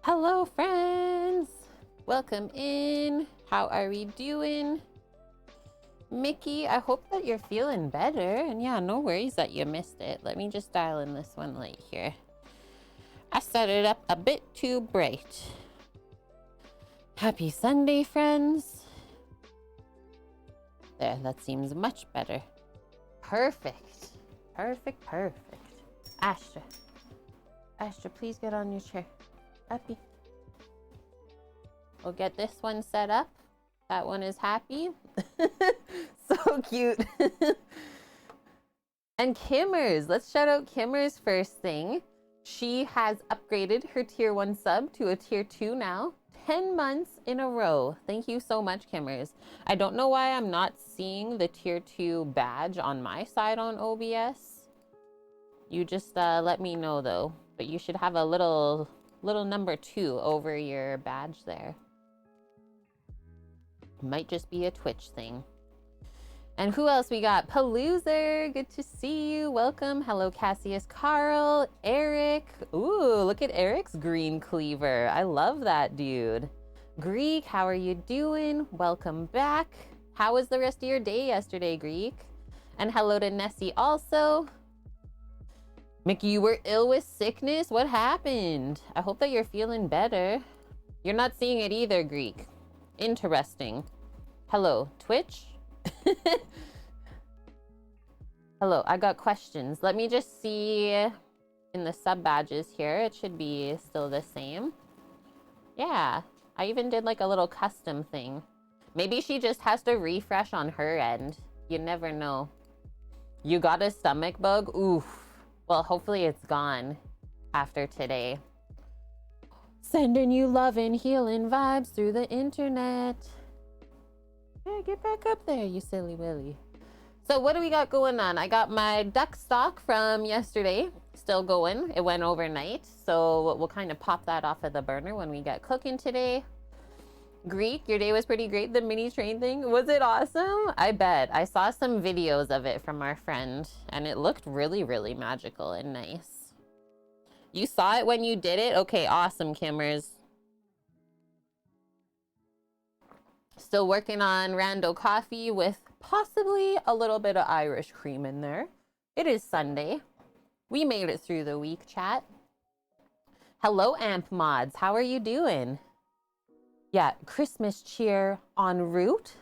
Hello friends, welcome in. How are we doing? Mickey, I hope that you're feeling better, and yeah, no worries that you missed it. Let me just dial in this one light here. I set it up a bit too bright. Happy Sunday, friends. There, that seems much better. Perfect. Perfect, perfect. Astra, please get on your chair. Happy. We'll get this one set up. That one is happy. So cute. And Kimmers, let's shout out Kimmers first thing. She has upgraded her tier 1 sub to a tier 2 now. 10 months in a row. Thank you so much, Kimmers. I don't know why I'm not seeing the tier 2 badge on my side on OBS. You just let me know though. But you should have a little number 2 over your badge there. Might just be a Twitch thing. And who else we got? Paloozer, good to see you. Welcome. Hello, Cassius, Carl, Eric. Ooh, look at Eric's green cleaver. I love that dude. Greek, how are you doing? Welcome back. How was the rest of your day yesterday, Greek? And hello to Nessie also. Mickey, you were ill with sickness? What happened? I hope that you're feeling better. You're not seeing it either, Greek. Interesting. Hello, Twitch? Hello, I got questions. Let me just see in the sub badges here. It should be still the same. Yeah, I even did like a little custom thing. Maybe she just has to refresh on her end. You never know. You got a stomach bug? Oof. Well, hopefully it's gone after today. Sending you love and healing vibes through the internet. Yeah, get back up there, you silly willy. So what do we got going on? I got my duck stock from yesterday still going. It went overnight, so we'll kind of pop that off of the burner when we get cooking today. Greek, your day was pretty great. The mini train thing, was it awesome? I bet. I saw some videos of it from our friend and it looked really, really magical and nice. You saw it when you did it? Okay, awesome, Kimmers. Still working on rando coffee with possibly a little bit of Irish cream in there. It is Sunday. We made it through the week, chat. Hello, Amp Mods. How are you doing? Yeah, Christmas cheer en route.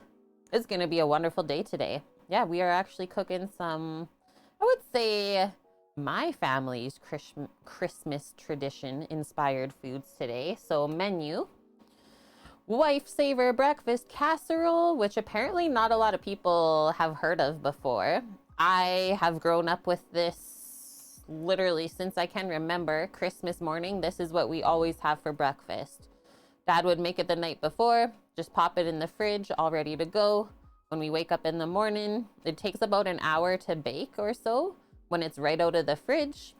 It's going to be a wonderful day today. Yeah, we are actually cooking some, I would say, my family's Christmas tradition inspired foods today. So menu, Wifesaver breakfast casserole, which apparently not a lot of people have heard of before. I have grown up with this literally since I can remember. Christmas morning, this is what we always have for breakfast. Dad would make it the night before, just pop it in the fridge, all ready to go. When we wake up in the morning, it takes about an hour to bake or so. When it's right out of the fridge,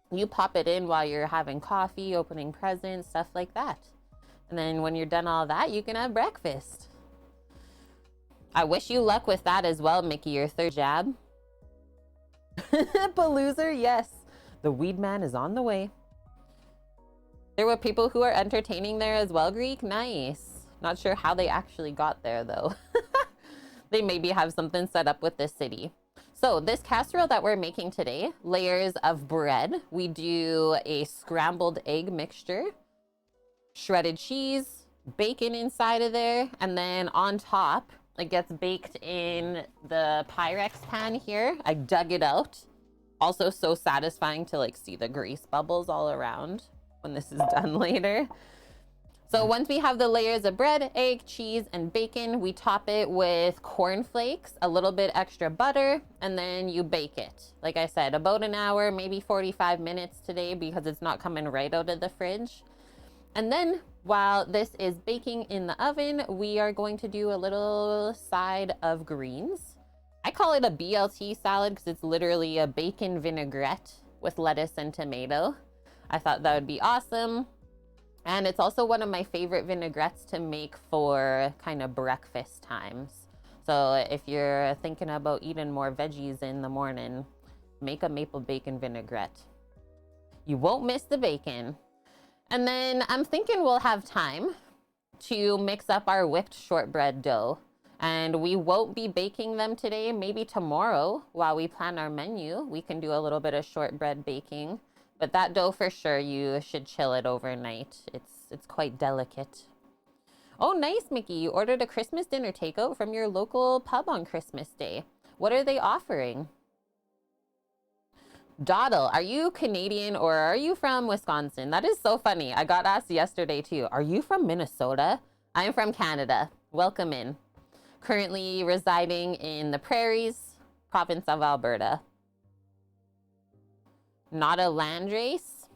you pop it in while you're having coffee, opening presents, stuff like that. And then when you're done all that, you can have breakfast. I wish you luck with that as well, Mickey, your third jab. Paloozer, yes. The weed man is on the way. There were people who are entertaining there as well, Greek. Nice. Not sure how they actually got there, though. They maybe have something set up with the city. So this casserole that we're making today, layers of bread. We do a scrambled egg mixture, shredded cheese, bacon inside of there, and then on top, it gets baked in the Pyrex pan here. I dug it out. Also so satisfying to like see the grease bubbles all around when this is done later. So once we have the layers of bread, egg, cheese, and bacon, we top it with cornflakes, a little bit extra butter, and then you bake it. Like I said, about an hour, maybe 45 minutes today because it's not coming right out of the fridge. And then while this is baking in the oven, we are going to do a little side of greens. I call it a BLT salad because it's literally a bacon vinaigrette with lettuce and tomato. I thought that would be awesome. And it's also one of my favorite vinaigrettes to make for kind of breakfast times. So if you're thinking about eating more veggies in the morning, make a maple bacon vinaigrette. You won't miss the bacon. And then I'm thinking we'll have time to mix up our whipped shortbread dough. And we won't be baking them today, maybe tomorrow while we plan our menu. We can do a little bit of shortbread baking. But that dough for sure, you should chill it overnight. It's quite delicate. Oh, nice, Mickey. You ordered a Christmas dinner takeout from your local pub on Christmas Day. What are they offering? Doddle, are you Canadian or are you from Wisconsin? That is so funny. I got asked yesterday too. Are you from Minnesota? I'm from Canada. Welcome in. Currently residing in the prairies, province of Alberta. Not a land race?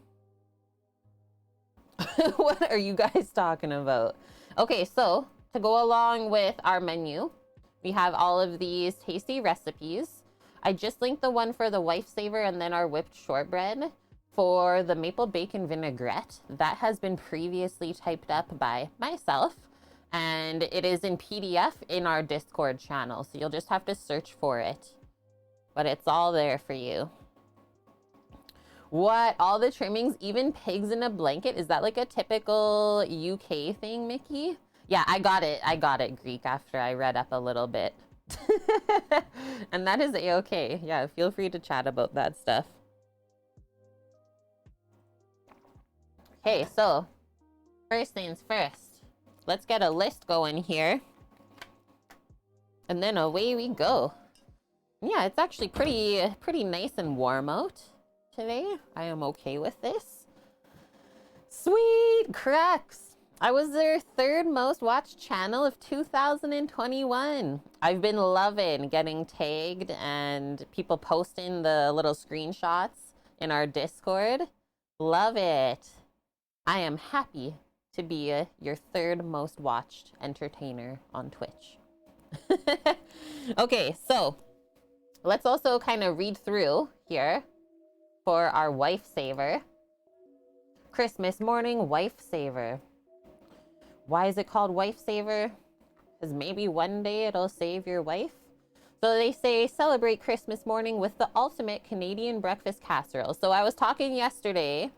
What are you guys talking about? Okay, so to go along with our menu, we have all of these tasty recipes. I just linked the one for the Wifesaver and then our whipped shortbread. For the maple bacon vinaigrette, that has been previously typed up by myself. And it is in PDF in our Discord channel. So you'll just have to search for it. But it's all there for you. What? All the trimmings, even pigs in a blanket? Is that like a typical UK thing, Mickey? Yeah, I got it. I got it, Greek, after I read up a little bit. And that is a-okay. Yeah, feel free to chat about that stuff. Okay, so first things first. Let's get a list going here. And then away we go. Yeah, it's actually pretty nice and warm out today. I am okay with this. Sweet cracks. I was their third most watched channel of 2021. I've been loving getting tagged and people posting the little screenshots in our Discord. Love it. I am happy to be your third most watched entertainer on Twitch. Okay, so let's also kind of read through here for our Wifesaver. Christmas morning Wifesaver. Why is it called Wifesaver? Because maybe one day it'll save your wife. So they say celebrate Christmas morning with the ultimate Canadian breakfast casserole. So I was talking yesterday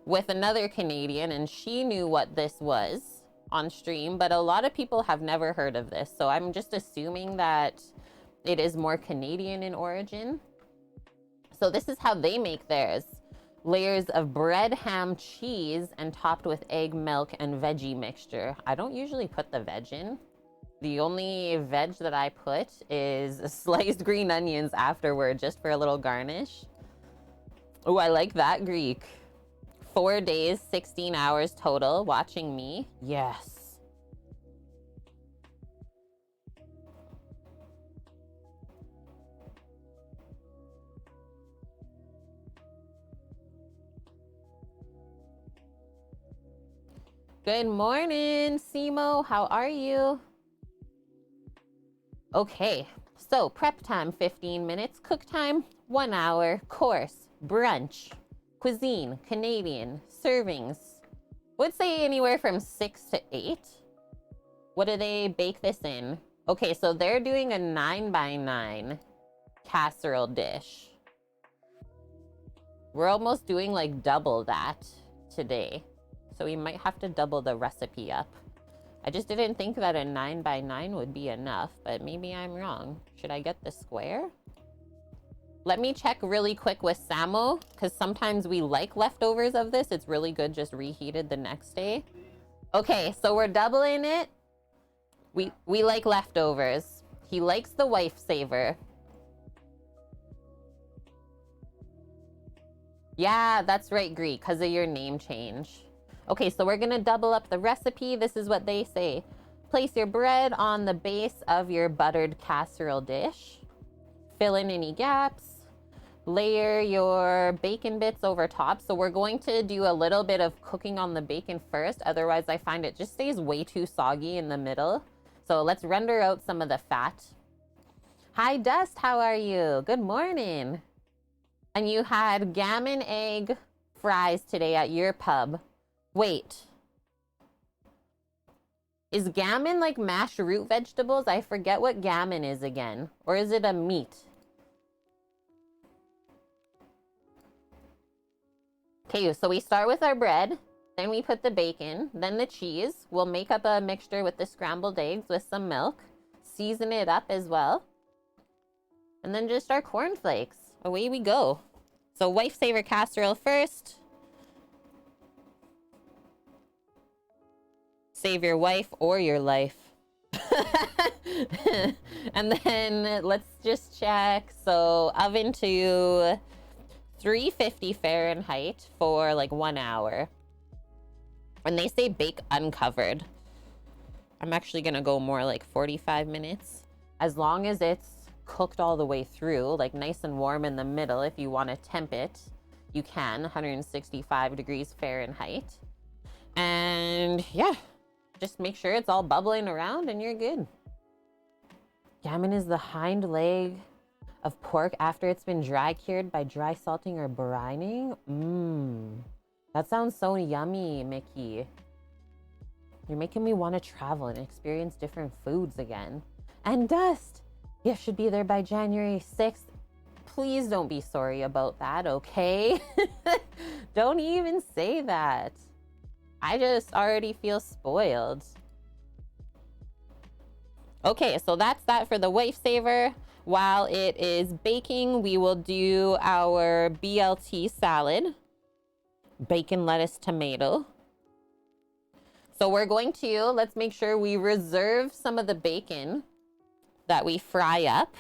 with another Canadian and she knew what this was on stream, but a lot of people have never heard of this. So I'm just assuming that it is more Canadian in origin. So this is how they make theirs. Layers of bread, ham, cheese, and topped with egg, milk, and veggie mixture. I don't usually put the veg in. The only veg that I put is sliced green onions afterward, just for a little garnish. Oh, I like that, Greek. 4 days, 16 hours total, watching me. Yes. Good morning, Simo. How are you? Okay, so prep time 15 minutes, cook time 1 hour, course, brunch, cuisine, Canadian, servings. Would say anywhere from 6 to 8. What do they bake this in? Okay, so they're doing a 9x9 casserole dish. We're almost doing like double that today. So we might have to double the recipe up. I just didn't think that a 9x9 would be enough, but maybe I'm wrong. Should I get the square? Let me check really quick with Samo, because sometimes we like leftovers of this. It's really good just reheated the next day. Okay, so we're doubling it. We like leftovers. He likes the Wifesaver. Yeah, that's right, Greek, because of your name change. Okay, so we're gonna double up the recipe. This is what they say. Place your bread on the base of your buttered casserole dish. Fill in any gaps. Layer your bacon bits over top. So we're going to do a little bit of cooking on the bacon first. Otherwise, I find it just stays way too soggy in the middle. So let's render out some of the fat. Hi, Dust. How are you? Good morning. And you had gammon egg fries today at your pub. Wait. Is gammon like mashed root vegetables? I forget what gammon is again. Or is it a meat? Okay, so we start with our bread. Then we put the bacon. Then the cheese. We'll make up a mixture with the scrambled eggs with some milk. Season it up as well. And then just our cornflakes. Away we go. So Wifesaver casserole first. Save your wife or your life. And then let's just check. So oven to 350 Fahrenheit for like 1 hour. And they say bake uncovered. I'm actually gonna go more like 45 minutes. As long as it's cooked all the way through, like nice and warm in the middle. If you want to temp it, you can. 165 degrees Fahrenheit. And yeah. Just make sure it's all bubbling around and you're good. Gammon is the hind leg of pork after it's been dry cured by dry salting or brining. That sounds so yummy, Mickey. You're making me want to travel and experience different foods again. And Dust, gift should be there by January 6th. Please don't be sorry about that, okay? Don't even say that. I just already feel spoiled. Okay, so that's that for the Wifesaver. While it is baking, we will do our BLT salad. Bacon, lettuce, tomato. So we're going to, let's make sure we reserve some of the bacon that we fry up,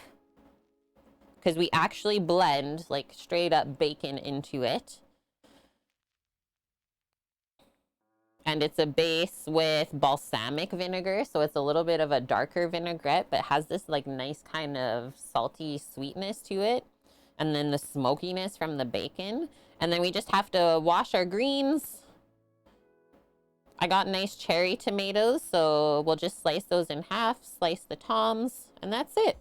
because we actually blend like straight up bacon into it. And it's a base with balsamic vinegar, so it's a little bit of a darker vinaigrette, but has this like nice kind of salty sweetness to it. And then the smokiness from the bacon. And then we just have to wash our greens. I got nice cherry tomatoes, so we'll just slice those in half, slice the toms, and that's it.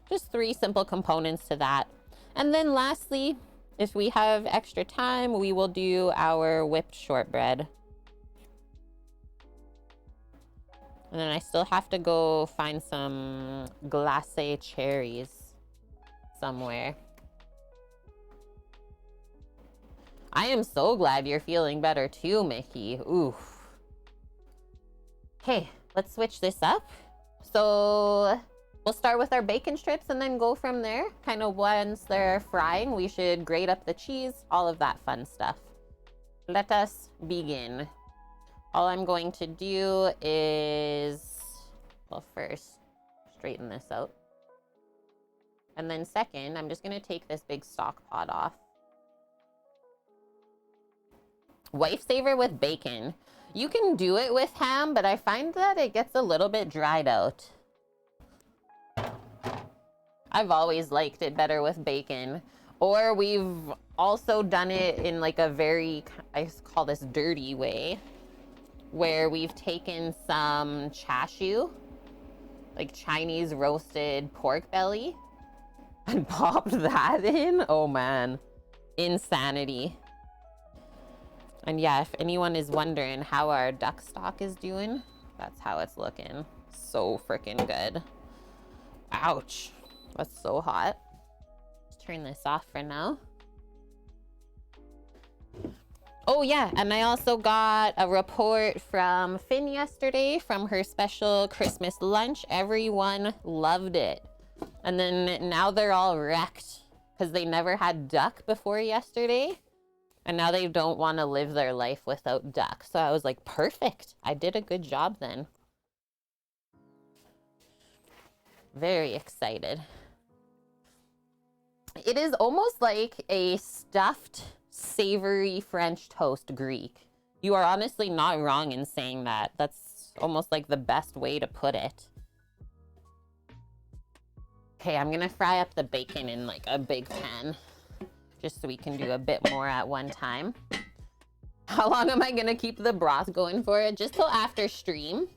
Just 3 simple components to that. And then lastly, if we have extra time, we will do our whipped shortbread. And then I still have to go find some glacé cherries somewhere. I am so glad you're feeling better too, Mickey. Oof. Okay, let's switch this up. So we'll start with our bacon strips and then go from there. Kind of once they're frying, we should grate up the cheese, all of that fun stuff. Let us begin. All I'm going to do is, well, first, straighten this out. And then second, I'm just gonna take this big stock pot off. Wifesaver with bacon. You can do it with ham, but I find that it gets a little bit dried out. I've always liked it better with bacon. Or we've also done it in like a very, I call this dirty way, where we've taken some chashu, like Chinese roasted pork belly, and popped that in. Oh man, insanity. And yeah, if anyone is wondering how our duck stock is doing, that's how it's looking. So freaking good. Ouch, that's so hot. Let's turn this off for now. Oh yeah, and I also got a report from Finn yesterday from her special Christmas lunch. Everyone loved it. And then now they're all wrecked because they never had duck before yesterday. And now they don't want to live their life without duck. So I was like, perfect. I did a good job then. Very excited. It is almost like a stuffed savory French toast Greek. You are honestly not wrong in saying that. That's almost like the best way to put it. Okay, I'm gonna fry up the bacon in like a big pan, just so we can do a bit more at one time. How long am I gonna keep the broth going for? Just till after stream.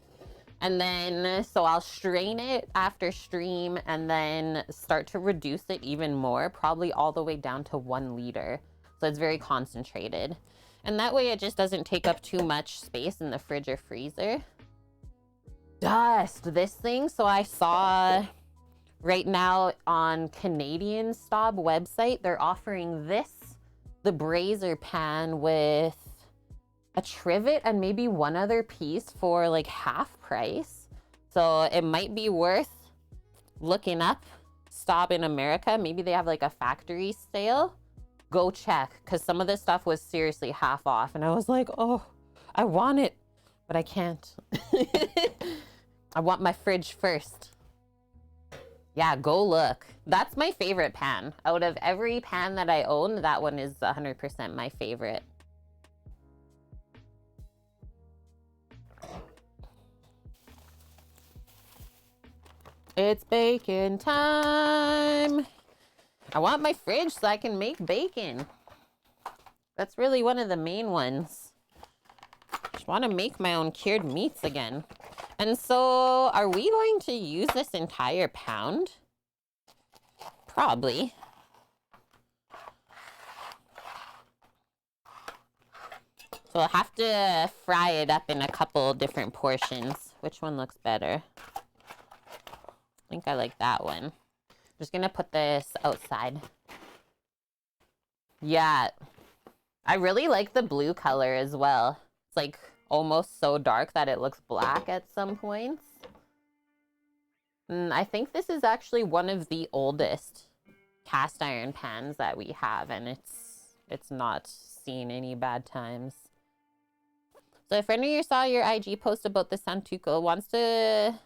And then, so I'll strain it after stream and then start to reduce it even more, probably all the way down to 1 liter. So it's very concentrated. And that way it just doesn't take up too much space in the fridge or freezer. Dust, this thing. So I saw right now on Canadian Staub website, they're offering this, the brazier pan with a trivet and maybe one other piece for like half price. So it might be worth looking up Staub in America. Maybe they have like a factory sale. Go check, because some of this stuff was seriously half off. And I was like, oh, I want it, but I can't. I want my fridge first. Yeah, go look. That's my favorite pan. Out of every pan that I own, that one is 100% my favorite. It's bacon time. I want my fridge so I can make bacon. That's really one of the main ones. Just want to make my own cured meats again. And so, are we going to use this entire pound? Probably. So I'll have to fry it up in a couple different portions. Which one looks better? I think I like that one. I'm just gonna put this outside. Yeah, I really like the blue color as well. It's like almost so dark that it looks black at some points. I think this is actually one of the oldest cast iron pans that we have, and it's not seen any bad times. So a friend of yours saw your IG post about the Santuco, wants to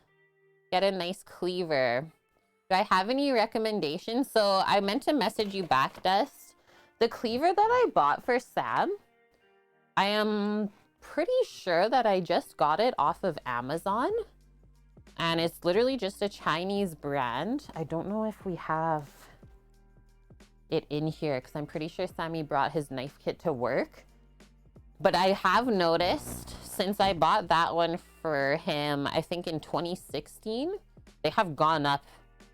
get a nice cleaver. Do I have any recommendations? So I meant to message you back, Dust. The cleaver that I bought for Sam, I am pretty sure that I just got it off of Amazon. And it's literally just a Chinese brand. I don't know if we have it in here because I'm pretty sure Sammy brought his knife kit to work. But I have noticed since I bought that one for him, I think in 2016, they have gone up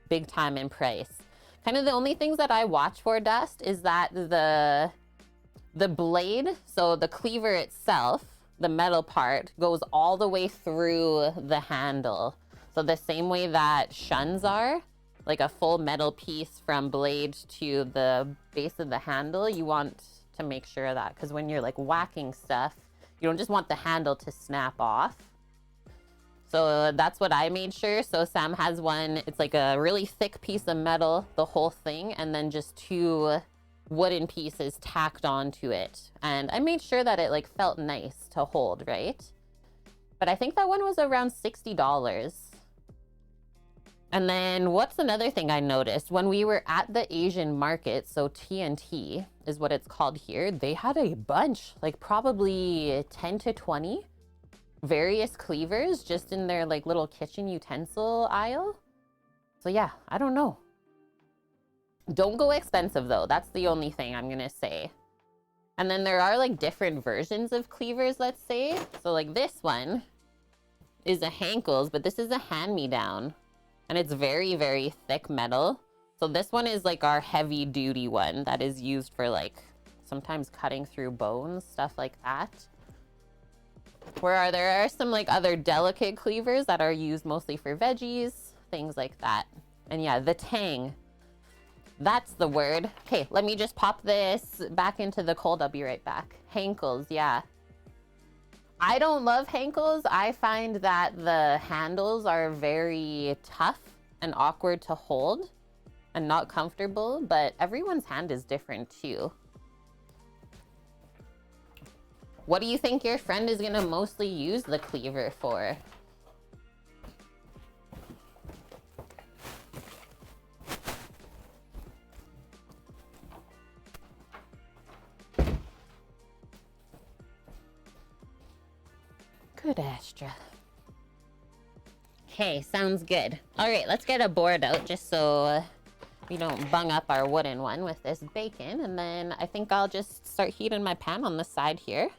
big time in price. Kind of the only things that I watch for, Dust, is that the blade, so the cleaver itself, the metal part, goes all the way through the handle. So the same way that shuns are, like a full metal piece from blade to the base of the handle, you want to make sure of that, because when you're like whacking stuff, you don't just want the handle to snap off. So that's what I made sure. So Sam has one, it's like a really thick piece of metal, the whole thing, and then just 2 wooden pieces tacked onto it. And I made sure that it like felt nice to hold, right? But I think that one was around $60. And then what's another thing I noticed? When we were at the Asian market, so TNT is what it's called here, they had a bunch, like probably 10 to 20 various cleavers just in their like little kitchen utensil aisle. So yeah, I don't know. Don't go expensive though. That's the only thing I'm gonna say. And then there are like different versions of cleavers, let's say. So like this one is a Henkel's, but this is a hand-me-down. And it's very, very thick metal. So this one is like our heavy duty one that is used for like sometimes cutting through bones, stuff like that. Where there are some like other delicate cleavers that are used mostly for veggies, things like that. And yeah, the tang, that's the word. Okay, let me just pop this back into the cold. I'll be right back. Henkel's, yeah. I don't love Henkel's. I find that the handles are very tough and awkward to hold and not comfortable, but everyone's hand is different too. What do you think your friend is gonna mostly use the cleaver for? Good, Astra. Okay, sounds good. All right, let's get a board out just so we don't bung up our wooden one with this bacon. And then I think I'll just start heating my pan on the side here.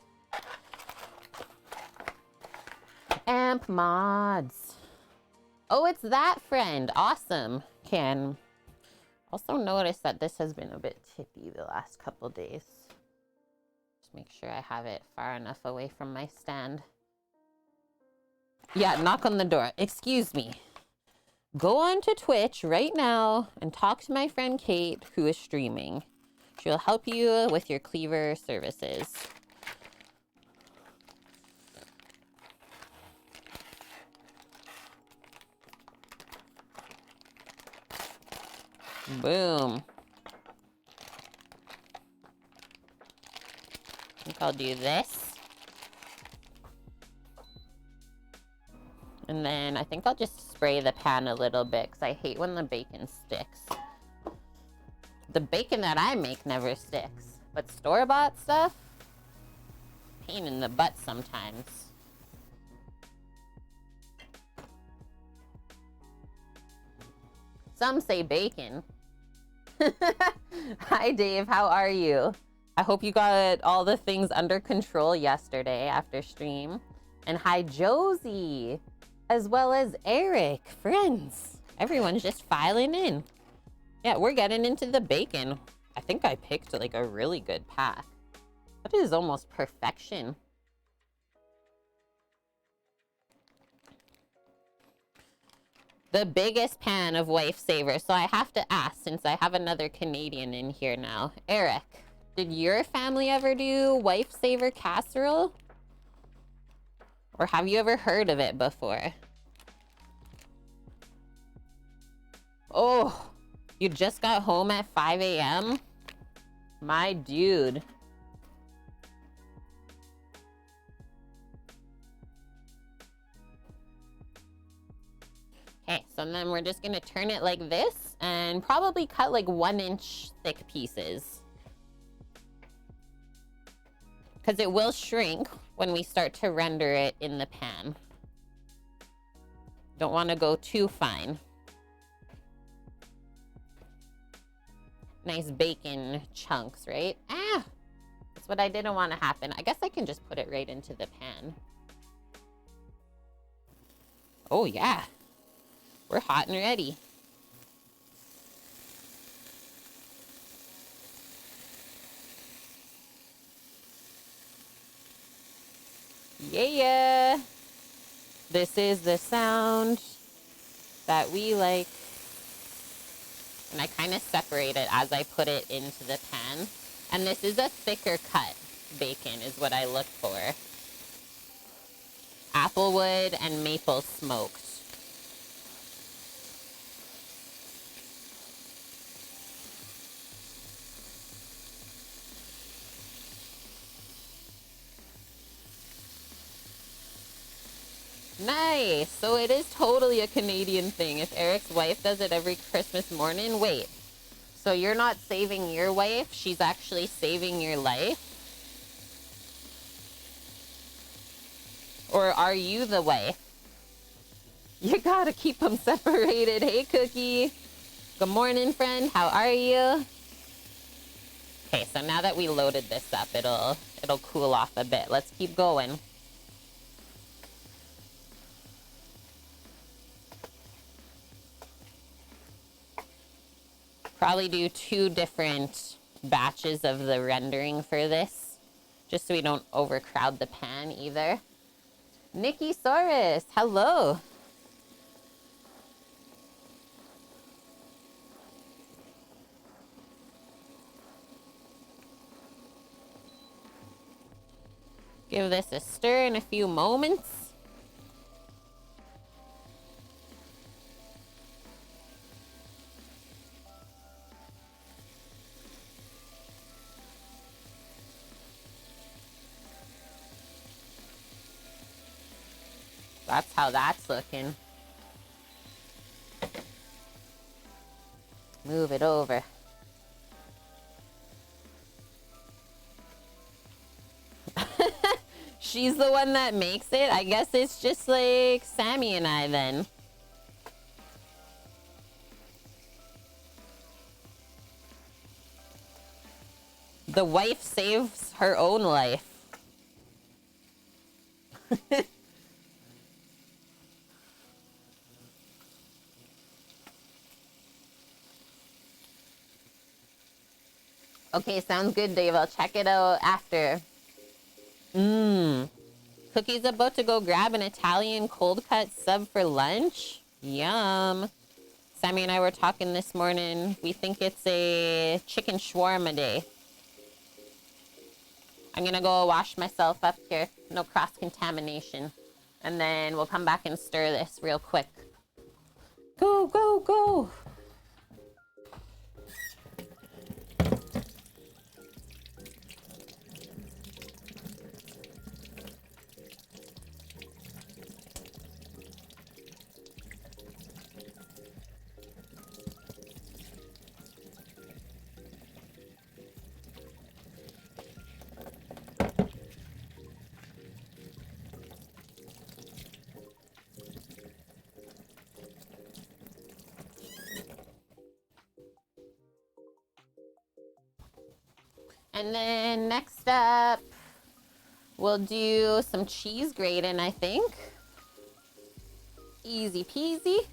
Amp mods. Oh, it's that friend. Awesome. Can also notice that this has been a bit tippy the last couple days. Just make sure I have it far enough away from my stand. Yeah, knock on the door. Excuse me. Go on to Twitch right now and talk to my friend Kate, who is streaming. She'll help you with your cleaver services. Boom. I think I'll do this. And then I think I'll just spray the pan a little bit because I hate when the bacon sticks. The bacon that I make never sticks, but store-bought stuff, pain in the butt sometimes. Some say bacon. Hi Dave, how are you? I hope you got all the things under control yesterday after stream. And hi Josie, as well as Eric, friends. Everyone's just filing in. Yeah, we're getting into the bacon. I think I picked like a really good pack. That is almost perfection. The biggest pan of Wifesaver. So I have to ask, since I have another Canadian in here now. Eric, did your family ever do Wifesaver casserole? Or have you ever heard of it before? Oh, you just got home at 5 a.m.? My dude. Okay, so then we're just gonna turn it like this and probably cut like 1-inch thick pieces. Because it will shrink when we start to render it in the pan. Don't want to go too fine. Nice bacon chunks, right? Ah! That's what I didn't want to happen. I guess I can just put it right into the pan. Oh, yeah. We're hot and ready. Yeah. This is the sound that we like. And I kind of separate it as I put it into the pan. And this is a thicker cut bacon is what I look for. Applewood and maple smoked. Nice. So it is totally a Canadian thing. If Eric's wife does it every Christmas morning, wait. So you're not saving your wife, she's actually saving your life? Or are you the wife? You gotta keep them separated. Hey, Cookie. Good morning, friend. How are you? Okay, so now that we loaded this up, it'll cool off a bit. Let's keep going. Probably do 2 different batches of the rendering for this, just so we don't overcrowd the pan either. Nikki Saurus, hello. Give this a stir in a few moments. That's how that's looking. Move it over. She's the one that makes it. I guess it's just like Sammy and I then. The wife saves her own life. Okay, sounds good, Dave. I'll check it out after. Cookie's about to go grab an Italian cold cut sub for lunch. Yum. Sammy and I were talking this morning. We think it's a chicken shawarma day. I'm gonna go wash myself up here. No cross-contamination. And then we'll come back and stir this real quick. Go, go, go. And then next up, we'll do some cheese grating, I think. Easy peasy.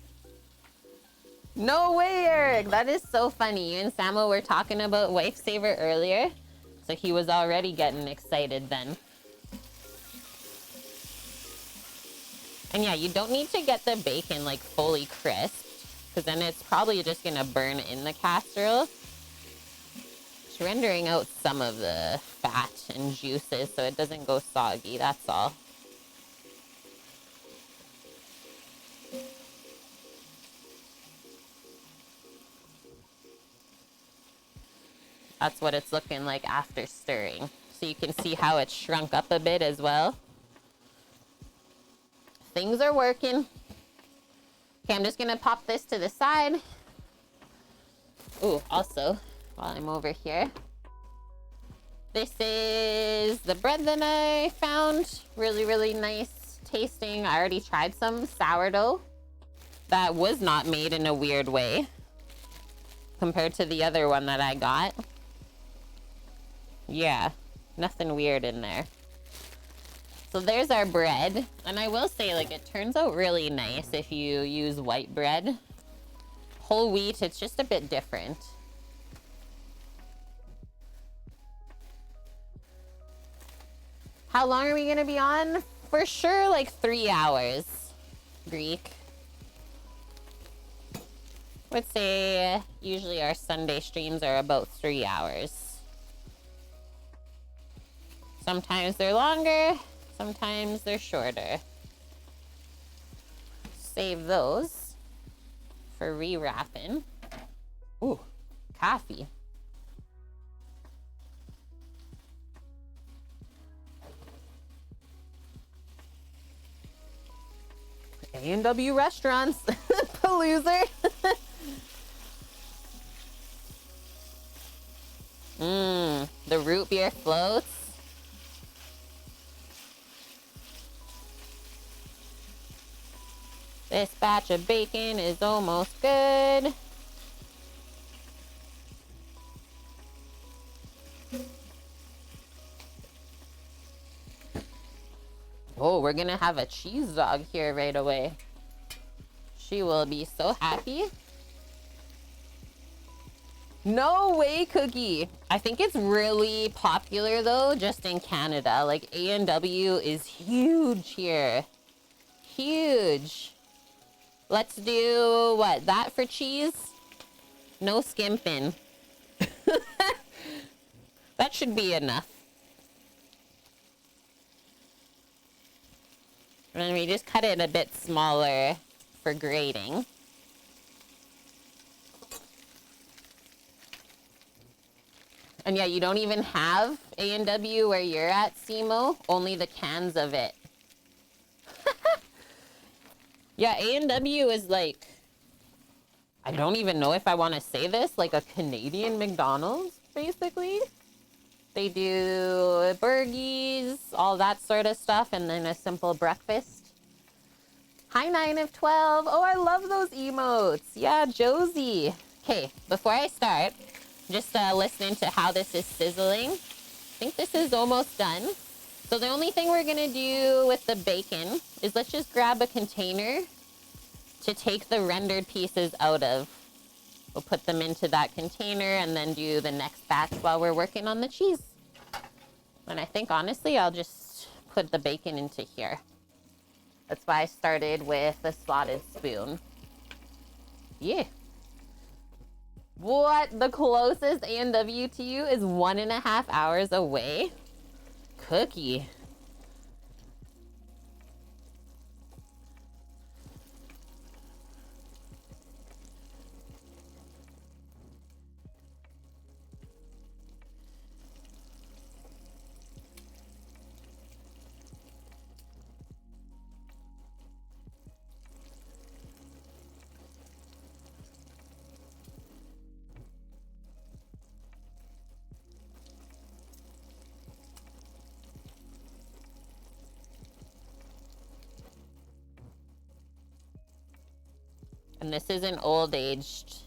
No way, Eric. That is so funny. You and Samuel were talking about Wifesaver earlier, so he was already getting excited then. And yeah, you don't need to get the bacon like fully crisp, because then it's probably just gonna burn in the casserole. It's rendering out some of the fat and juices so it doesn't go soggy, that's all. That's what it's looking like after stirring. So you can see how it's shrunk up a bit as well. Things are working. Okay, I'm just gonna pop this to the side. Ooh, also, while I'm over here, this is the bread that I found. Really, really nice tasting. I already tried some sourdough that was not made in a weird way compared to the other one that I got. Yeah, nothing weird in there. So there's our bread. And I will say, like, it turns out really nice if you use white bread. Whole wheat, it's just a bit different. How long are we gonna be on? For sure, like 3 hours, Greek. I would say usually our Sunday streams are about 3 hours. Sometimes they're longer, sometimes they're shorter. Save those for rewrapping. Ooh, coffee. A&W restaurants, Paloozer. The root beer floats. This batch of bacon is almost good. Oh, we're gonna have a cheese dog here right away. She will be so happy. No way, Cookie. I think it's really popular though, just in Canada. Like A&W is huge here. Huge. Let's do what? That for cheese? No skimping. That should be enough. And then we just cut it a bit smaller for grating. And yeah, you don't even have A&W where you're at, Simo. Only the cans of it. Yeah, A&W is like, I don't even know if I want to say this, like a Canadian McDonald's, basically. They do burgies, all that sort of stuff, and then a simple breakfast. Hi, 9 of 12. Oh, I love those emotes. Yeah, Josie. Okay, before I start, just listening to how this is sizzling. I think this is almost done. So the only thing we're gonna do with the bacon is let's just grab a container to take the rendered pieces out of. We'll put them into that container and then do the next batch while we're working on the cheese. And I think honestly, I'll just put the bacon into here. That's why I started with the slotted spoon. Yeah. What? The closest A&W to you is 1.5 hours away? Cookie. And this is an old-aged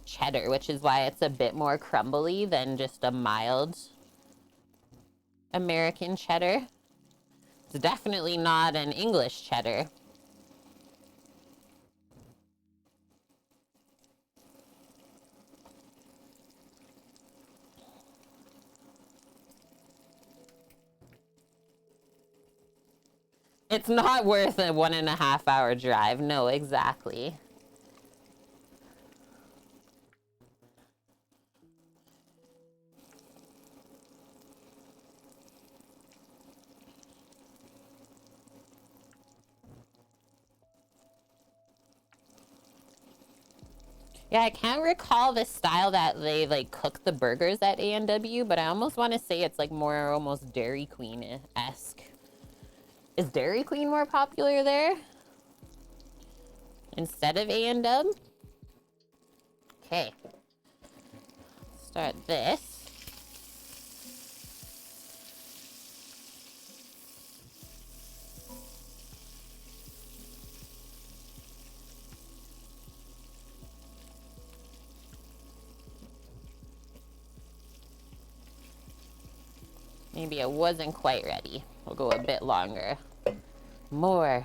cheddar, which is why it's a bit more crumbly than just a mild American cheddar. It's definitely not an English cheddar. It's not worth a 1.5-hour drive. No, exactly. Yeah, I can't recall the style that they like cook the burgers at A&W, but I almost want to say it's like more almost Dairy Queen-esque. Is Dairy Queen more popular there instead of A&W? Okay. Start this. Maybe it wasn't quite ready. We'll go a bit longer. More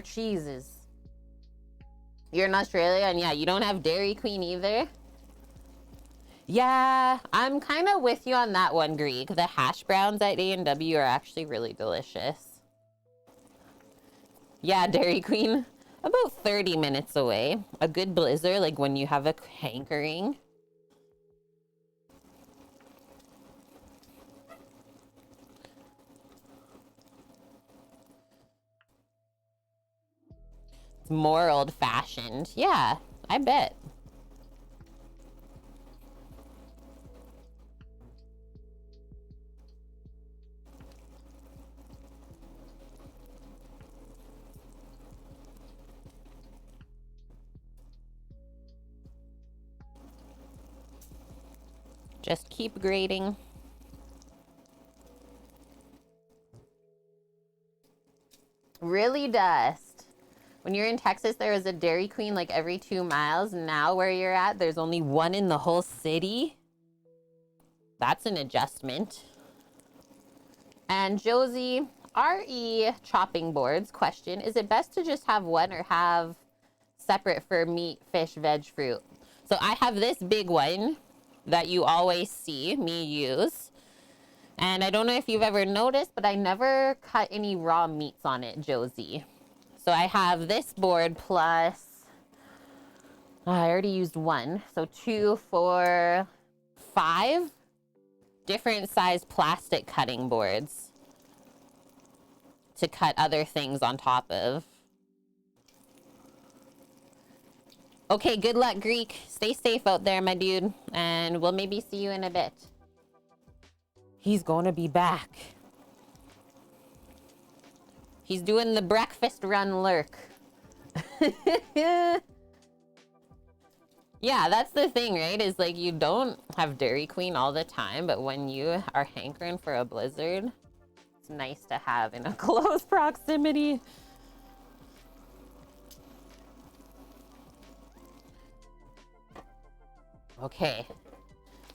cheeses. You're in Australia, and yeah, you don't have Dairy Queen either? Yeah, I'm kind of with you on that one, Greek. The hash browns at A&W are actually really delicious. Yeah, Dairy Queen, about 30 minutes away. A good blizzard, like when you have a hankering. It's more old-fashioned. Yeah, I bet. Just keep grating. Really, Dust? When you're in Texas, there was a Dairy Queen like every 2 miles. Now where you're at, there's only one in the whole city. That's an adjustment. And Josie, RE chopping boards question, is it best to just have one or have separate for meat, fish, veg, fruit? So I have this big one that you always see me use. And I don't know if you've ever noticed, but I never cut any raw meats on it, Josie. So I have this board plus, I already used one. So 2, 4, 5 different size plastic cutting boards to cut other things on top of. Okay, good luck, Greek. Stay safe out there, my dude. And we'll maybe see you in a bit. He's gonna be back. He's doing the breakfast run lurk. Yeah, that's the thing, right? Is like you don't have Dairy Queen all the time, but when you are hankering for a blizzard, it's nice to have in a close proximity. Okay,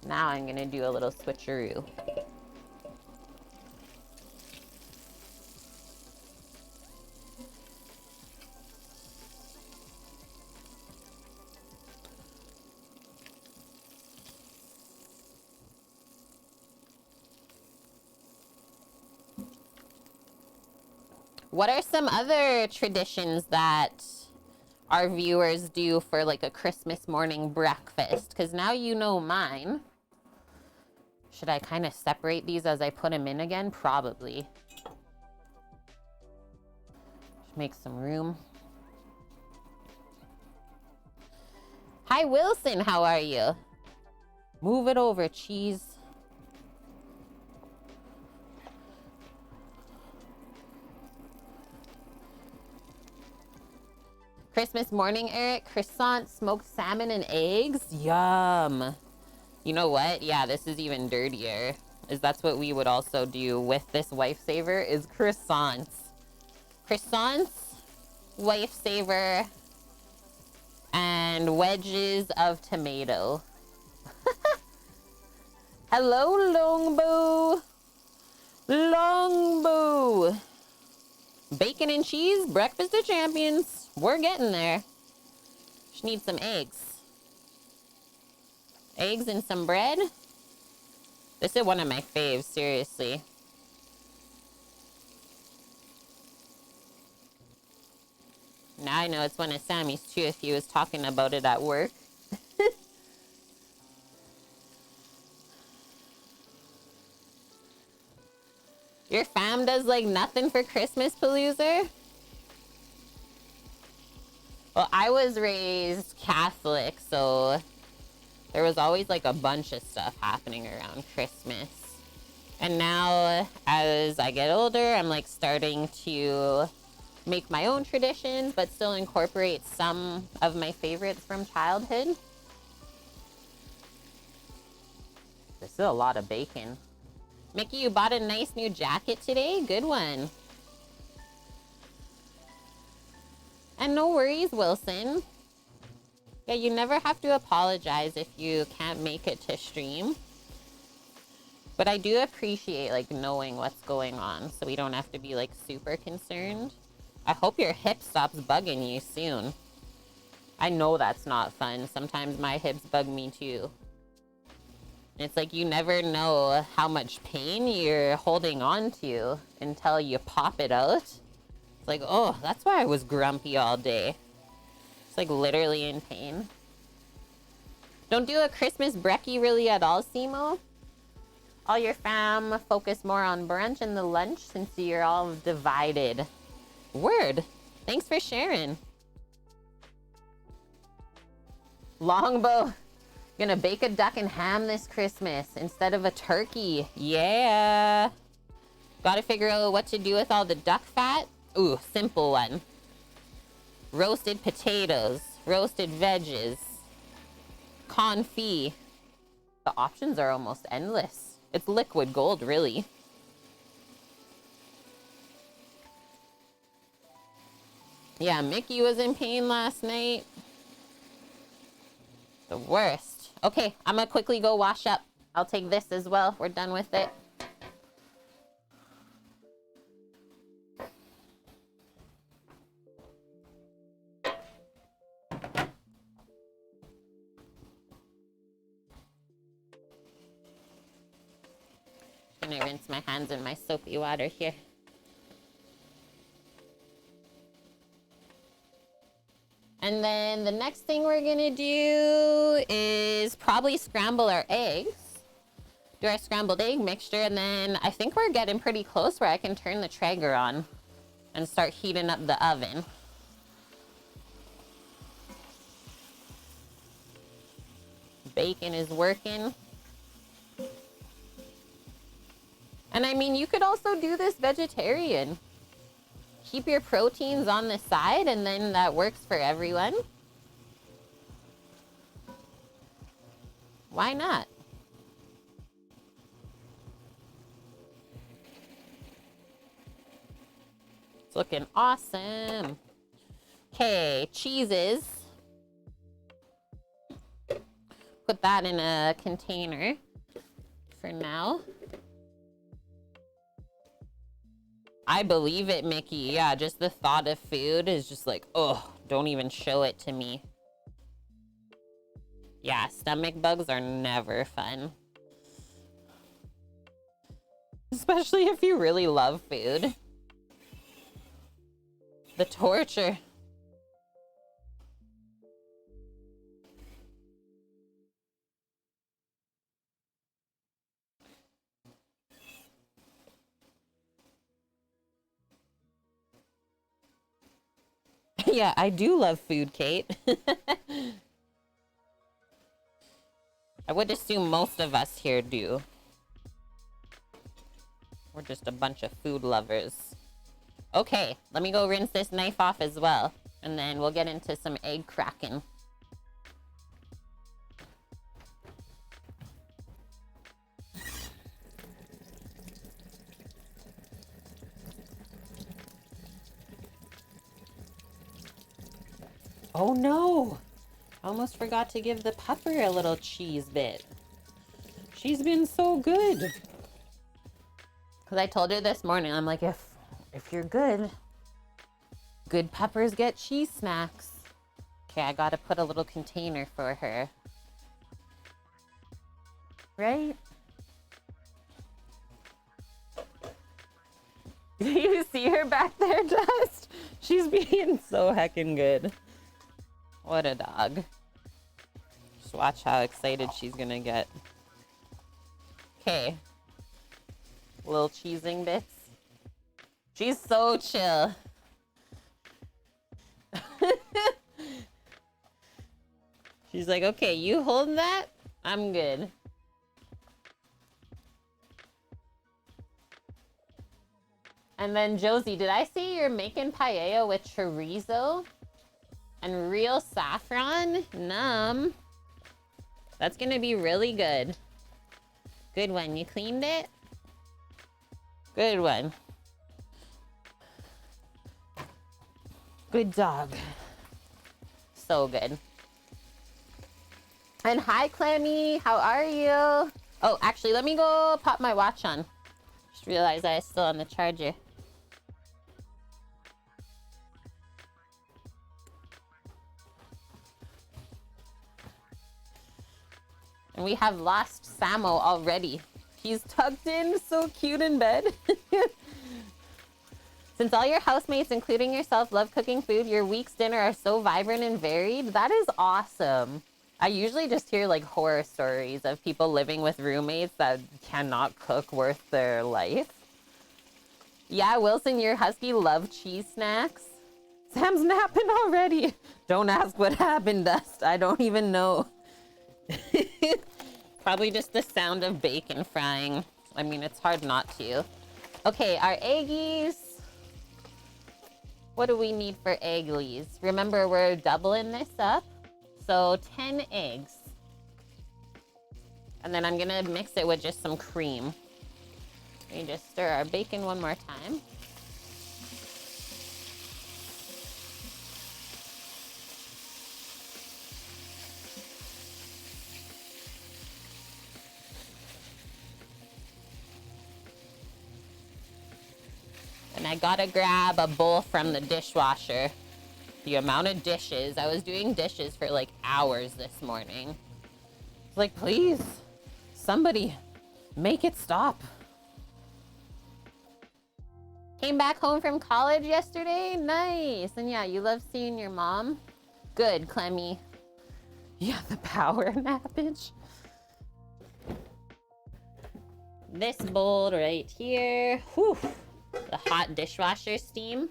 now I'm gonna do a little switcheroo. What are some other traditions that our viewers do for like a Christmas morning breakfast? Because now you know mine. Should I kind of separate these as I put them in again? Probably. Make some room. Hi, Wilson. How are you? Move it over, cheese. Christmas morning, Eric. Croissant, smoked salmon, and eggs. Yum. You know what? Yeah, this is even dirtier. That's what we would also do with this Wifesaver is croissants. Croissants, Wifesaver, and wedges of tomato. Hello, Longbow. Longbow. Bacon and cheese, breakfast of champions. We're getting there. Just need some eggs. Eggs and some bread. This is one of my faves, seriously. Now I know it's one of Sammy's too if he was talking about it at work. Your fam does like nothing for Christmas, Palooza? Well, I was raised Catholic, so there was always like a bunch of stuff happening around Christmas. And now, as I get older, I'm like starting to make my own traditions, but still incorporate some of my favorites from childhood. This is a lot of bacon. Mickey, you bought a nice new jacket today? Good one. And no worries, Wilson. Yeah, you never have to apologize if you can't make it to stream. But I do appreciate like knowing what's going on so we don't have to be like super concerned. I hope your hip stops bugging you soon. I know that's not fun. Sometimes my hips bug me too. It's like you never know how much pain you're holding on to until you pop it out. It's like, oh, that's why I was grumpy all day. It's like literally in pain. Don't do a Christmas brekkie really at all, Simo. All your fam focus more on brunch and the lunch since you're all divided. Word. Thanks for sharing. Longbow. Gonna bake a duck and ham this Christmas instead of a turkey. Yeah. Gotta figure out what to do with all the duck fat. Ooh, simple one. Roasted potatoes, roasted veggies, confit. The options are almost endless. It's liquid gold, really. Yeah, Mickey was in pain last night. The worst. Okay, I'm gonna quickly go wash up. I'll take this as well. We're done with it. I'm gonna rinse my hands in my soapy water here. And then the next thing we're gonna do is probably scramble our eggs. Do our scrambled egg mixture, and then I think we're getting pretty close where I can turn the Traeger on and start heating up the oven. Bacon is working. And I mean, you could also do this vegetarian. Keep your proteins on the side, and then that works for everyone. Why not? It's looking awesome. Okay, cheeses. Put that in a container for now. I believe it, Mickey. Yeah, just the thought of food is just like, oh, don't even show it to me. Yeah, stomach bugs are never fun. Especially if you really love food. The torture. Yeah, I do love food, Kate. I would assume most of us here do. We're just a bunch of food lovers. Okay, let me go rinse this knife off as well. And then we'll get into some egg cracking. Oh no! I almost forgot to give the pupper a little cheese bit. She's been so good. Because I told her this morning, I'm like, if you're good puppers get cheese snacks. Okay, I gotta put a little container for her. Right? You see her back there, Dust? She's being so heckin' good. What a dog. Just watch how excited she's gonna get. Okay. Little cheesing bits. She's so chill. She's like, okay, you hold that? I'm good. And then Josie, did I see you're making paella with chorizo and real saffron? Num. That's gonna be really good. Good one. You cleaned it? Good one. Good dog. So good. And hi, Clemmy. How are you? Oh, actually, let me go pop my watch on. Just realized I was still on the charger. And we have lost Samo already. He's tucked in, so cute in bed. Since all your housemates, including yourself, love cooking food, your week's dinner are so vibrant and varied. That is awesome. I usually just hear like horror stories of people living with roommates that cannot cook worth their life. Yeah, Wilson, your husky love cheese snacks. Sam's napping already. Don't ask what happened, Dust. I don't even know. Probably just the sound of bacon frying. I mean, it's hard not to. Okay, our eggies. What do we need for egglies? Remember, we're doubling this up. So 10 eggs. And then I'm gonna mix it with just some cream. We just stir our bacon one more time. And I gotta grab a bowl from the dishwasher. The amount of dishes. I was doing dishes for like hours this morning. It's like, please, somebody, make it stop. Came back home from college yesterday? Nice. And yeah, you love seeing your mom? Good, Clemmy. Yeah, the power nappage. This bowl right here. Whew. The hot dishwasher steam.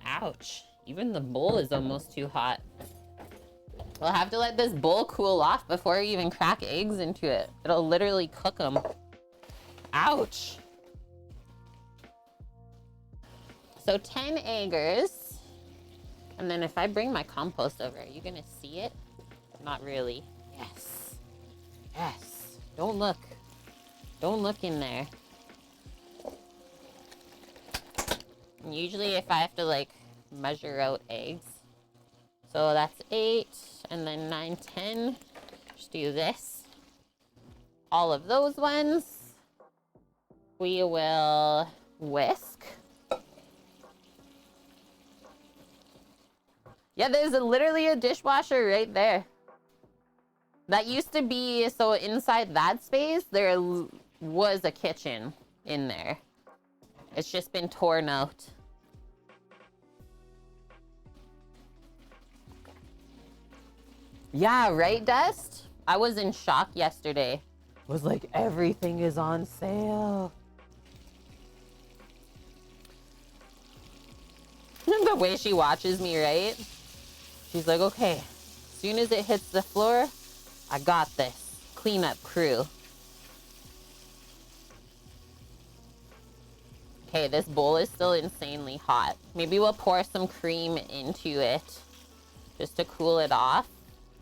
Ouch. Even the bowl is almost too hot. We'll have to let this bowl cool off before we even crack eggs into it. It'll literally cook them. Ouch. So 10 eggers. And then if I bring my compost over, are you gonna see it? Not really. Yes. Yes. Don't look. Don't look in there. And usually if I have to like measure out eggs. So that's 8 and then 9, 10. Just do this. All of those ones. We will whisk. Yeah, there's literally a dishwasher right there. That used to be, so inside that space, there was a kitchen in there. It's just been torn out. Yeah, right, Dust? I was in shock yesterday. It was like, everything is on sale. The way she watches me, right? She's like, okay, as soon as it hits the floor, I got this. Cleanup crew. Okay, this bowl is still insanely hot. Maybe we'll pour some cream into it just to cool it off.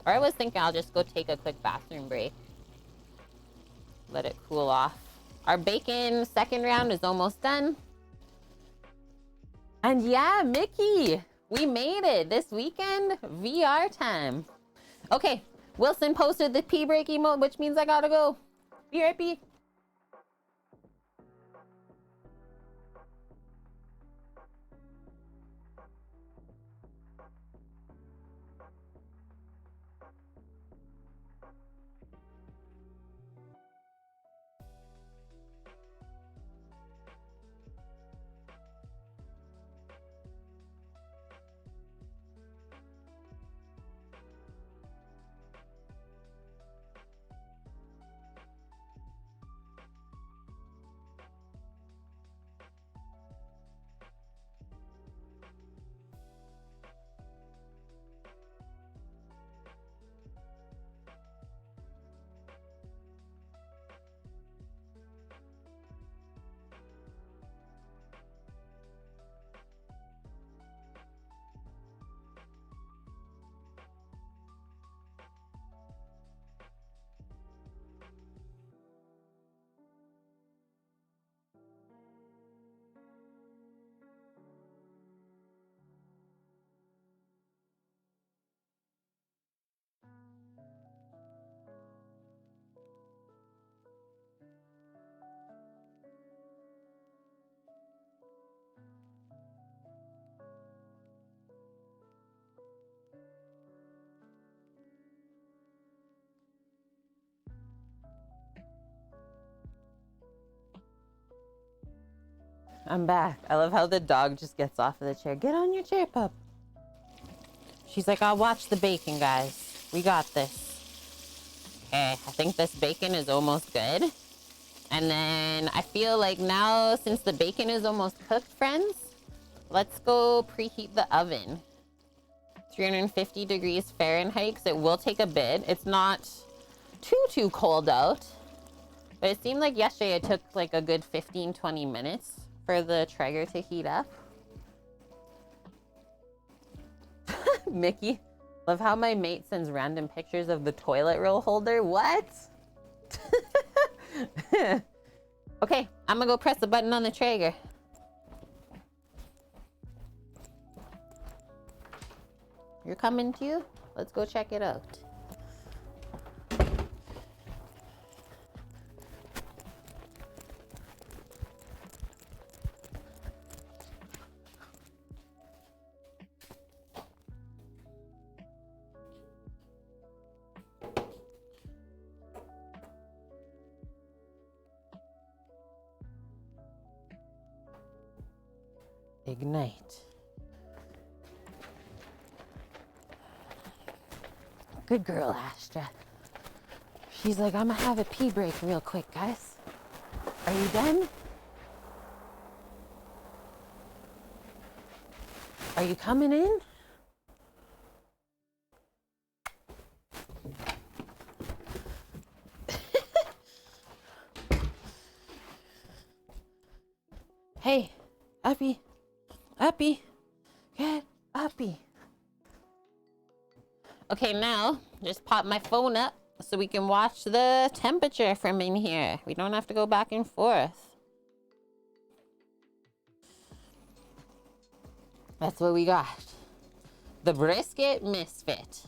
Or I was thinking I'll just go take a quick bathroom break. Let it cool off. Our bacon second round is almost done. And yeah, Mickey, we made it this weekend. VR time. Okay, Wilson posted the pee break emote, which means I gotta go. Be right back. I'm back. I love how the dog just gets off of the chair. Get on your chair, pup. She's like, I'll watch the bacon, guys. We got this. Okay, I think this bacon is almost good. And then I feel like now, since the bacon is almost cooked, friends, let's go preheat the oven. 350 degrees Fahrenheit, because it will take a bit. It's not too cold out. But it seemed like yesterday it took like a good 15-20 minutes for the Traeger to heat up. Mickey, love how my mate sends random pictures of the toilet roll holder. What? Okay, I'm gonna go press the button on the Traeger. You're coming too? Let's go check it out. Ignite. Good girl, Astra. She's like, I'm gonna have a pee break real quick, guys. Are you done? Are you coming in? Hey, Uppy. Uppy. Get Uppy. Okay, now just pop my phone up so we can watch the temperature from in here. We don't have to go back and forth. That's what we got. The brisket misfit.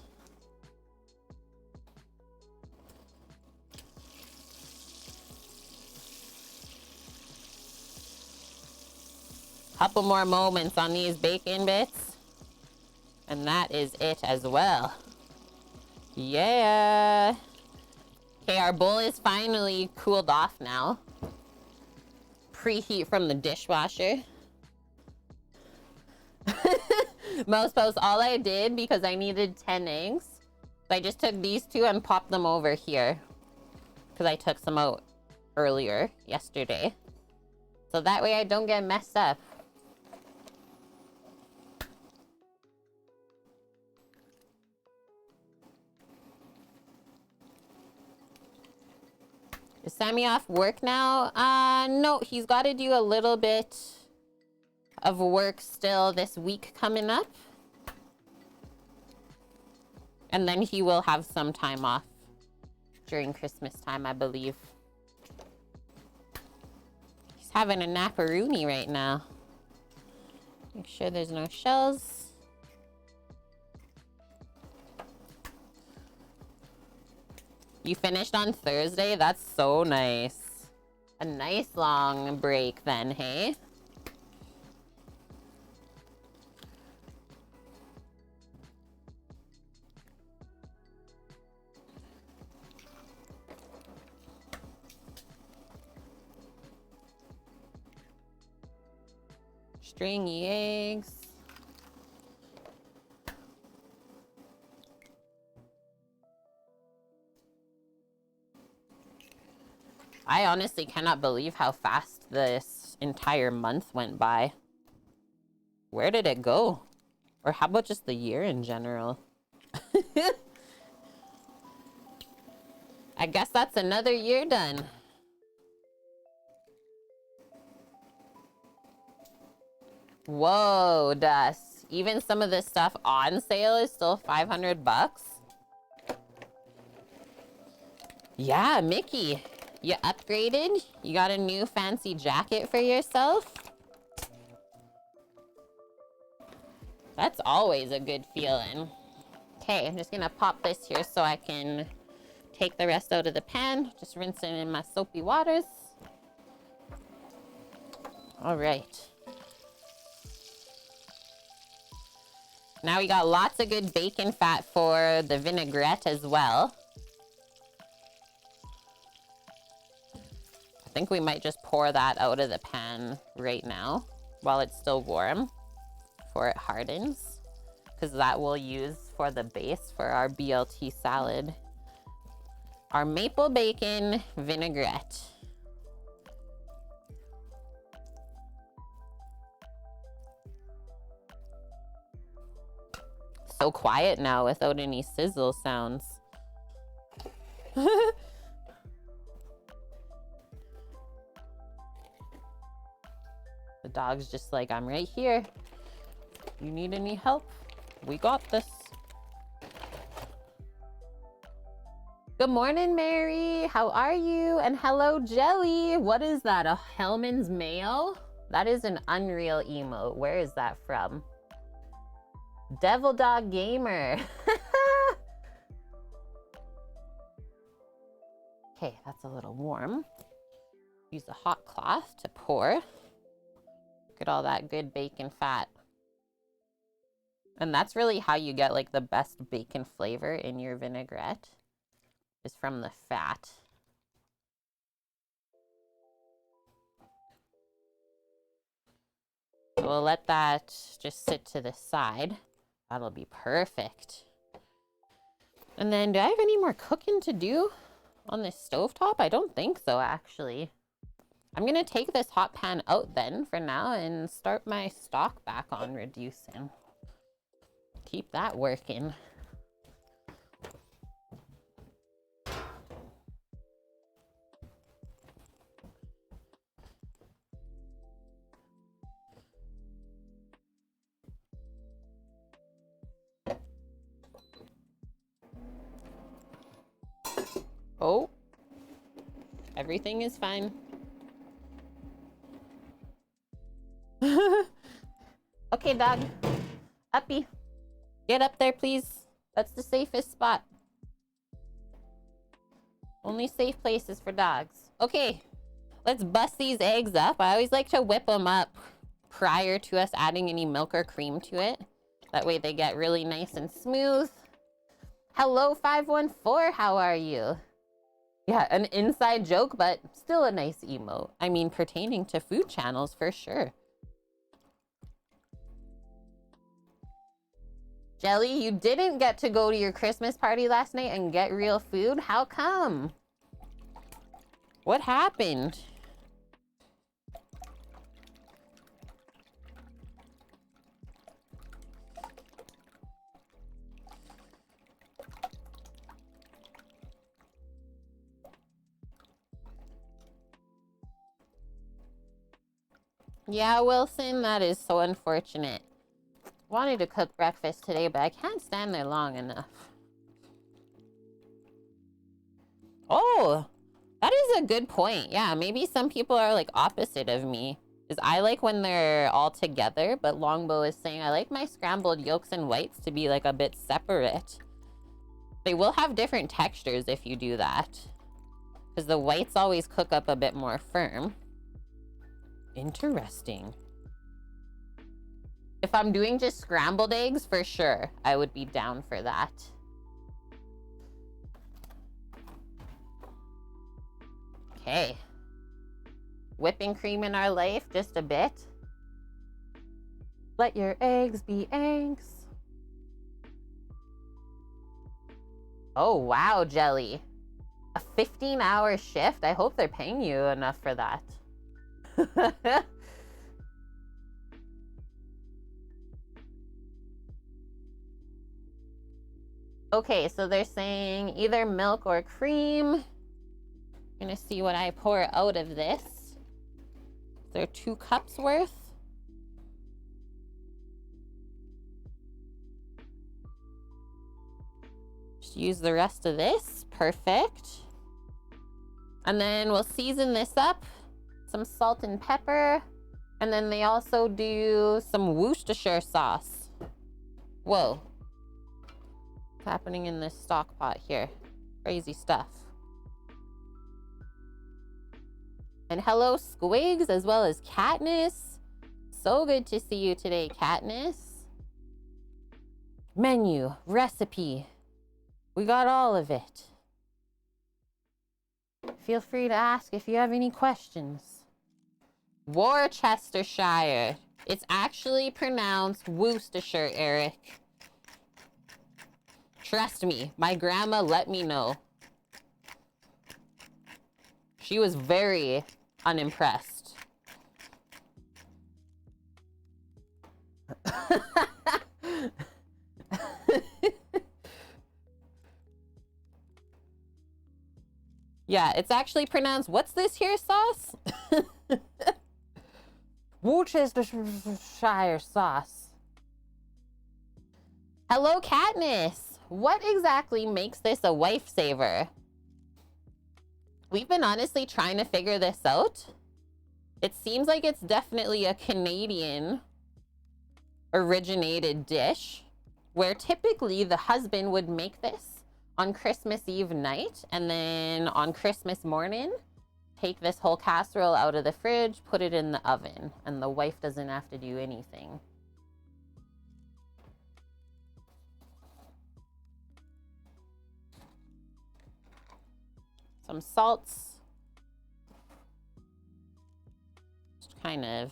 Couple more moments on these bacon bits. And that is it as well. Yeah. Okay, our bowl is finally cooled off now. Preheat from the dishwasher. Most posts, all I did, because I needed 10 eggs, I just took these two and popped them over here. Because I took some out earlier, yesterday. So that way I don't get messed up. Is Sammy off work now? No, he's got to do a little bit of work still this week coming up. And then he will have some time off during Christmas time, I believe. He's having a naparoony right now. Make sure there's no shells. You finished on Thursday? That's so nice. A nice long break then, hey? Stringy eggs. I honestly cannot believe how fast this entire month went by. Where did it go? Or how about just the year in general? I guess that's another year done. Whoa, Dust. Even some of this stuff on sale is still 500 bucks. Yeah, Mickey. You upgraded? You got a new fancy jacket for yourself? That's always a good feeling. Okay, I'm just gonna pop this here so I can take the rest out of the pan. Just rinse it in my soapy waters. All right. Now we got lots of good bacon fat for the vinaigrette as well. I think we might just pour that out of the pan right now while it's still warm before it hardens, because that we'll use for the base for our BLT salad. Our maple bacon vinaigrette. So quiet now without any sizzle sounds. The dog's just like, I'm right here. You need any help? We got this. Good morning, Mary. How are you? And hello, Jelly. What is that? A Hellman's Mayo? That is an Unreal emote. Where is that from? Devil Dog Gamer. Okay, that's a little warm. Use a hot cloth to pour. Look at all that good bacon fat. And that's really how you get like the best bacon flavor in your vinaigrette, is from the fat. So we'll let that just sit to the side. That'll be perfect. And then do I have any more cooking to do on this stovetop? I don't think so, actually. I'm gonna take this hot pan out then for now and start my stock back on reducing. Keep that working. Oh, everything is fine. Okay, dog. Uppy. Get up there, please. That's the safest spot. Only safe places for dogs. Okay, let's bust these eggs up. I always like to whip them up prior to us adding any milk or cream to it. That way they get really nice and smooth. Hello, 514. How are you? Yeah, an inside joke, but still a nice emote. I mean, pertaining to food channels for sure. Jelly, you didn't get to go to your Christmas party last night and get real food? How come? What happened? Yeah, Wilson, that is so unfortunate. Wanted to cook breakfast today, but I can't stand there long enough. Oh, that is a good point. Yeah, maybe some people are like opposite of me. Is I like when they're all together, but Longbow is saying I like my scrambled yolks and whites to be like a bit separate. They will have different textures if you do that, because the whites always cook up a bit more firm. Interesting. If I'm doing just scrambled eggs, for sure, I would be down for that. Okay. Whipping cream in our life, just a bit. Let your eggs be eggs. Oh, wow, Jelly. A 15-hour shift? I hope they're paying you enough for that. Okay, so they're saying either milk or cream. I'm gonna see what I pour out of this. Is there 2 cups worth? Just use the rest of this. Perfect. And then we'll season this up. Some salt and pepper. And then they also do some Worcestershire sauce. Whoa. What's happening in this stock pot here? Crazy stuff. And hello, Squigs, as well as Katniss. So good to see you today, Katniss. Menu, recipe. We got all of it. Feel free to ask if you have any questions. Worcestershire. It's actually pronounced Worcestershire, Eric. Trust me, my grandma let me know. She was very unimpressed. Yeah, it's actually pronounced, what's this here sauce? Worcestershire sauce. Hello, Katniss. What exactly makes this a Wifesaver? We've been honestly trying to figure this out. It seems like it's definitely a Canadian originated dish where typically the husband would make this on Christmas Eve night, and then on Christmas morning, take this whole casserole out of the fridge, put it in the oven, and the wife doesn't have to do anything. Some salts. Just kind of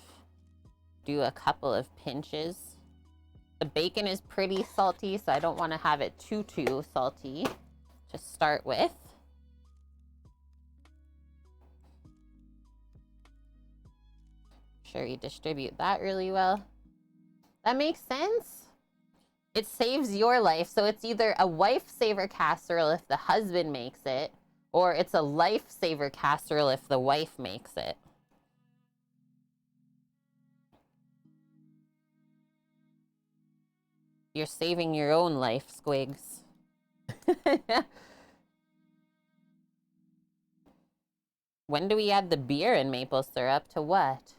do a couple of pinches. The bacon is pretty salty, so I don't want to have it too salty to start with. Sure, you distribute that really well. That makes sense. It saves your life, so it's either a Wifesaver casserole if the husband makes it, or it's a Lifesaver casserole if the wife makes it. You're saving your own life, Squigs. When do we add the beer and maple syrup to what?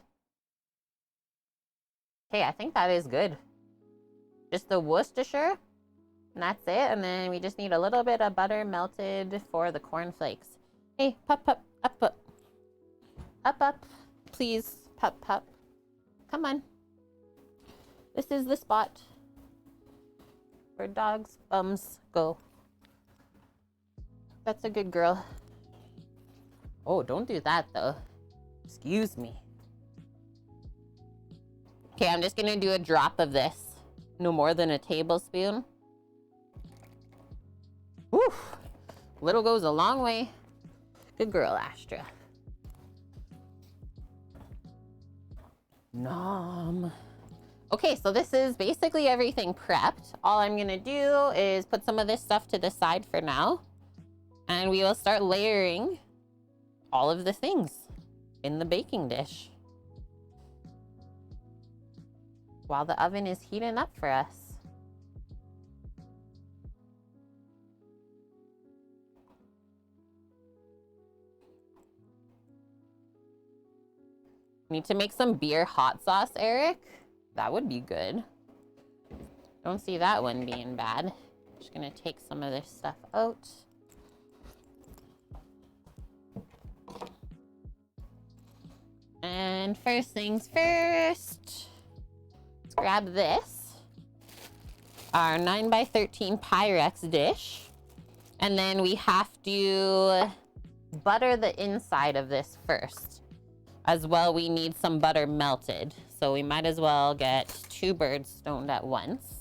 Okay, I think that is good. Just the Worcestershire, and that's it. And then we just need a little bit of butter melted for the cornflakes. Hey, pup, pup, up, up. Up, up. Please, pup, pup. Come on. This is the spot where dogs' bums go. That's a good girl. Oh, don't do that, though. Excuse me. Okay, I'm just gonna do a drop of this. No more than a tablespoon. Oof. Little goes a long way. Good girl, Astra. Nom. Okay, so this is basically everything prepped. All I'm gonna do is put some of this stuff to the side for now. And we will start layering all of the things in the baking dish while the oven is heating up for us. Need to make some beer hot sauce, Eric? That would be good. Don't see that one being bad. Just gonna take some of this stuff out. And first things first, let's grab this, our 9x13 Pyrex dish. And then we have to butter the inside of this first. As well, we need some butter melted. So we might as well get 2 birds stoned at once.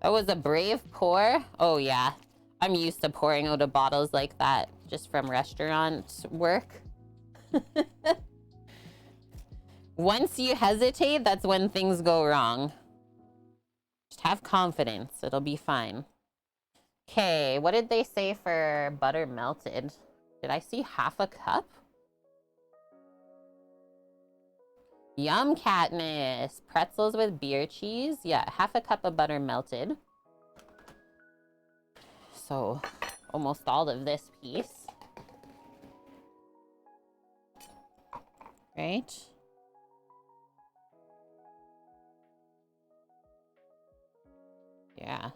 That was a brave pour. Oh yeah, I'm used to pouring out of bottles like that just from restaurant work. Once you hesitate, that's when things go wrong. Just have confidence, it'll be fine. Okay, what did they say for butter melted? Did I see half a cup? Yum, Katniss. Pretzels with beer cheese. Yeah, half a cup of butter melted. So, almost all of this piece. Right? Yeah.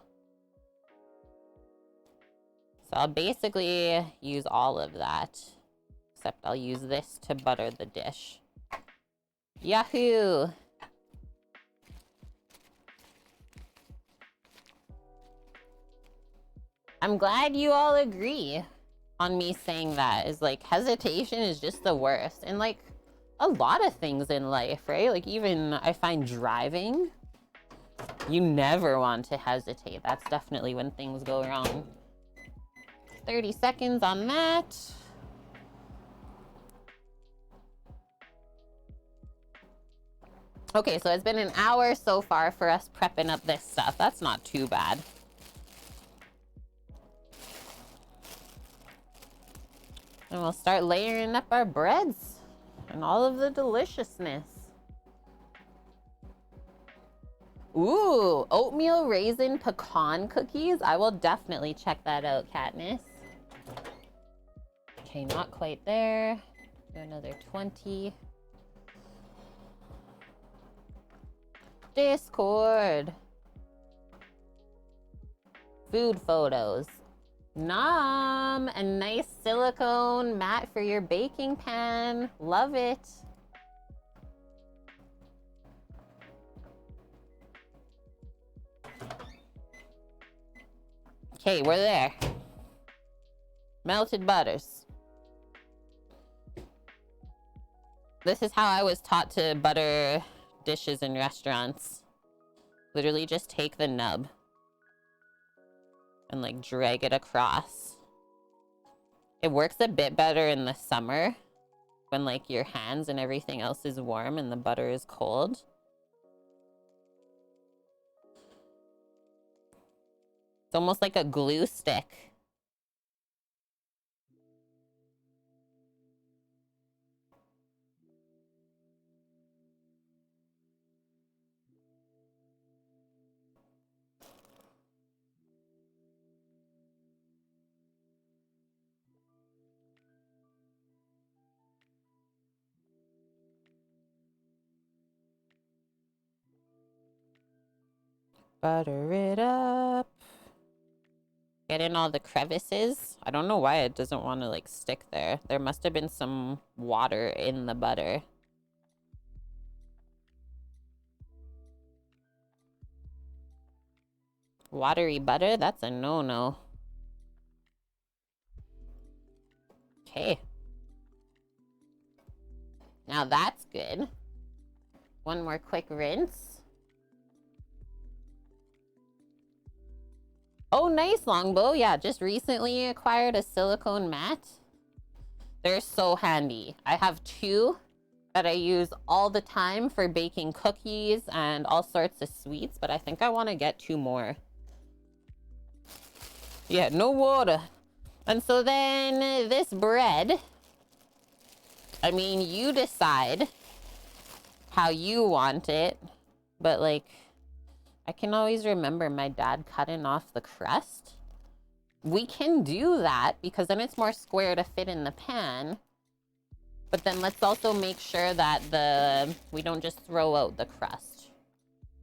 So I'll basically use all of that. Except I'll use this to butter the dish. Yahoo! I'm glad you all agree on me saying that. Is like hesitation is just the worst. And like a lot of things in life, right? Like even I find driving, you never want to hesitate. That's definitely when things go wrong. 30 seconds on that. Okay, so it's been an hour so far for us prepping up this stuff. That's not too bad. And we'll start layering up our breads and all of the deliciousness. Ooh, oatmeal raisin pecan cookies. I will definitely check that out, Katniss. Okay, not quite there. Do another 20. Discord. Food photos. Nom, a nice silicone mat for your baking pan. Love it. Okay, we're there. Melted butters. This is how I was taught to butter dishes in restaurants. Literally just take the nub and like drag it across. It works a bit better in the summer when like your hands and everything else is warm and the butter is cold. It's almost like a glue stick. Butter it up. Get in all the crevices. I don't know why it doesn't want to like stick there. There must have been some water in the butter. Watery butter? That's a no-no. Okay. Now that's good. One more quick rinse. Oh, nice, Longbow. Yeah, just recently acquired a silicone mat. They're so handy. I have 2 that I use all the time for baking cookies and all sorts of sweets, but I think I want to get 2 more. Yeah, no water. And so then this bread, I mean, you decide how you want it, but like, I can always remember my dad cutting off the crust. We can do that because then it's more square to fit in the pan. But then let's also make sure that we don't just throw out the crust,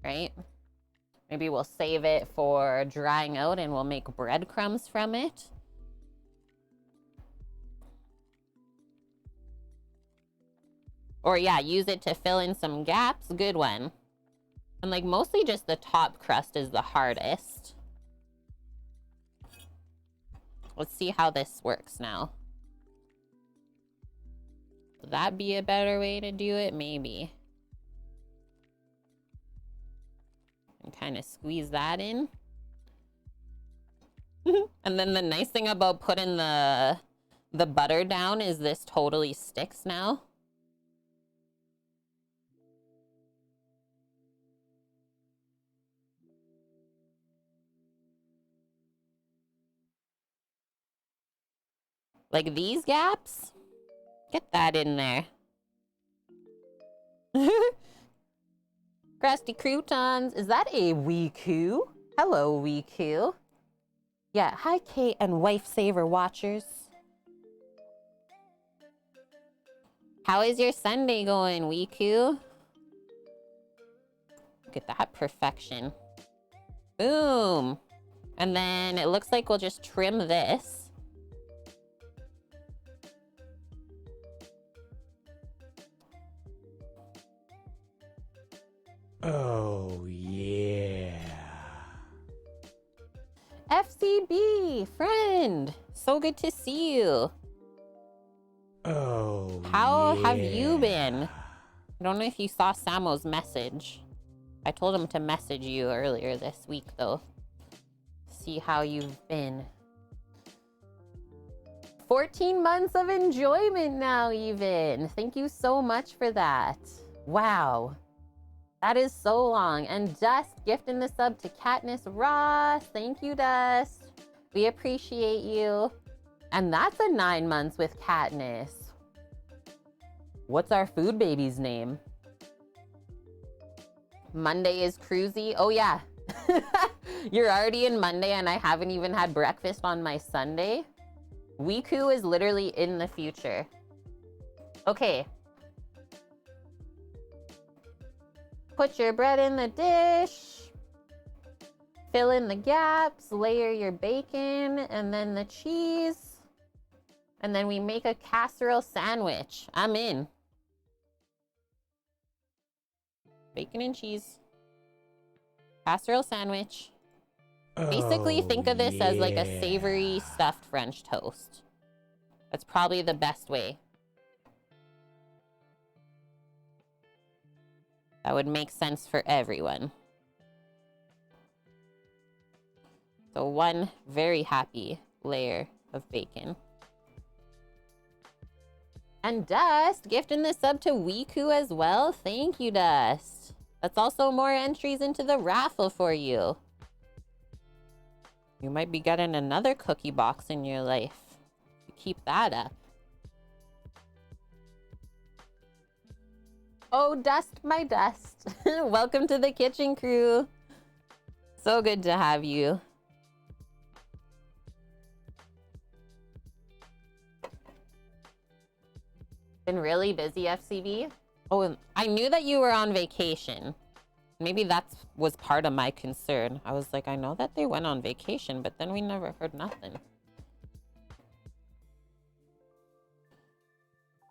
right? Maybe we'll save it for drying out and we'll make breadcrumbs from it. Or yeah, use it to fill in some gaps. Good one. And like mostly just the top crust is the hardest. Let's see how this works now. Would that be a better way to do it? Maybe. And kind of squeeze that in. And then the nice thing about putting the butter down is this totally sticks now. Like these gaps, get that in there. Crusty croutons. Is that a Wiku? Hello, Wiku. Yeah, hi, Kate and Wifesaver watchers. How is your Sunday going, Wiku? Look at that perfection. Boom. And then it looks like we'll just trim this. Oh, yeah. FCB, friend. So good to see you. Oh, How yeah. have you been? I don't know if you saw Samo's message. I told him to message you earlier this week, though. See how you've been. 14 months of enjoyment now, even. Thank you so much for that. Wow. That is so long. And Dust gifting the sub to Katniss Ross. Thank you, Dust. We appreciate you. And that's a 9 months with Katniss. What's our food baby's name? Monday is Cruisy. Oh, yeah. You're already in Monday and I haven't even had breakfast on my Sunday. Wiku is literally in the future. Okay. Put your bread in the dish. Fill in the gaps. Layer your bacon and then the cheese. And then we make a casserole sandwich. I'm in. Bacon and cheese. Casserole sandwich. Basically, think of this as like a savory stuffed French toast. That's probably the best way. That would make sense for everyone. So one very happy layer of bacon. And Dust gifting the sub to Wiku as well. Thank you, Dust. That's also more entries into the raffle for you. You might be getting another cookie box in your life. Keep that up. Oh, Dust, my Dust. Welcome to the kitchen crew. So good to have you. Been really busy, FCB? Oh, and I knew that you were on vacation. Maybe that was part of my concern. I was like, I know that they went on vacation, but then we never heard nothing.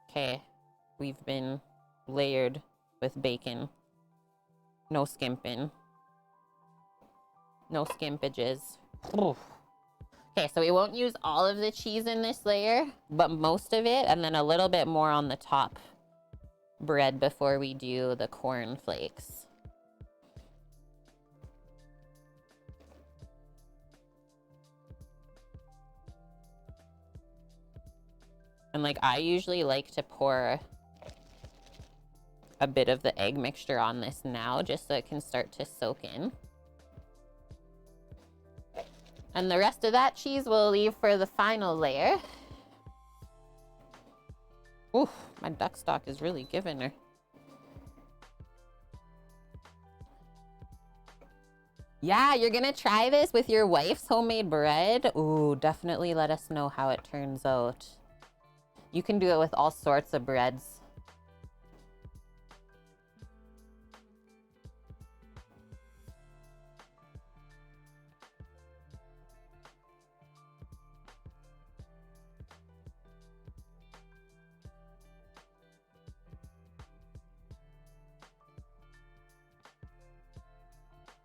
Okay, we've been layered with bacon. No skimping. No skimpages. Oof. Okay, so we won't use all of the cheese in this layer, but most of it, and then a little bit more on the top bread before we do the corn flakes. And like, I usually like to pour a bit of the egg mixture on this now, just so it can start to soak in. And the rest of that cheese we'll leave for the final layer. Oof, my duck stock is really giving her. Yeah, you're gonna try this with your wife's homemade bread? Ooh, definitely let us know how it turns out. You can do it with all sorts of breads.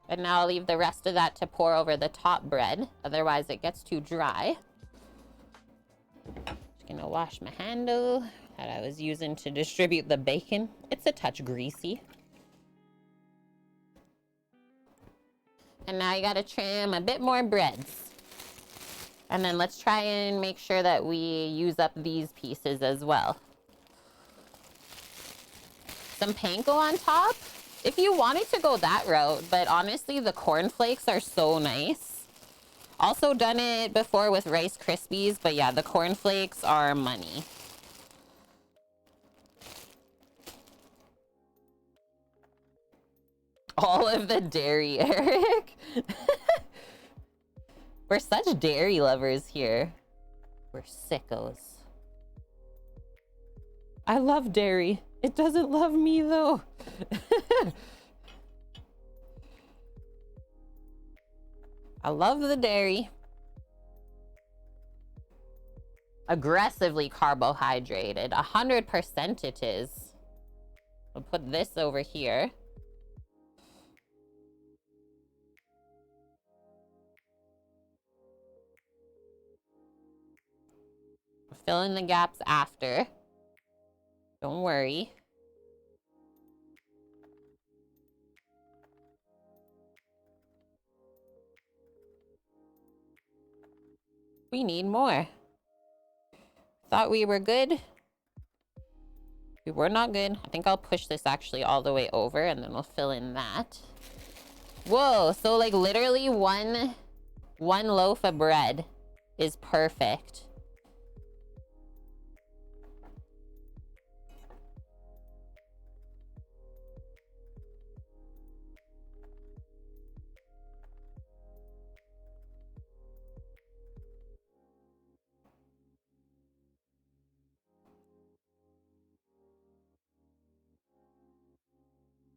And now I'll leave the rest of that to pour over the top bread. Otherwise it gets too dry. Just gonna wash my handle that I was using to distribute the bacon. It's a touch greasy. And now you gotta trim a bit more breads. And then let's try and make sure that we use up these pieces as well. Some panko on top. If you wanted to go that route, but honestly, the cornflakes are so nice. Also done it before with Rice Krispies, but yeah, the cornflakes are money. All of the dairy, Eric. We're such dairy lovers here. We're sickos. I love dairy. It doesn't love me though. I love the dairy. Aggressively carbohydrated. 100% it is. We'll put this over here. fill in the gaps after. Don't worry. We need more. Thought we were good. We were not good. I think I'll push this actually all the way over and then we'll fill in that. Whoa, so like literally one loaf of bread is perfect.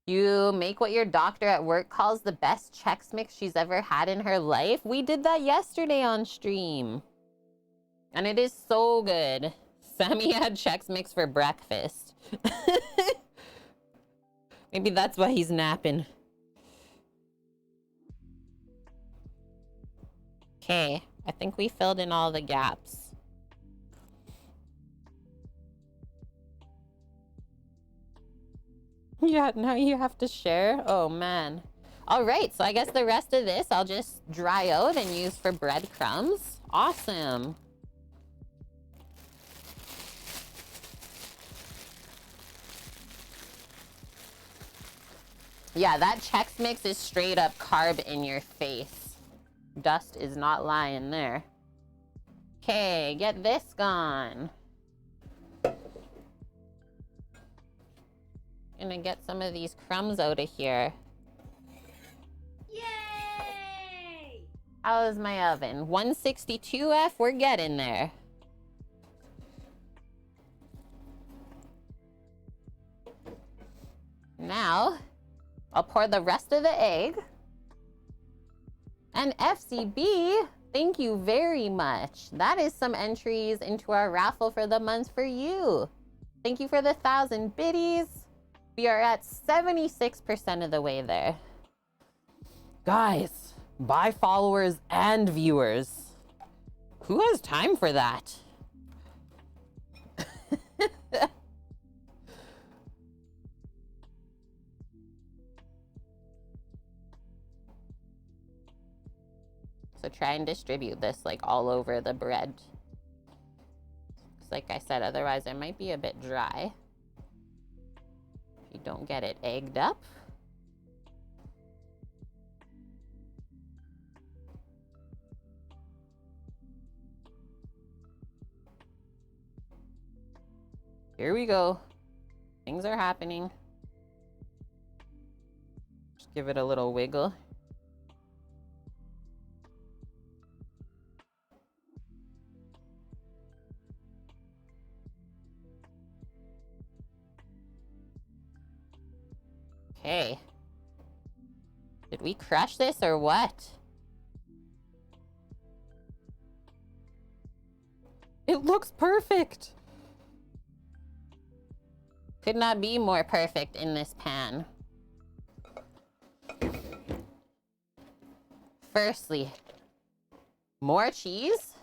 You make what your doctor at work calls the best Chex Mix she's ever had in her life. We did that yesterday on stream. And it is so good. Sammy had Chex Mix for breakfast. Maybe that's why he's napping. Okay, I think we filled in all the gaps. Yeah, now you have to share. Oh, man. All right, so I guess the rest of this I'll just dry out and use for breadcrumbs. Awesome. Yeah, that Chex Mix is straight up carb in your face. Dust is not lying there. Okay, get this gone. Gonna get some of these crumbs out of here. Yay! How is my oven? 162F, we're getting there. Now, I'll pour the rest of the egg. And FCB, thank you very much. That is some entries into our raffle for the month for you. Thank you for the 1,000 biddies. We are at 76% of the way there. Guys, buy followers and viewers. Who has time for that? So try and distribute this like all over the bread. 'Cause like I said, otherwise it might be a bit dry. If you don't get it egged up. Here we go. Things are happening. Just give it a little wiggle. Okay. Did we crush this or what? It looks perfect. Could not be more perfect in this pan. Firstly, more cheese.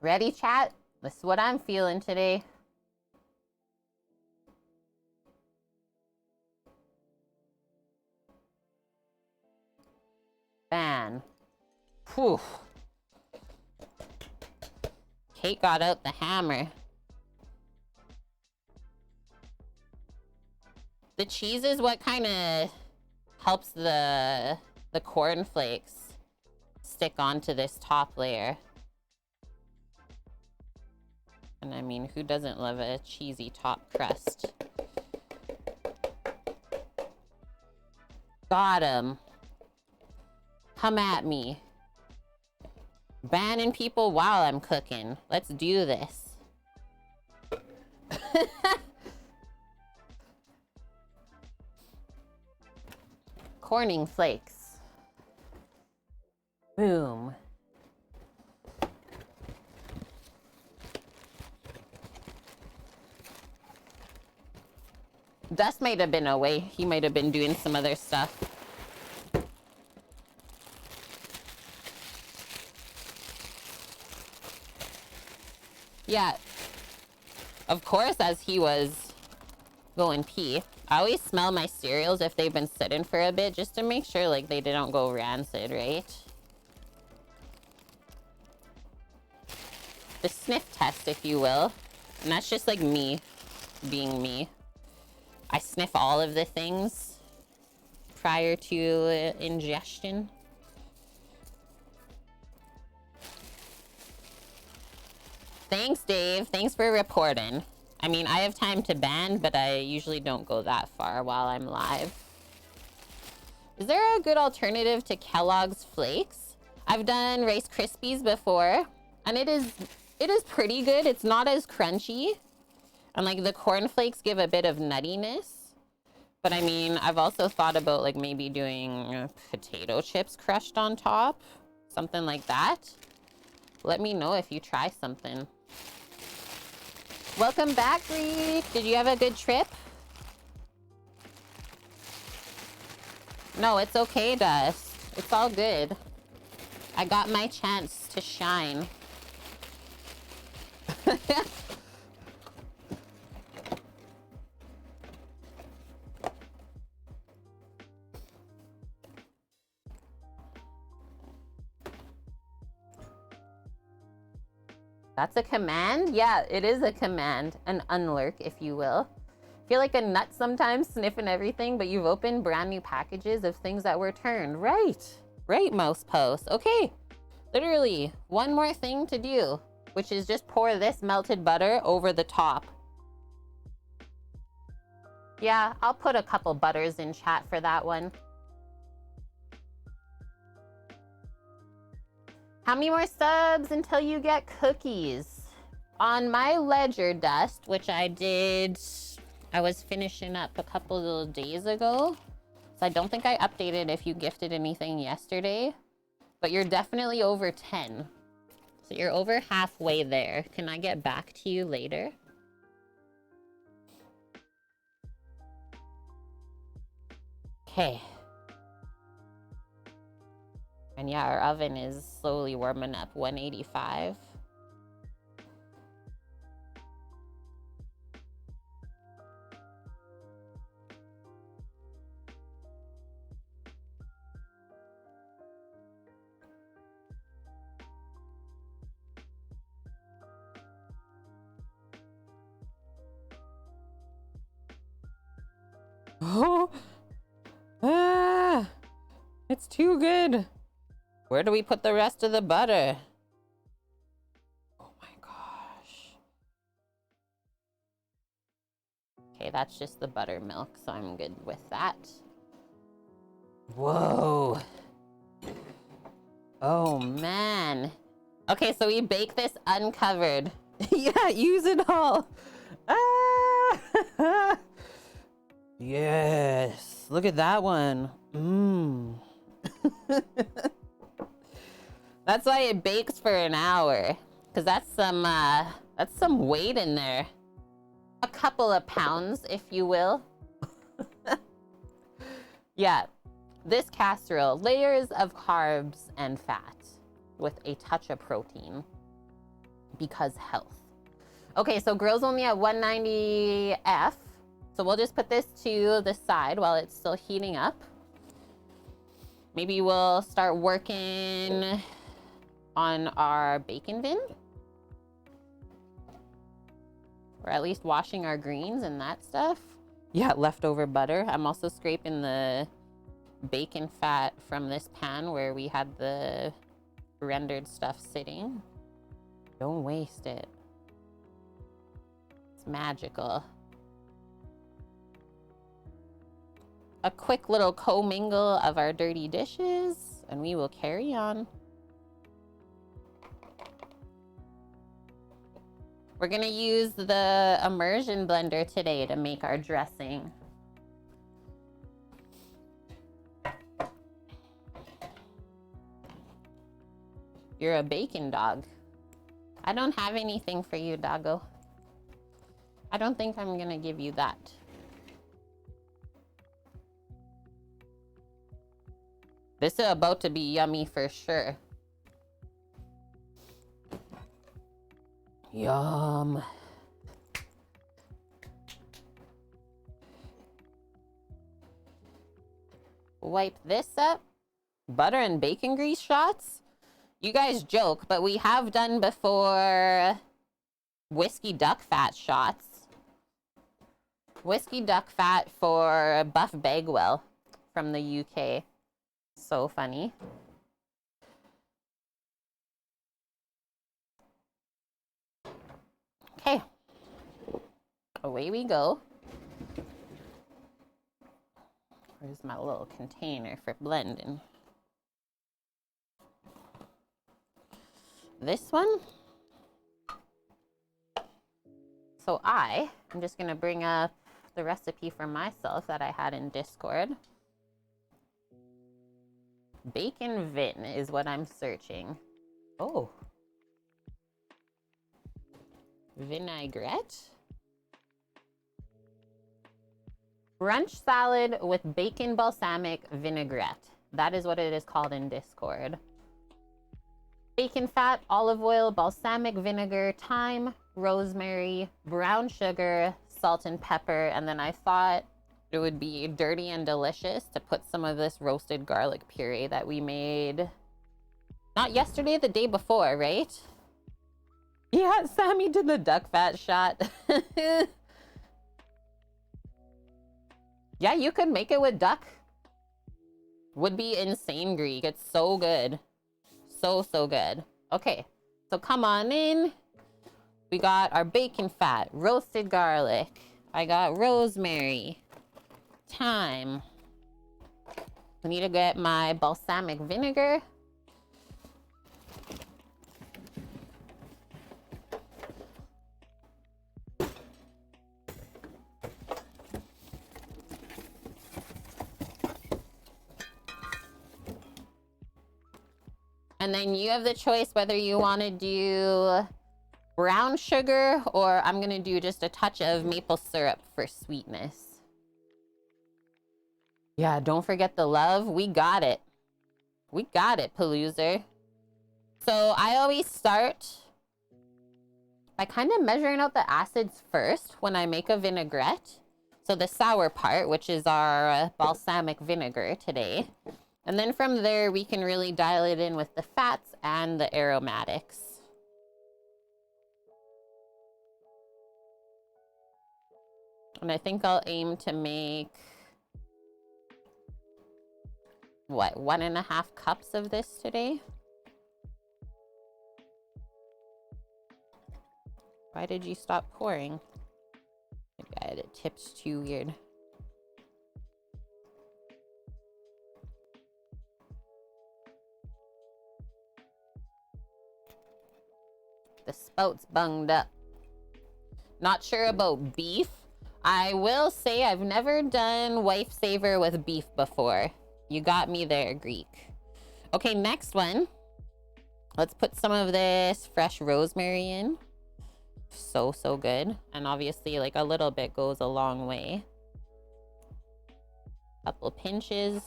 Ready, chat? This is what I'm feeling today. Ban. Whew. Kate got out the hammer. The cheese is what kind of helps the cornflakes stick onto this top layer. And I mean, who doesn't love a cheesy top crust? Got him. Come at me. Banning people while I'm cooking. Let's do this. Corning flakes. Boom. Dust might have been away. He might have been doing some other stuff. Yeah. Of course, as he was going pee. I always smell my cereals if they've been sitting for a bit, just to make sure like they didn't go rancid, right? The sniff test, if you will. And that's just like me being me. I sniff all of the things prior to ingestion. Thanks, Dave. Thanks for reporting. I mean, I have time to ban, but I usually don't go that far while I'm live. Is there a good alternative to Kellogg's Flakes? I've done Rice Krispies before, and it is pretty good. It's not as crunchy. And like the corn flakes give a bit of nuttiness. But I mean, I've also thought about like maybe doing potato chips crushed on top. Something like that. Let me know if you try something. Welcome back, Greek. Did you have a good trip? No, it's okay, Dust. It's all good. I got my chance to shine. That's a command? Yeah, it is a command. An unlurk, if you will. Feel like a nut sometimes sniffing everything, but you've opened brand new packages of things that were turned. Right. Right, Mouse Post. Okay. Literally, one more thing to do, which is just pour this melted butter over the top. Yeah, I'll put a couple butters in chat for that one. How many more subs until you get cookies? On my ledger, Dust, which I was finishing up a couple of days ago. So I don't think I updated if you gifted anything yesterday, but you're definitely over 10. So you're over halfway there. Can I get back to you later? Okay. And yeah, our oven is slowly warming up, 185. Oh, it's too good. Where do we put the rest of the butter? Oh my gosh. Okay, that's just the buttermilk, so I'm good with that. Whoa. Oh man. Okay, so we bake this uncovered. Yeah, use it all. Ah! Yes. Look at that one. Mmm. That's why it bakes for an hour, because that's some weight in there. A couple of pounds, if you will. Yeah, this casserole, layers of carbs and fat with a touch of protein, because health. Okay, so grill's only at 190 F, so we'll just put this to the side while it's still heating up. Maybe we'll start working on our bacon bin, or at least washing our greens and that stuff. Yeah, leftover butter. I'm also scraping the bacon fat from this pan where we had the rendered stuff sitting. Don't waste it. It's magical. A quick little commingle of our dirty dishes, and we will carry on. We're gonna use the immersion blender today to make our dressing. You're a bacon dog. I don't have anything for you, doggo. I don't think I'm gonna give you that. This is about to be yummy for sure. Yum. Wipe this up. Butter and bacon grease shots. You guys joke, but we have done before whiskey duck fat shots. Whiskey duck fat for Buff Bagwell from the UK. So funny. Okay. Away we go. Where's my little container for blending? This one. So I'm just gonna bring up the recipe for myself that I had in Discord. Bacon vin is what I'm searching. Oh. Vinaigrette. Brunch salad with bacon balsamic vinaigrette. That is what it is called in Discord. Bacon fat, olive oil, balsamic vinegar, thyme, rosemary, brown sugar, salt and pepper. And then I thought it would be dirty and delicious to put some of this roasted garlic puree that we made not yesterday, the day before, right? Yeah, Sammy did the duck fat shot. Yeah, you could make it with duck. Would be insane Greek. It's so good. So good. Okay, so come on in. We got our bacon fat, roasted garlic. I got rosemary, thyme. I need to get my balsamic vinegar. And then you have the choice whether you want to do brown sugar or I'm going to do just a touch of maple syrup for sweetness. Yeah, don't forget the love. We got it. We got it, Paloozer. So I always start by kind of measuring out the acids first when I make a vinaigrette. So the sour part, which is our balsamic vinegar today. And then from there, we can really dial it in with the fats and the aromatics. And I think I'll aim to make, what, 1.5 cups of this today? Why did you stop pouring? Maybe I had it tipped too weird. The spout's bunged up. Not sure about beef. I will say I've never done Wifesaver with beef before. You got me there, Greek. Okay, next one. Let's put some of this fresh rosemary in. So good. And obviously, like, a little bit goes a long way. Couple pinches.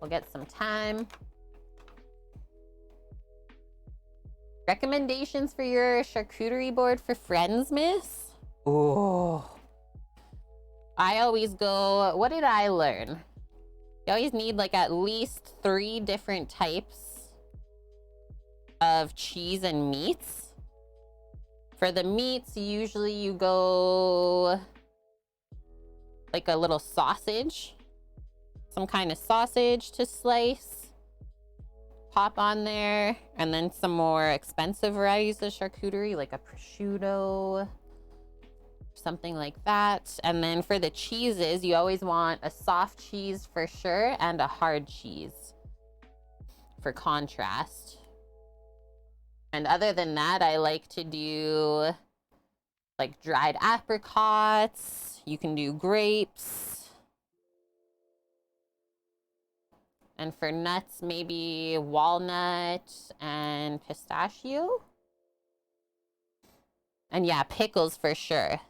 We'll get some thyme. Recommendations for your charcuterie board for friends, miss? Oh. I always go, what did I learn? You always need like at least 3 different types of cheese and meats. For the meats, usually you go like a little sausage. Some kind of sausage to slice. Pop on there, and then some more expensive varieties of charcuterie, like a prosciutto, something like that. And then for the cheeses, you always want a soft cheese for sure, and a hard cheese for contrast. And other than that, I like to do like dried apricots. You can do grapes. And for nuts, maybe walnut and pistachio. And yeah, pickles for sure.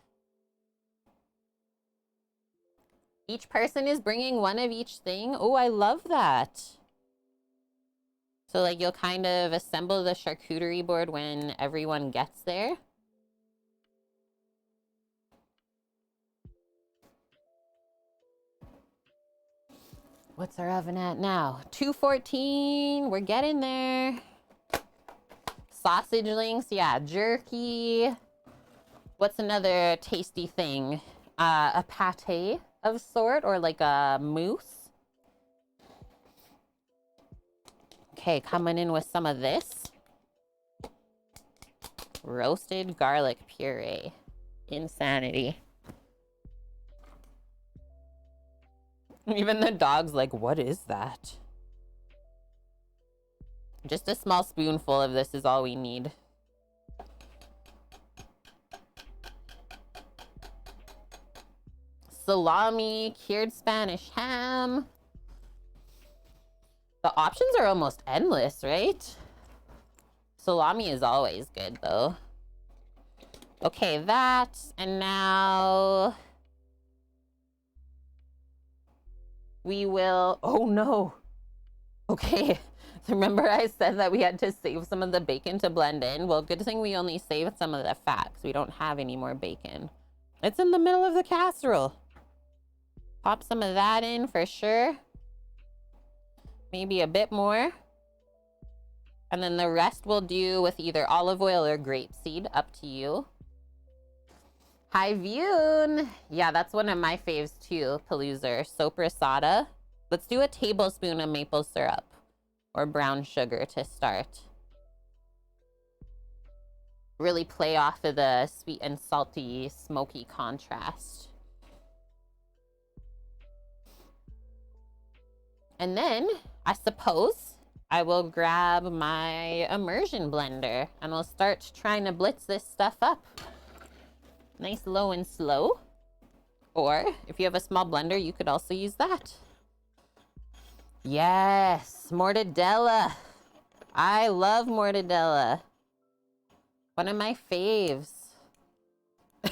Each person is bringing one of each thing. Oh, I love that. So like you'll kind of assemble the charcuterie board when everyone gets there. What's our oven at now? 214. We're getting there. Sausage links, yeah, jerky. What's another tasty thing? A pate of sort, or like a mousse. Okay, coming in with some of this. Roasted garlic puree. Insanity. Even the dog's like, what is that? Just a small spoonful of this is all we need. Salami, cured Spanish ham. The options are almost endless, right? Salami is always good, though. Okay, that. And now we will... Oh, no. Okay. Remember I said that we had to save some of the bacon to blend in? Well, good thing we only saved some of the fat because we don't have any more bacon. It's in the middle of the casserole. Pop some of that in for sure. Maybe a bit more. And then the rest we'll do with either olive oil or grapeseed, up to you. High Vune. Yeah, that's one of my faves too, Paloozer. Sopressata. Let's do a tablespoon of maple syrup or brown sugar to start. Really play off of the sweet and salty, smoky contrast. And then, I suppose, I will grab my immersion blender and we'll start trying to blitz this stuff up. Nice low and slow. Or, if you have a small blender, you could also use that. Yes, mortadella. I love mortadella. One of my faves.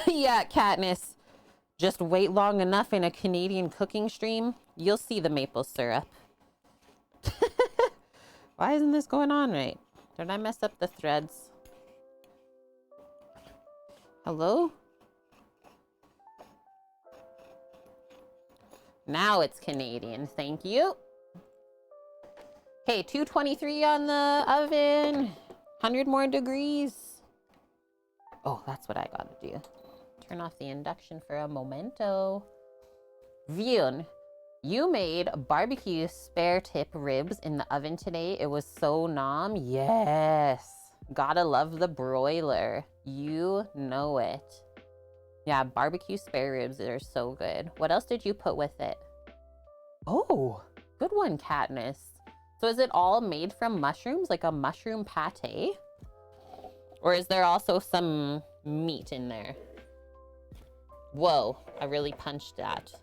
Yeah, Katniss. Just wait long enough in a Canadian cooking stream, you'll see the maple syrup. Why isn't this going on right? Did I mess up the threads? Hello? Now it's Canadian, thank you. Okay, 223 on the oven. 100 more degrees. Oh, that's what I gotta do. Turn off the induction for a momento. Vion, you made barbecue spare tip ribs in the oven today. It was so nom. Yes. Gotta love the broiler. You know it. Yeah, barbecue spare ribs are so good. What else did you put with it? Oh, good one, Katniss. So is it all made from mushrooms, like a mushroom pate? Or is there also some meat in there? Whoa, I really punched that.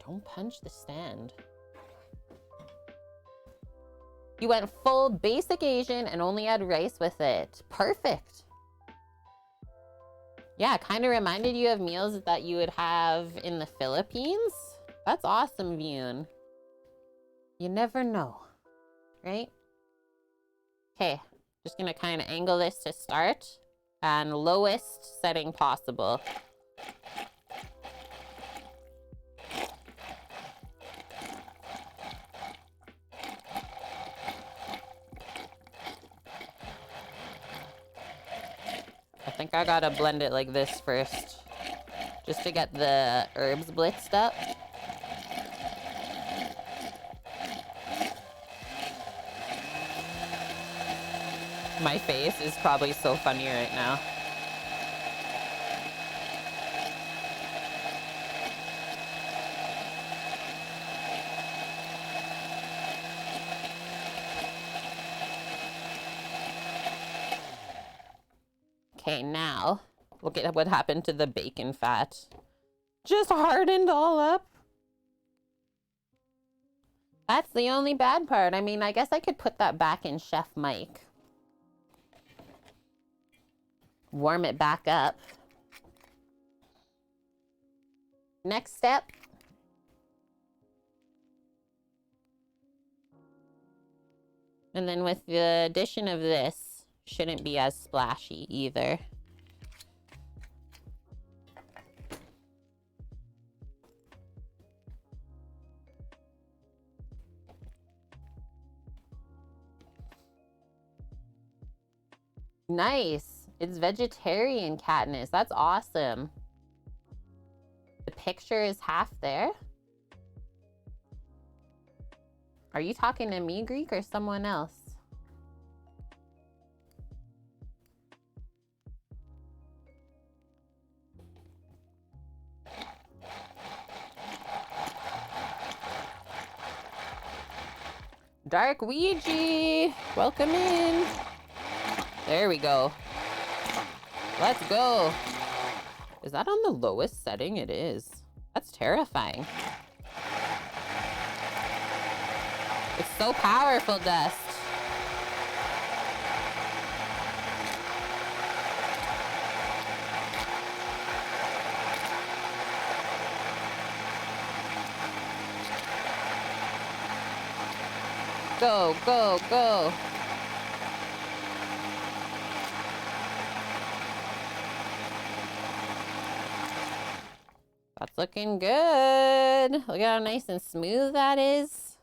Don't punch the stand. You went full basic Asian and only had rice with it. Perfect. Yeah, kind of reminded you of meals that you would have in the Philippines. That's awesome, Vune. You never know, right? Okay, just gonna kind of angle this to start and lowest setting possible. I think I gotta blend it like this first, just to get the herbs blitzed up. My face is probably so funny right now. Okay, now look at what happened to the bacon fat. Just hardened all up. That's the only bad part. I mean, I guess I could put that back in Chef Mike. Warm it back up. Next step. And then with the addition of this, shouldn't be as splashy either. Nice. It's vegetarian Katniss. That's awesome. The picture is half there. Are you talking to me, Greek, or someone else? Dark Ouija, welcome in. There we go. Let's go. Is that on the lowest setting? It is. That's terrifying. It's so powerful, Dust. Go, go, go. That's looking good. Look at how nice and smooth that is.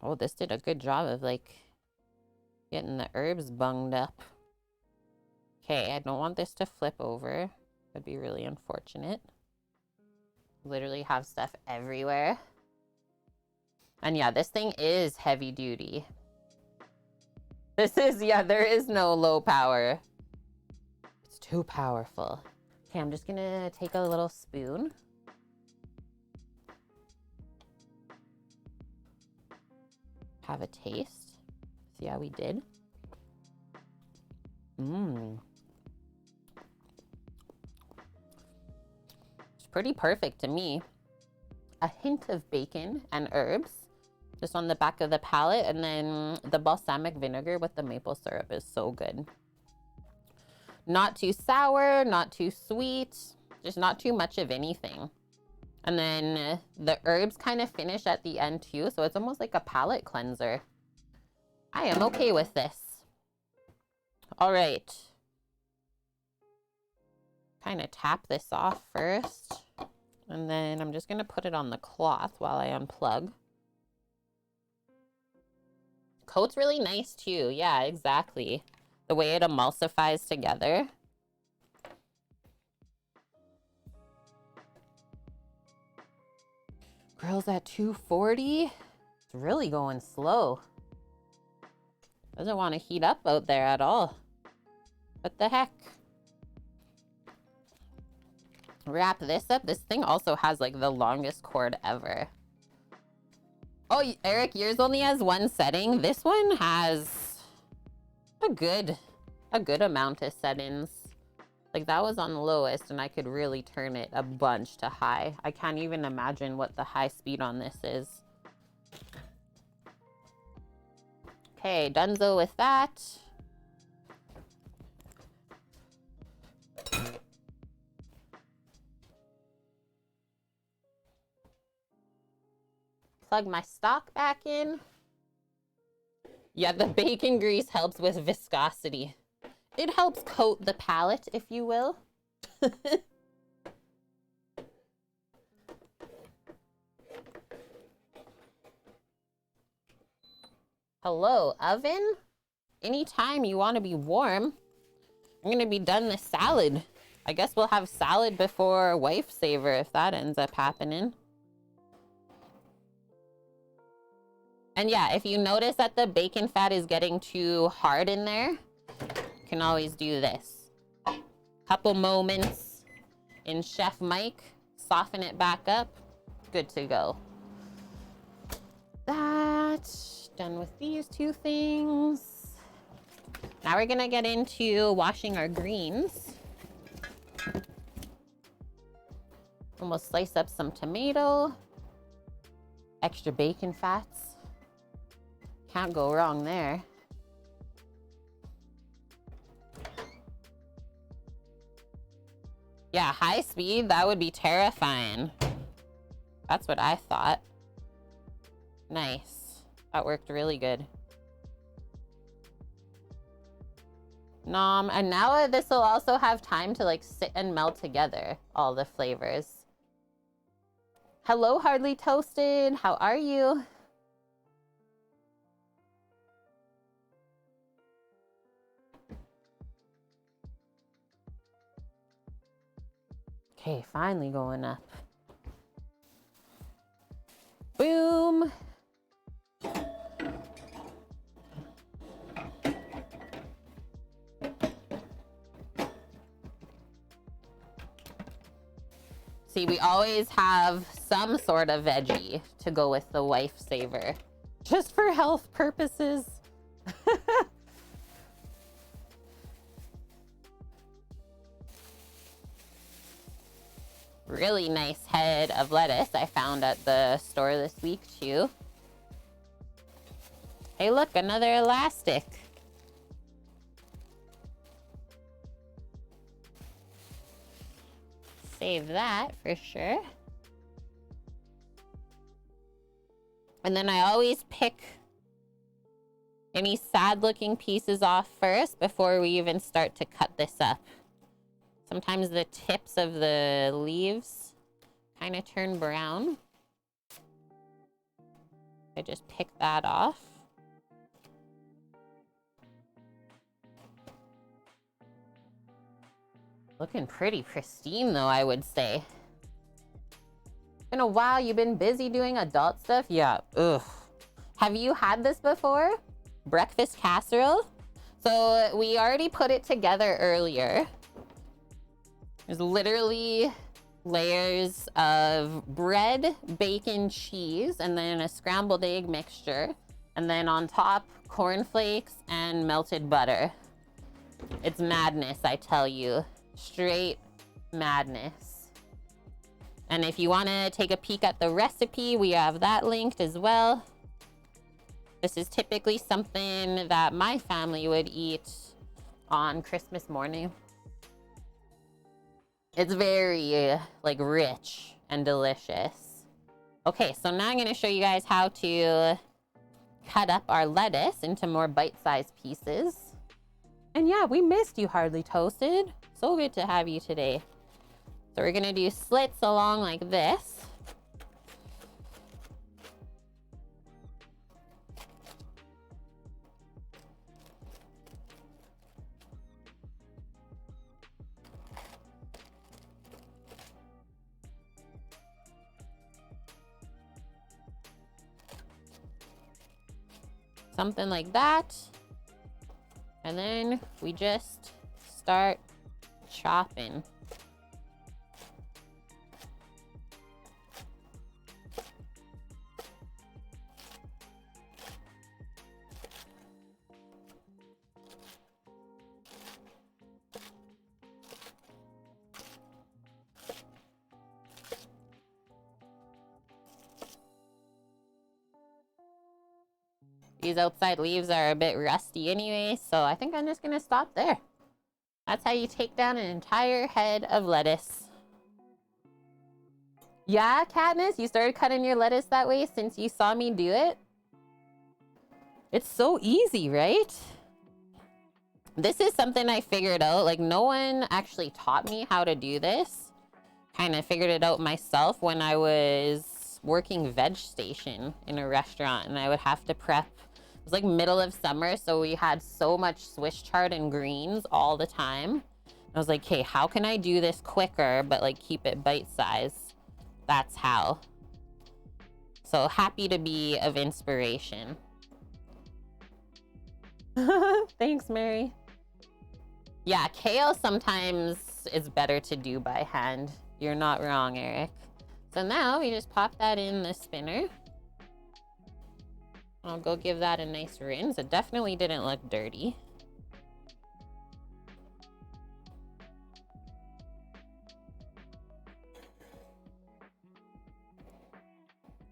Oh, this did a good job of like getting the herbs bunged up. Okay, I don't want this to flip over. That'd be really unfortunate. Literally have stuff everywhere. And yeah, this thing is heavy duty. This is, yeah, there is no low power. It's too powerful. Okay, I'm just gonna take a little spoon. Have a taste. See how we did? Mmm. It's pretty perfect to me. A hint of bacon and herbs just on the back of the palate, and then the balsamic vinegar with the maple syrup is so good. Not too sour, not too sweet, just not too much of anything. And then the herbs kind of finish at the end too, so it's almost like a palate cleanser. I am okay with this. All right. Kind of tap this off first. And then I'm just gonna put it on the cloth while I unplug. Coat's really nice too. Yeah, exactly. The way it emulsifies together. Grills at 240. It's really going slow. Doesn't want to heat up out there at all. What the heck? Wrap this up. This thing also has like the longest cord ever. Oh, Eric, yours only has one setting. This one has a good amount of settings. Like that was on the lowest and I could really turn it a bunch to high. I can't even imagine what the high speed on this is. Okay, donezo with that. Plug my stock back in. Yeah, the bacon grease helps with viscosity. It helps coat the palate, if you will. Hello, oven? Anytime you want to be warm. I'm going to be done the salad. I guess we'll have salad before Wifesaver if that ends up happening. And yeah, if you notice that the bacon fat is getting too hard in there, you can always do this. Couple moments in Chef Mike, soften it back up, good to go. That's done with these two things. Now we're gonna get into washing our greens. Almost slice up some tomato, extra bacon fats. Can't go wrong there. Yeah, high speed, that would be terrifying. That's what I thought. Nice. That worked really good. Nom, and now this will also have time to like sit and melt together, all the flavors. Hello, Hardly Toasted. How are you? Okay, finally going up. Boom. See, we always have some sort of veggie to go with the Wifesaver, just for health purposes. Really nice head of lettuce I found at the store this week too. Hey, look, another elastic. Save that for sure. And then I always pick any sad looking pieces off first before we even start to cut this up. Sometimes the tips of the leaves kind of turn brown. I just pick that off. Looking pretty pristine though, I would say. Been a while. You've been busy doing adult stuff? Yeah. Ugh. Have you had this before? Breakfast casserole? So we already put it together earlier. There's literally layers of bread, bacon, cheese, and then a scrambled egg mixture. And then on top, cornflakes and melted butter. It's madness, I tell you. Straight madness. And if you want to take a peek at the recipe, we have that linked as well. This is typically something that my family would eat on Christmas morning. It's very like rich and delicious. Okay, so now I'm going to show you guys how to cut up our lettuce into more bite-sized pieces. And yeah, we missed you, Hardly Toasted. So good to have you today. So we're going to do slits along like this. Something like that. And then we just start chopping. These outside leaves are a bit rusty anyway, so I think I'm just gonna stop there. That's how you take down an entire head of lettuce. Yeah, Katniss, you started cutting your lettuce that way since you saw me do it? It's so easy, right? This is something I figured out. Like, no one actually taught me how to do this. Kind of figured it out myself when I was working veg station in a restaurant, and I would have to prep. It was like middle of summer, so we had so much Swiss chard and greens all the time. I was like, hey, how can I do this quicker but like keep it bite-sized? That's how. So happy to be of inspiration. Thanks, Mary. Yeah, kale sometimes is better to do by hand. You're not wrong, Eric. So now we just pop that in the spinner. I'll go give that a nice rinse. It definitely didn't look dirty.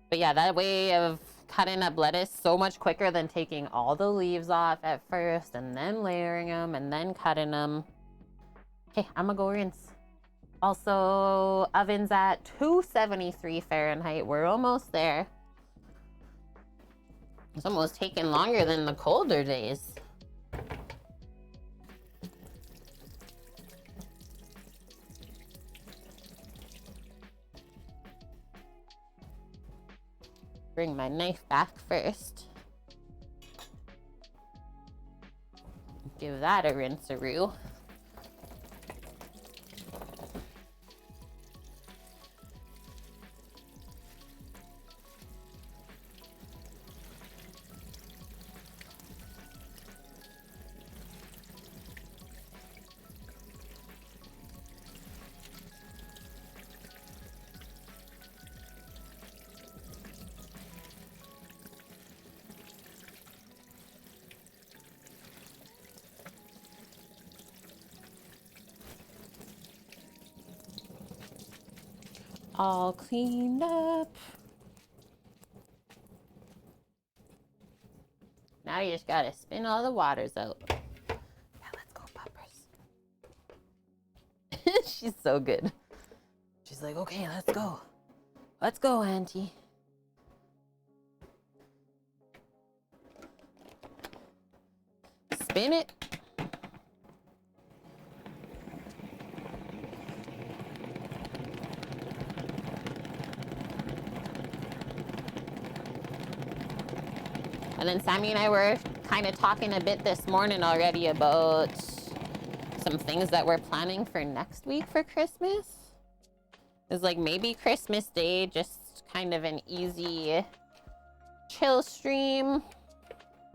But yeah, that way of cutting up lettuce so much quicker than taking all the leaves off at first and then layering them and then cutting them. Okay, I'm gonna go rinse. Also, oven's at 273 Fahrenheit. We're almost there. It's almost taking longer than the colder days. Bring my knife back first. Give that a rinse-a-roo. all cleaned up. Now you just gotta spin all the waters out. Yeah, let's go, Poppers. She's so good. She's like, okay, let's go. Let's go, Auntie. Spin it. And then Sammy and I were kind of talking a bit this morning already about some things that we're planning for next week for Christmas. It's like maybe Christmas Day, just kind of an easy chill stream.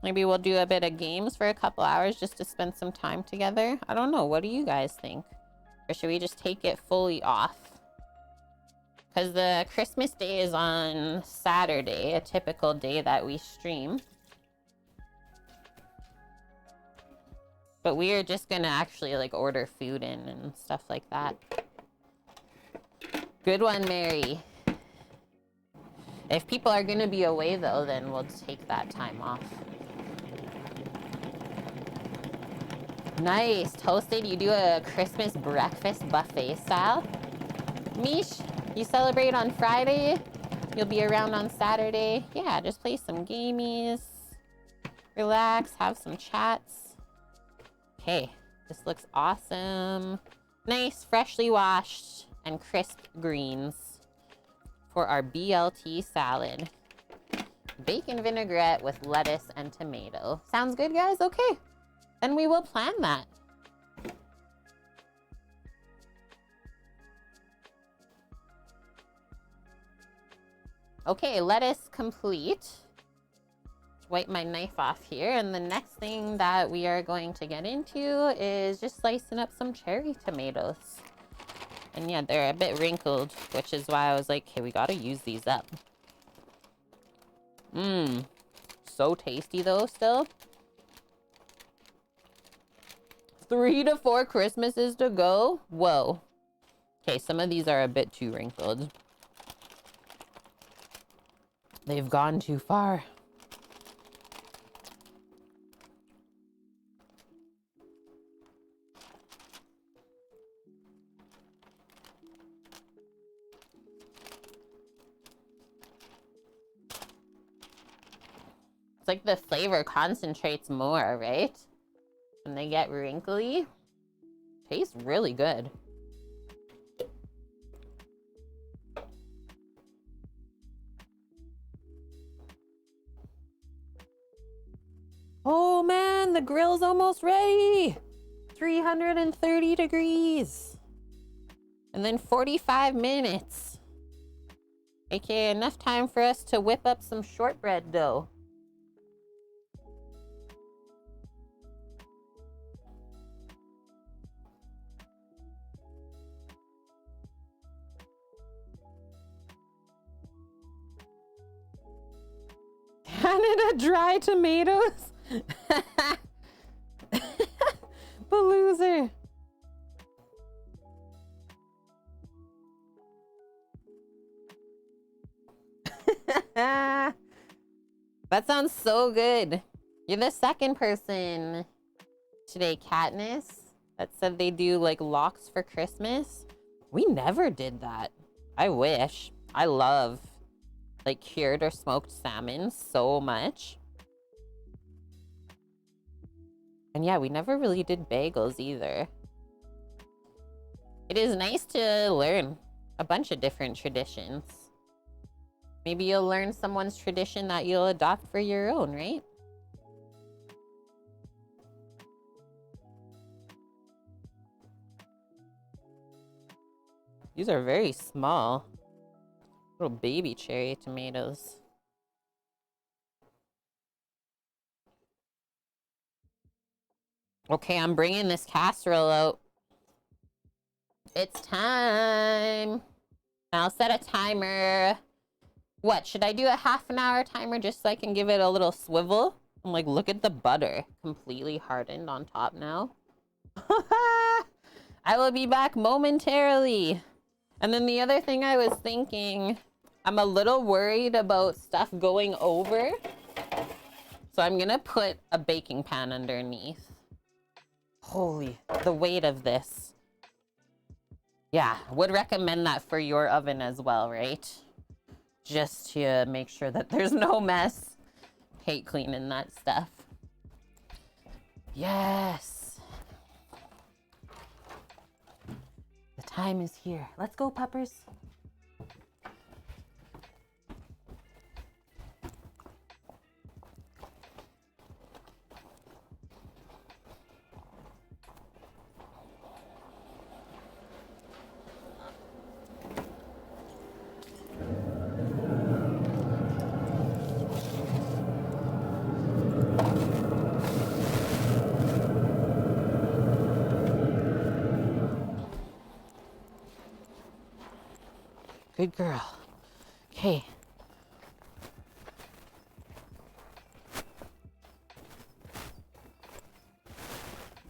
Maybe we'll do a bit of games for a couple hours just to spend some time together. I don't know. What do you guys think? Or should we just take it fully off? Because the Christmas Day is on Saturday, a typical day that we stream. But we are just gonna actually like order food in and stuff like that. Good one, Mary. If people are gonna be away though, then we'll take that time off. Nice. Toasted, you do a Christmas breakfast buffet style. Mish, you celebrate on Friday. You'll be around on Saturday. Yeah, just play some gamies. Relax, have some chats. Okay, this looks awesome. Nice, freshly washed and crisp greens for our BLT salad. Bacon vinaigrette with lettuce and tomato. Sounds good, guys? Okay, then we will plan that. Okay, lettuce complete. Wipe my knife off here, and the next thing that we are going to get into is just slicing up some cherry tomatoes. And yeah, they're a bit wrinkled, which is why I was like, hey, we gotta use these up. So tasty though still. 3 to 4 Christmases to go. Whoa. Okay, some of these are a bit too wrinkled. They've gone too far. It's like the flavor concentrates more, right? When they get wrinkly. Tastes really good. Oh man, the grill's almost ready. 330 degrees. And then 45 minutes. Okay, enough time for us to whip up some shortbread dough. Canada dry tomatoes? Loser. That sounds so good. You're the second person today, Katniss, that said they do like lox for Christmas. We never did that. I wish. I love like cured or smoked salmon so much. And yeah, we never really did bagels either. It is nice to learn a bunch of different traditions. Maybe you'll learn someone's tradition that you'll adopt for your own, right? These are very small. Little baby cherry tomatoes. Okay, I'm bringing this casserole out. It's time. I'll set a timer. What, should I do a half-an-hour timer just so I can give it a little swivel? And like, look at the butter. Completely hardened on top now. I will be back momentarily. And then the other thing I was thinking, I'm a little worried about stuff going over. So I'm gonna put a baking pan underneath. Holy, the weight of this. Yeah, would recommend that for your oven as well, right? Just to make sure that there's no mess. Hate cleaning that stuff. Yes. The time is here. Let's go, puppers. Good girl. Okay.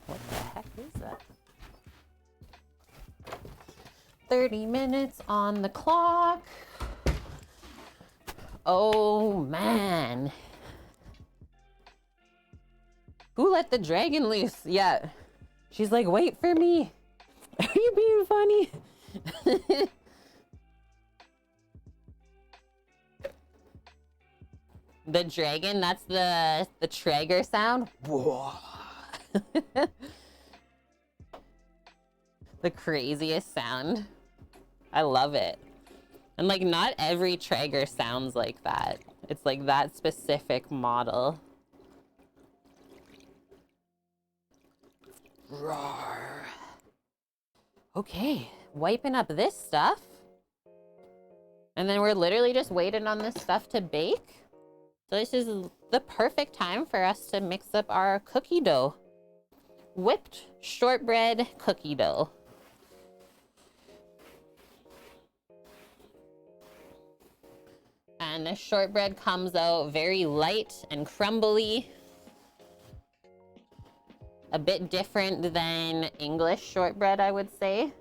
What the heck is that? 30 minutes on the clock. Oh, man. Who let the dragon loose? Yeah. She's like, wait for me. Are you being funny? The dragon, that's the Traeger sound. Whoa. The craziest sound. I love it. And like not every Traeger sounds like that. It's like that specific model. Roar. Okay, wiping up this stuff. And then we're literally just waiting on this stuff to bake. So this is the perfect time for us to mix up our cookie dough. Whipped shortbread cookie dough. And the shortbread comes out very light and crumbly. A bit different than English shortbread, I would say.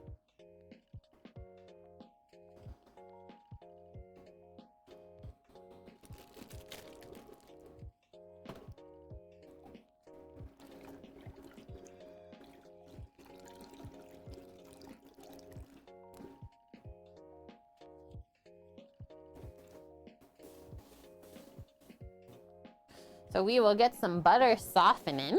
So we will get some butter softening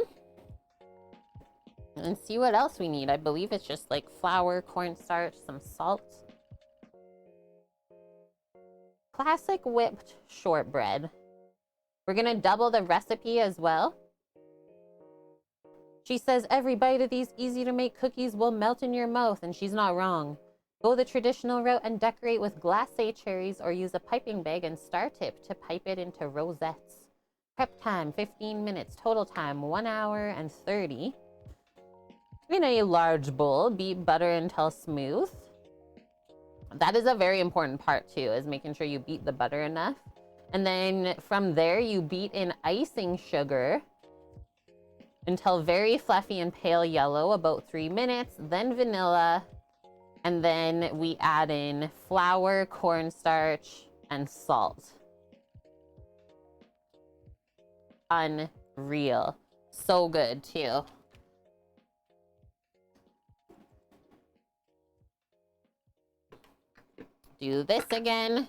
and see what else we need. I believe it's just like flour, cornstarch, some salt. Classic whipped shortbread. We're gonna double the recipe as well. She says every bite of these easy to make cookies will melt in your mouth, and she's not wrong. Go the traditional route and decorate with glacé cherries or use a piping bag and star tip to pipe it into rosettes. Prep time, 15 minutes. Total time, 1 hour and 30. In a large bowl, beat butter until smooth. That is a very important part too, is making sure you beat the butter enough. And then from there, you beat in icing sugar until very fluffy and pale yellow, about 3 minutes, then vanilla. And then we add in flour, cornstarch, and salt. Unreal. So good too. Do this again.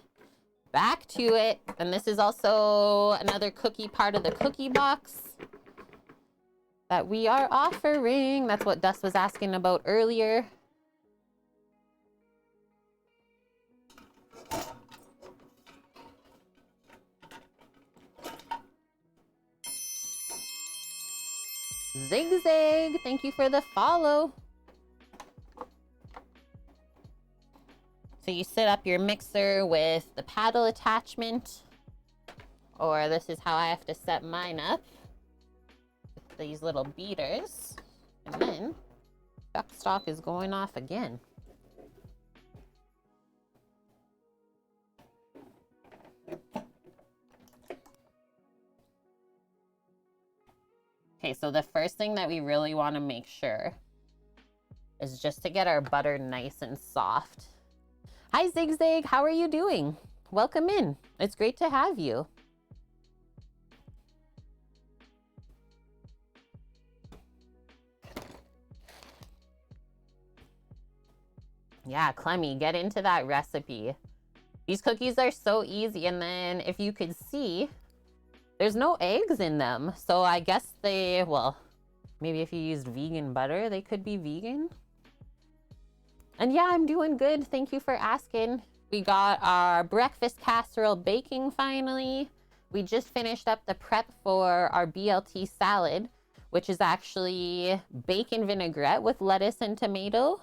Back to it. And this is also another cookie part of the cookie box that we are offering. That's what Dust was asking about earlier. Zigzag, thank you for the follow. So you set up your mixer with the paddle attachment, or this is how I have to set mine up with these little beaters. And then duck stock is going off again. Okay, so the first thing that we really want to make sure is just to get our butter nice and soft. Hi, Zigzag. How are you doing? Welcome in. It's great to have you. Yeah, Clemmy, get into that recipe. These cookies are so easy. And then if you could see, there's no eggs in them. So I guess they, well, maybe if you used vegan butter, they could be vegan. And yeah, I'm doing good. Thank you for asking. We got our breakfast casserole baking finally. We just finished up the prep for our BLT salad, which is actually bacon vinaigrette with lettuce and tomato.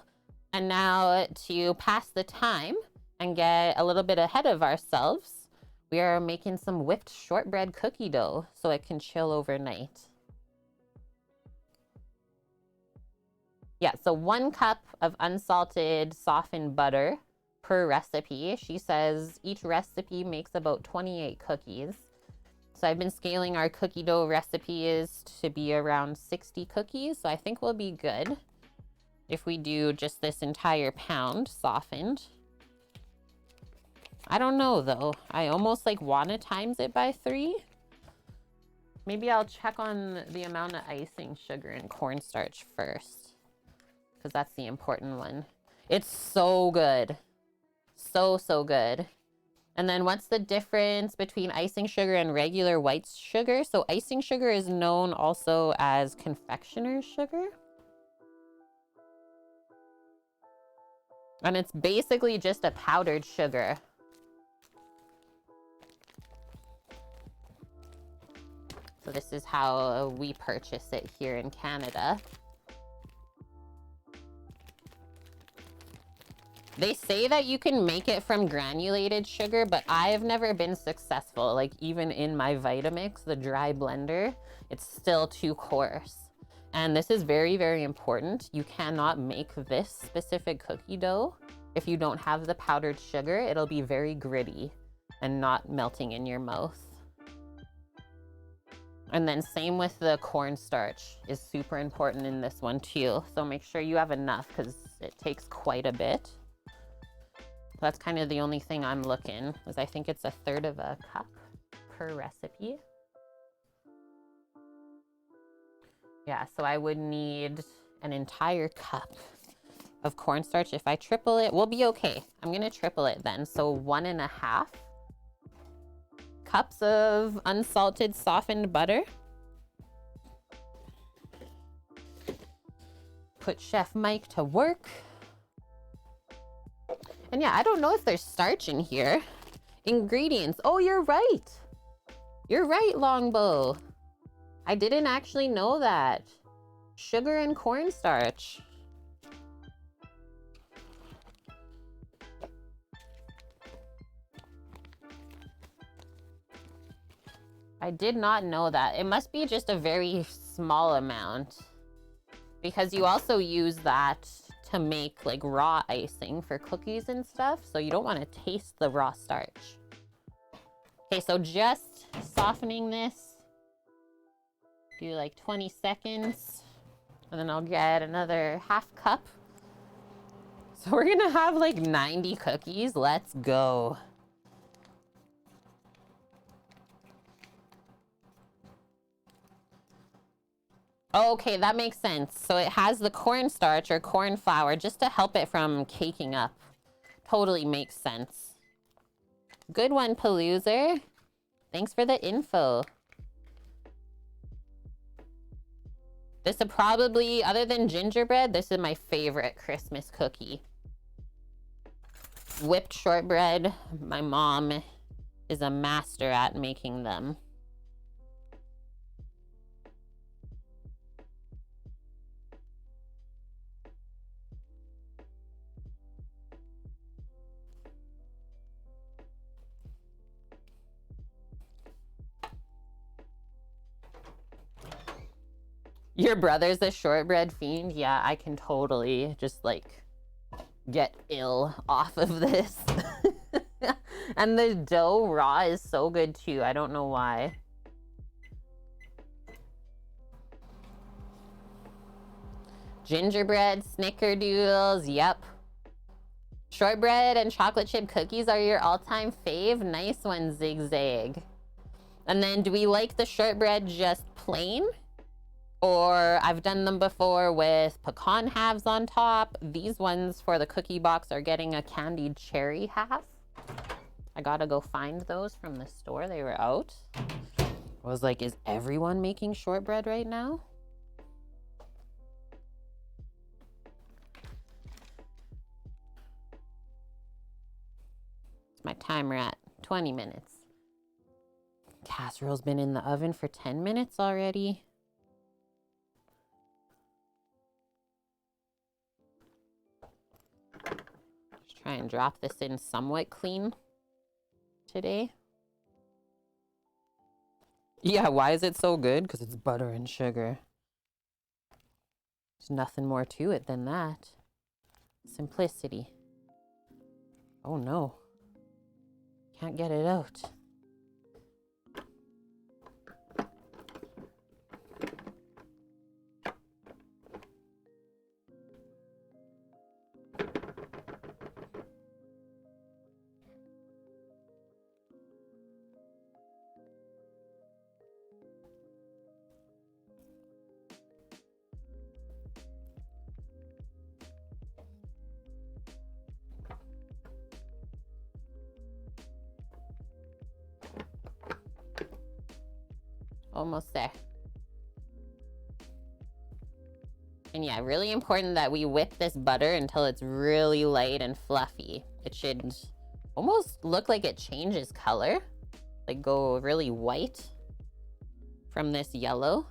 And now to pass the time and get a little bit ahead of ourselves, we are making some whipped shortbread cookie dough so it can chill overnight. Yeah, so 1 cup of unsalted softened butter per recipe. She says each recipe makes about 28 cookies. So I've been scaling our cookie dough recipes to be around 60 cookies. So I think we'll be good if we do just this entire pound softened. I don't know though. I almost like want to times it by 3. Maybe I'll check on the amount of icing, sugar, and cornstarch first, because that's the important one. It's so good. So, so good. And then what's the difference between icing sugar and regular white sugar? So icing sugar is known also as confectioner's sugar. And it's basically just a powdered sugar. So this is how we purchase it here in Canada. They say that you can make it from granulated sugar, but I've never been successful. Like even in my Vitamix, the dry blender, it's still too coarse. And this is very, very important. You cannot make this specific cookie dough if you don't have the powdered sugar. It'll be very gritty and not melting in your mouth. And then same with the cornstarch is super important in this one too. So make sure you have enough because it takes quite a bit. That's kind of the only thing I'm looking, is I think it's 1/3 of a cup per recipe. Yeah, so I would need an entire cup of cornstarch. If I triple it, we'll be okay. I'm gonna triple it then. So 1.5 cups of unsalted softened butter. Put Chef Mike to work. And yeah, I don't know if there's starch in here. Ingredients. Oh, you're right. You're right, Longbow. I didn't actually know that. Sugar and cornstarch. I did not know that. It must be just a very small amount, because you also use that to make like raw icing for cookies and stuff. So you don't want to taste the raw starch. Okay, so just softening this. Do like 20 seconds. And then I'll get another 1/2 cup. So we're gonna have like 90 cookies. Let's go. Okay, that makes sense. So it has the cornstarch or corn flour just to help it from caking up. Totally makes sense. Good one, Paloozer. Thanks for the info. This is probably, other than gingerbread, this is my favorite Christmas cookie. Whipped shortbread. My mom is a master at making them. Your brother's a shortbread fiend? Yeah, I can totally just like get ill off of this. And the dough raw is so good too. I don't know why. Gingerbread, snickerdoodles, yep. Shortbread and chocolate chip cookies are your all-time fave? Nice one, Zigzag. And then do we like the shortbread just plain? Or I've done them before with pecan halves on top. These ones for the cookie box are getting a candied cherry half. I gotta go find those from the store. They were out. I was like, is everyone making shortbread right now? My timer at 20 minutes. Casserole's been in the oven for 10 minutes already. Just try and drop this in somewhat clean today. Yeah, why is it so good? Because it's butter and sugar. There's nothing more to it than that. Simplicity. Oh no. Can't get it out. Almost there. And yeah, really important that we whip this butter until it's really light and fluffy. It should almost look like it changes color, like go really white from this yellow.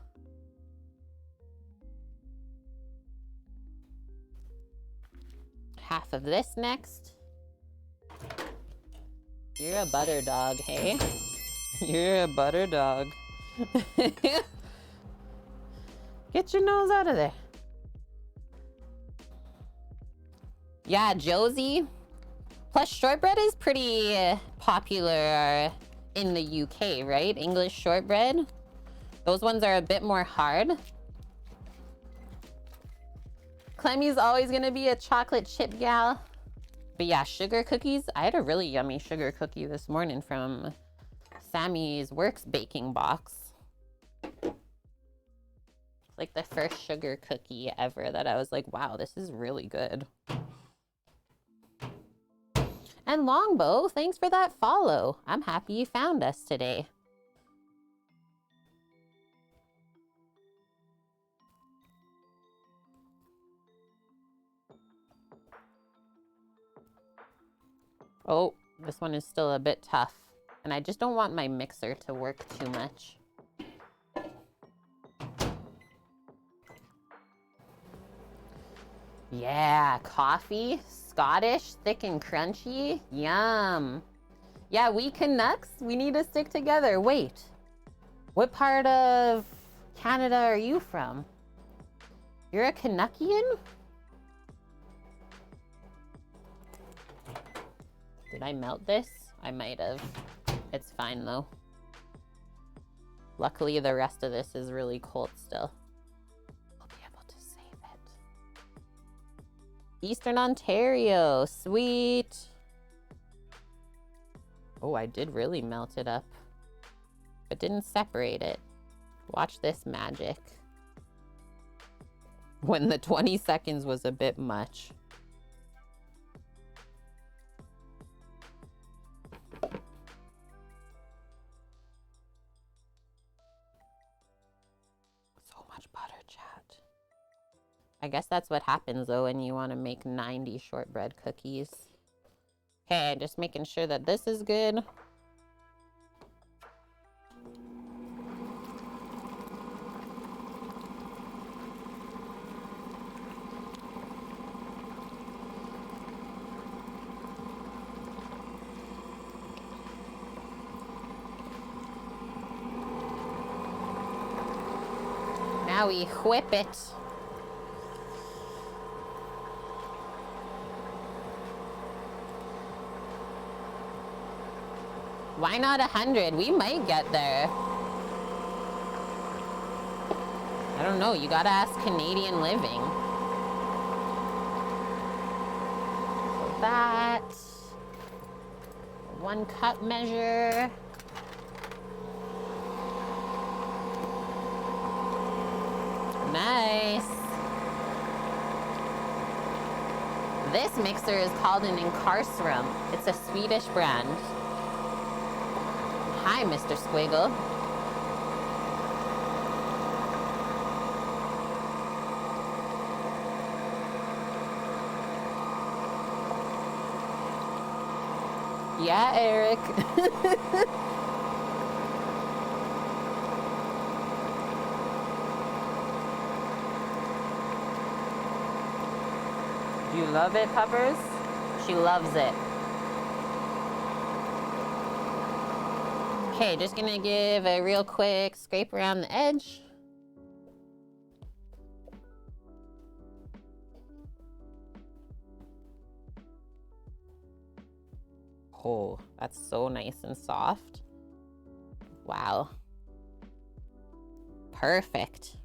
Half of this next. You're a butter dog, hey? You're a butter dog. Get your nose out of there. Yeah, Josie. Plus, shortbread is pretty popular in the UK, right? English shortbread. Those ones are a bit more hard. Clemmy's always gonna be a chocolate chip gal. But yeah, sugar cookies. I had a really yummy sugar cookie this morning from Sammy's Works baking box. It's like the first sugar cookie ever that I was like, wow, this is really good. And Longbow, thanks for that follow. I'm happy you found us today. Oh, this one is still a bit tough. And I just don't want my mixer to work too much. Yeah, coffee, Scottish, thick and crunchy. Yum. Yeah, we Canucks, we need to stick together. Wait, what part of Canada are you from? You're a Canuckian? Did I melt this? I might have. It's fine though. Luckily, the rest of this is really cold still. We'll be able to save it. Eastern Ontario, sweet. Oh, I did really melt it up, but didn't separate it. Watch this magic. When the 20 seconds was a bit much. I guess that's what happens though when you want to make 90 shortbread cookies. Okay, just making sure that this is good. Now we whip it. Why not 100? We might get there. I don't know. You gotta ask Canadian Living. So that. that. 1 cup measure. Nice. This mixer is called an Casserole. It's a Swedish brand. Hi, Mr. Squiggle. Yeah, Eric. Do you love it, Peppers? She loves it. Okay, just gonna give a real quick scrape around the edge. Oh, that's so nice and soft. Wow. Perfect.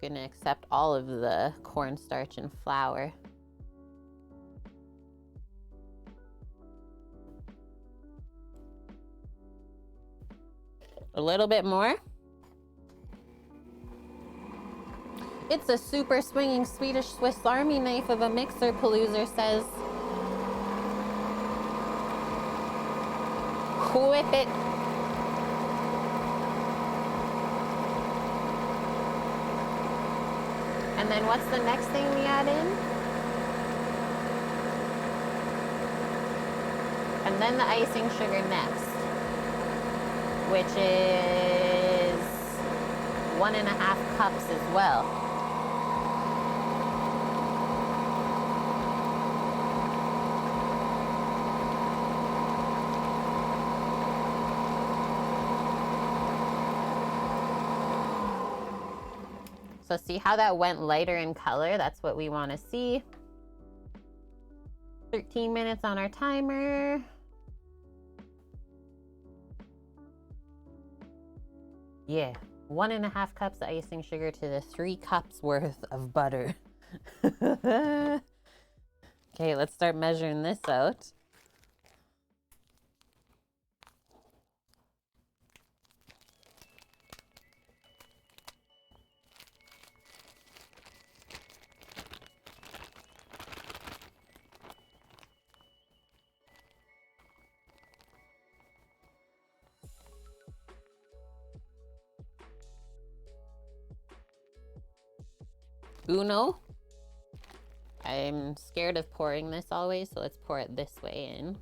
Gonna accept all of the cornstarch and flour. A little bit more. It's a super swinging Swedish Swiss Army knife of a mixer, Paloozer says. Whip it. And then what's the next thing we add in? And then the icing sugar next, which is 1.5 cups as well. So see how that went lighter in color? That's what we want to see. 13 minutes on our timer. Yeah, 1.5 cups of icing sugar to the 3 cups worth of butter. Okay, let's start measuring this out. Uno. I'm scared of pouring this always, so let's pour it this way in.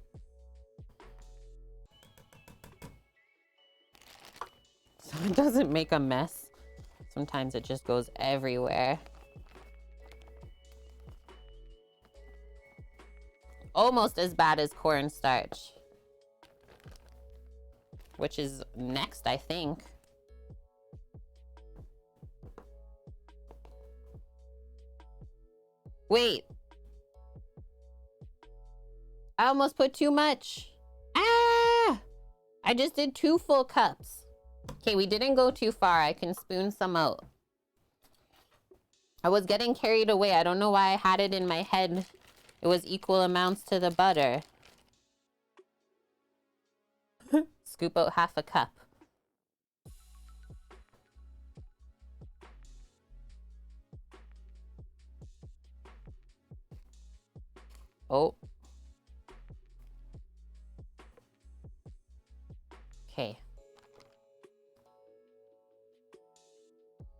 So it doesn't make a mess. Sometimes it just goes everywhere. Almost as bad as cornstarch, which is next, I think. Wait. I almost put too much. Ah! I just did 2 full cups. Okay, we didn't go too far. I can spoon some out. I was getting carried away. I don't know why I had it in my head. It was equal amounts to the butter. Scoop out 1/2 cup. Oh. Okay.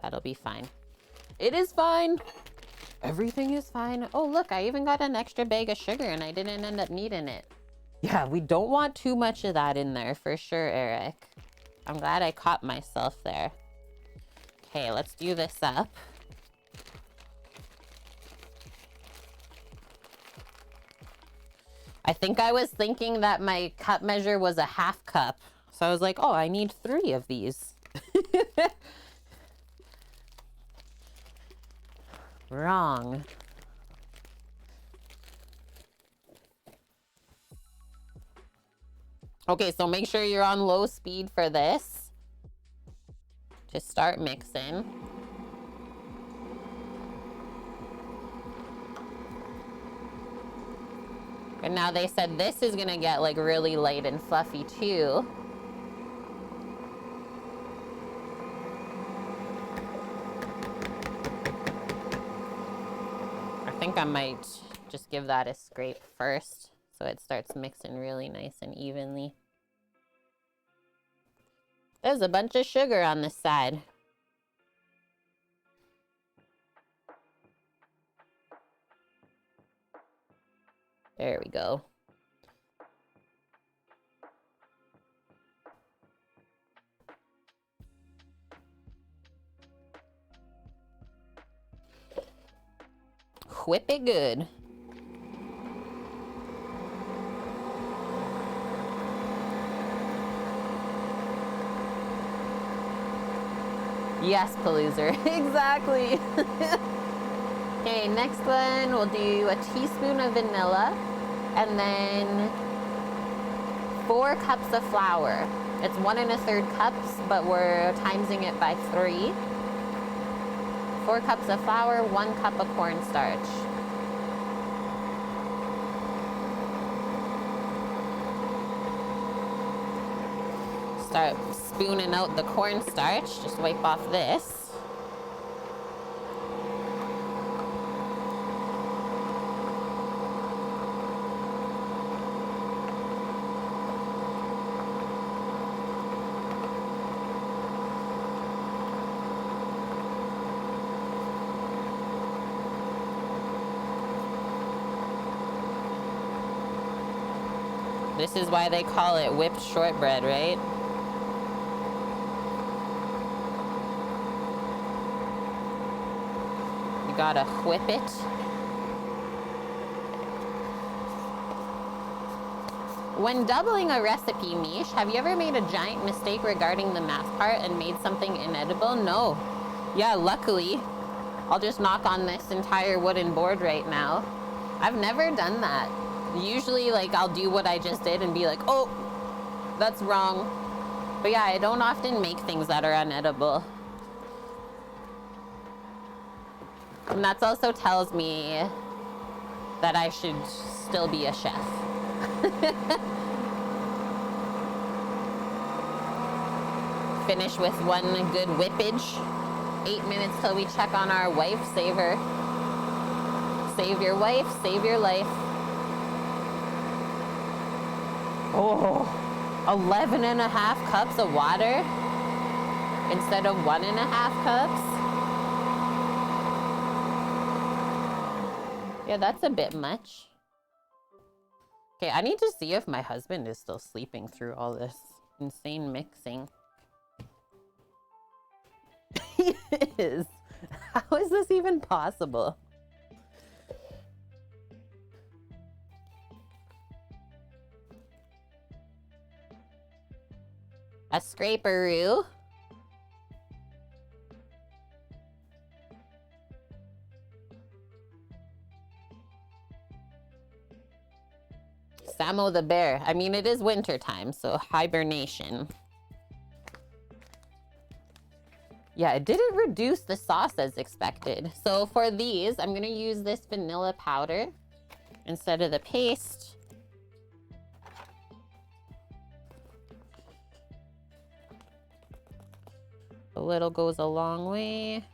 That'll be fine. It is fine. Everything is fine. Oh, look, I even got an extra bag of sugar and I didn't end up needing it. Yeah, we don't want too much of that in there for sure, Eric. I'm glad I caught myself there. Okay, let's do this up. I think I was thinking that my cup measure was a 1/2 cup. So I was like, oh, I need 3 of these. Wrong. Okay, so make sure you're on low speed for this. Just start mixing. And now they said this is gonna get like really light and fluffy too. I think I might just give that a scrape first so it starts mixing really nice and evenly. There's a bunch of sugar on this side. There we go. Whip it good. Yes, Paloozer. Exactly. Okay, next one, we'll do a teaspoon of vanilla and then 4 cups of flour. It's 1 1/3 cups, but we're timesing it by 3. 4 cups of flour, 1 cup of cornstarch. Start spooning out the cornstarch. Just wipe off this. This is why they call it whipped shortbread, right? You gotta whip it. When doubling a recipe, Mish, have you ever made a giant mistake regarding the math part and made something inedible? No. Yeah, luckily. I'll just knock on this entire wooden board right now. I've never done that. Usually, like, I'll do what I just did and be like, oh, that's wrong. But yeah, I don't often make things that are unedible. And that also tells me that I should still be a chef. Finish with 1 good whippage. 8 minutes till we check on our Wifesaver. Save your wife, save your life. Oh, 11.5 cups of water instead of 1.5 cups. Yeah, that's a bit much. Okay, I need to see if my husband is still sleeping through all this insane mixing. He is. How is this even possible? A scraperoo. Samo the bear. I mean, it is winter time, so hibernation. Yeah, it didn't reduce the sauce as expected. So for these, I'm gonna use this vanilla powder instead of the paste. A little goes a long way.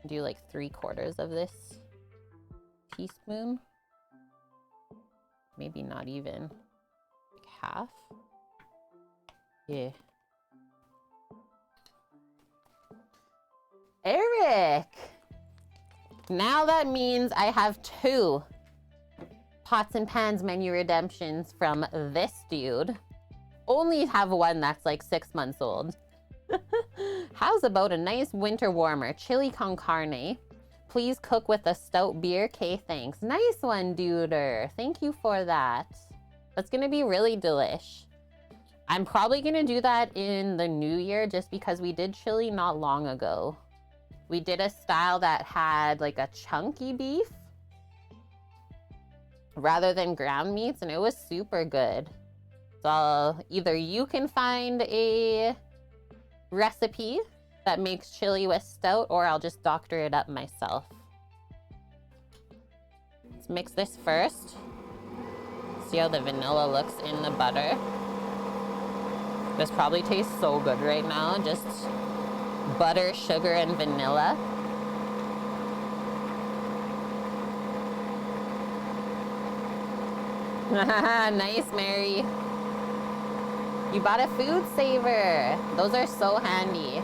Do like 3/4 of this teaspoon. Maybe not even. Like half. Yeah. Eric! Now that means I have 2 pots and pans menu redemptions from this dude. Only have 1 that's like 6 months old. How's about a nice winter warmer? Chili con carne. Please cook with a stout beer. Okay, thanks. Nice one, duder. Thank you for that. That's gonna be really delish. I'm probably gonna do that in the new year just because we did chili not long ago. We did a style that had like a chunky beef rather than ground meats, and it was super good. So either you can find a recipe that makes chili with stout, or I'll just doctor it up myself. Let's mix this first. See how the vanilla looks in the butter. This probably tastes so good right now. Just butter, sugar, and vanilla. Nice, Mary. You bought a food saver. Those are so handy.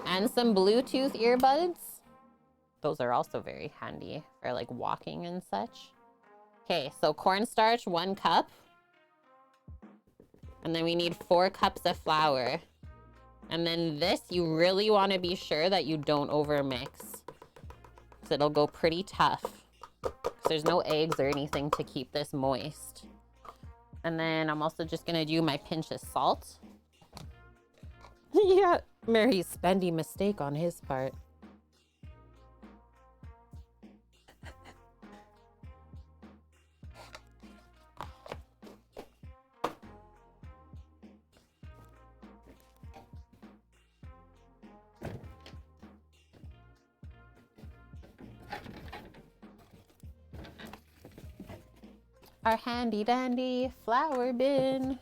And some Bluetooth earbuds. Those are also very handy for like walking and such. Okay, so cornstarch, 1 cup. And then we need 4 cups of flour. And then this, you really want to be sure that you don't overmix. Because it'll go pretty tough. Because there's no eggs or anything to keep this moist. And then I'm also just going to do my pinch of salt. Yeah, Mary's spendy mistake on his part. Our handy dandy flour bin.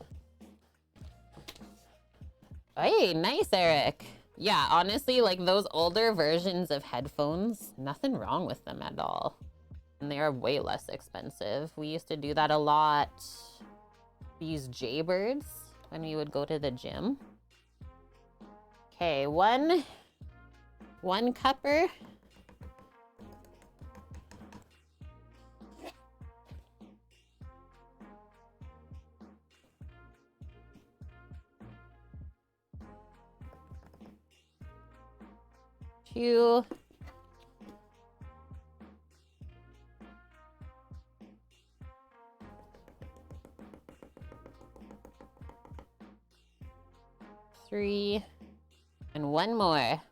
Hey, nice, Eric. Yeah, honestly, like those older versions of headphones, nothing wrong with them at all. And they are way less expensive. We used to do that a lot. We used Jaybirds when we would go to the gym. Okay, one cupper. Two. Three. And one more.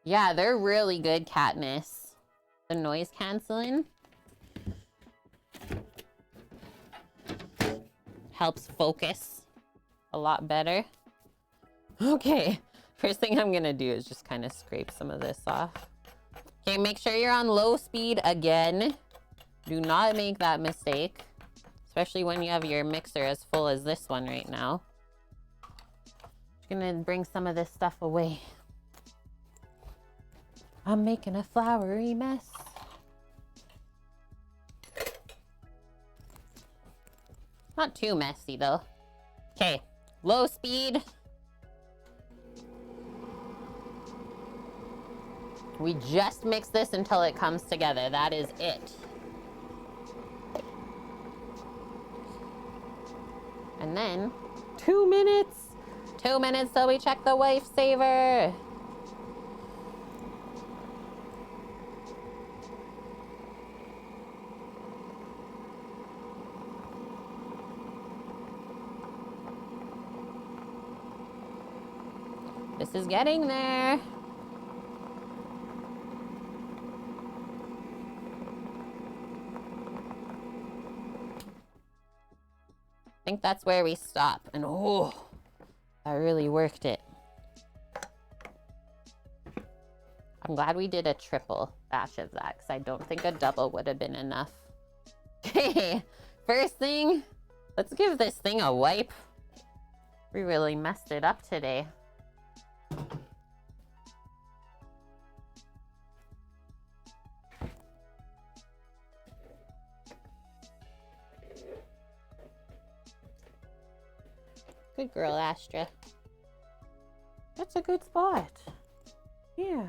Yeah, they're really good, Katniss. The noise canceling helps focus a lot better. Okay, first thing I'm gonna do is just kind of scrape some of this off. Okay, make sure you're on low speed again. Do not make that mistake, especially when you have your mixer as full as this one right now. I'm gonna bring some of this stuff away. I'm making a floury mess. Not too messy though. Okay, low speed. We just mix this until it comes together. That is it. And then 2 minutes. 2 minutes till we check the Wifesaver. This is getting there. I think that's where we stop. And oh, that really worked it. I'm glad we did a triple batch of that because I don't think a double would have been enough. Okay, first thing, let's give this thing a wipe. We really messed it up today. Good girl, Astra. That's a good spot. Yeah.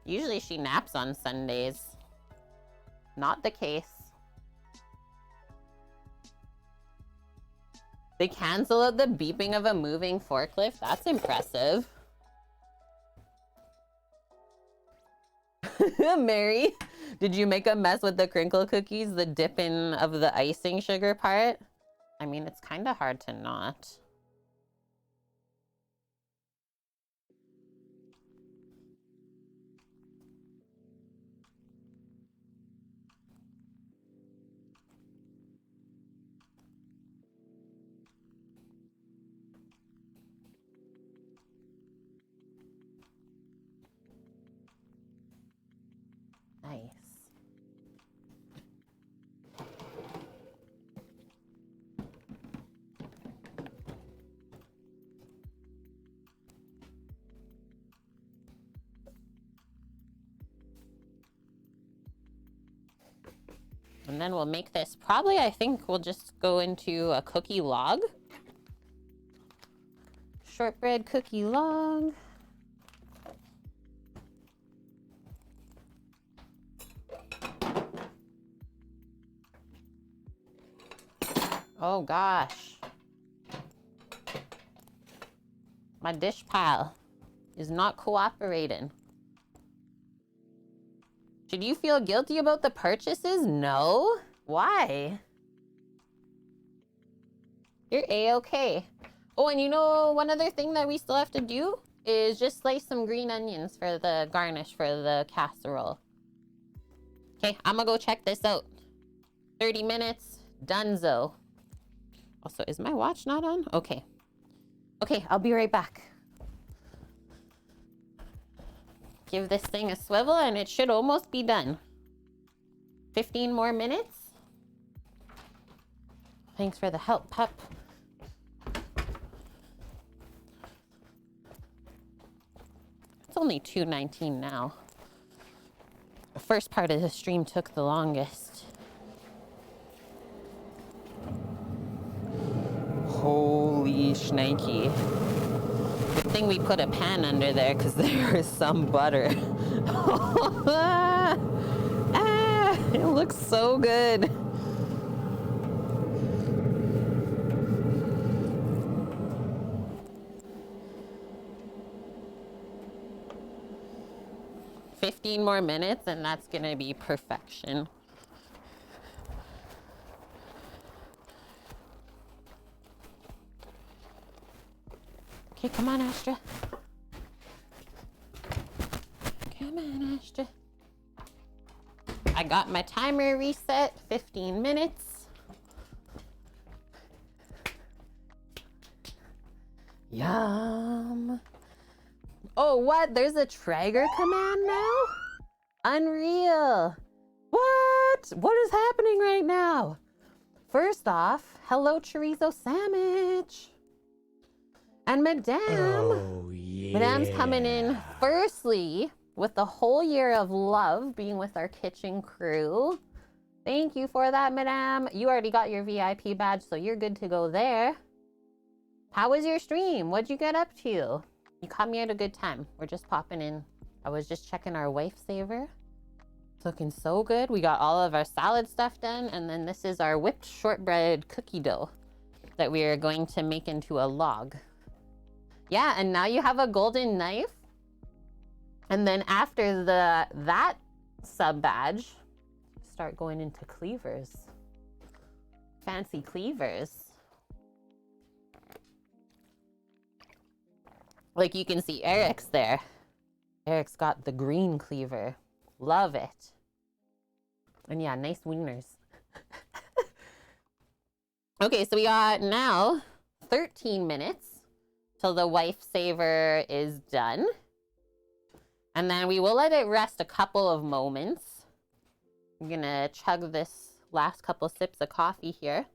Usually she naps on Sundays. Not the case. They cancel out the beeping of a moving forklift? That's impressive. Mary, did you make a mess with the crinkle cookies, the dipping of the icing sugar part? I mean, it's kind of hard to not. Nice. And then we'll make this, probably I think we'll just go into a cookie log. Shortbread cookie log. Oh gosh. My dish pile is not cooperating. Should you feel guilty about the purchases? No. Why? You're A-okay. Oh, and you know, one other thing that we still have to do is just slice some green onions for the garnish for the casserole. Okay, I'm gonna go check this out. 30 minutes, donezo. Also, is my watch not on? Okay. Okay, I'll be right back. Give this thing a swivel and it should almost be done. 15 more minutes. Thanks for the help, pup. It's only 2:19 now. The first part of the stream took the longest. Holy shnikey. Good thing we put a pan under there because there is some butter. It looks so good. "15 more minutes and that's gonna be perfection." Okay, come on, Astra. Come on, Astra. I got my timer reset, 15 minutes. Yum. Oh, what? There's a Traeger command now? Unreal. What? What is happening right now? First off, hello chorizo sandwich. And Madame. Oh, yeah. Madame's coming in firstly with the whole year of love being with our kitchen crew. Thank you for that, Madame. You already got your VIP badge, so you're good to go there. How was your stream? What'd you get up to? You caught me at a good time. We're just popping in. I was just checking our Wifesaver. It's looking so good. We got all of our salad stuff done, and then this is our whipped shortbread cookie dough that we are going to make into a log. Yeah, and now you have a golden knife. And then after that sub badge, start going into cleavers. Fancy cleavers. Like you can see Eric's there. Eric's got the green cleaver. Love it. And yeah, nice wieners. Okay, so we got now 13 minutes till the Wifesaver is done. And then we will let it rest a couple of moments. I'm gonna chug this last couple sips of coffee here.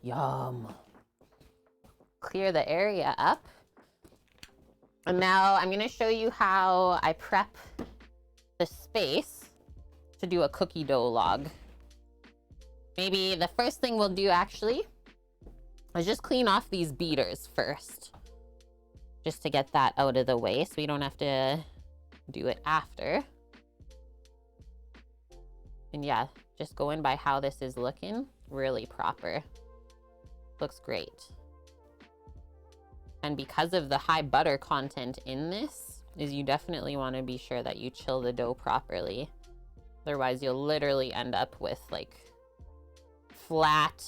Yum. Clear the area up. And now I'm gonna show you how I prep the space to do a cookie dough log. Maybe the first thing we'll do actually is just clean off these beaters first. Just to get that out of the way so we don't have to do it after. And yeah, just going by how this is looking, really proper. Looks great. And because of the high butter content in this, is you definitely want to be sure that you chill the dough properly. Otherwise, you'll literally end up with like flat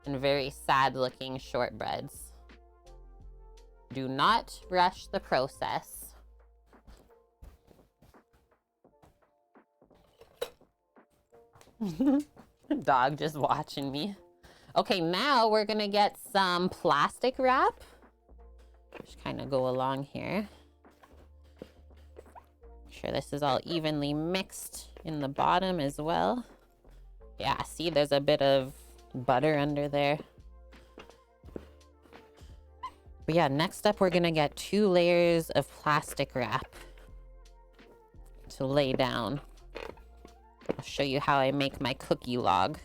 and very sad looking shortbreads. Do not rush the process. Dog just watching me. Okay, now we're gonna get some plastic wrap. Just kind of go along here. sure this is all evenly mixed in the bottom as well. Yeah, see, there's a bit of butter under there. But yeah, next up, we're gonna get 2 layers of plastic wrap to lay down. I'll show you how I make my cookie log.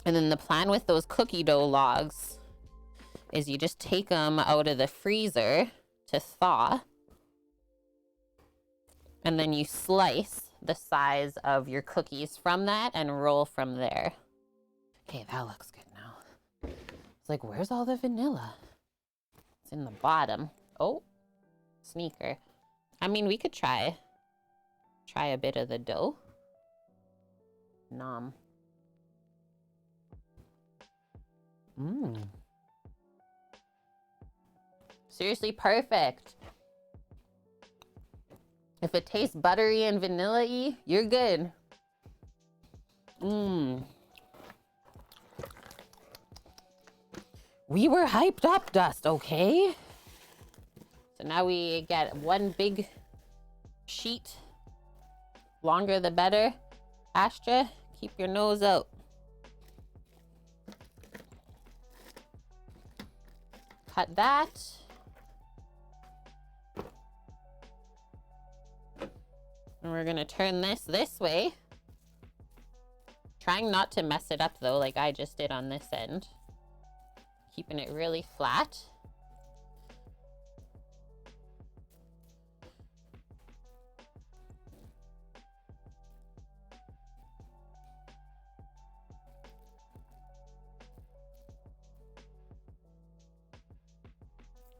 And then the plan with those cookie dough logs is you just take them out of the freezer to thaw. And then you slice the size of your cookies from that and roll from there. Okay, that looks good now. It's like, where's all the vanilla? It's in the bottom. Oh, sneaker. I mean, we could try a bit of the dough. Nom. Seriously, perfect. If it tastes buttery and vanilla-y, you're good. We were hyped up, Dust, okay? So now we get 1 big sheet. Longer the better. Astra, keep your nose out. Cut that. And we're gonna turn this way. Trying not to mess it up though, like I just did on this end. Keeping it really flat.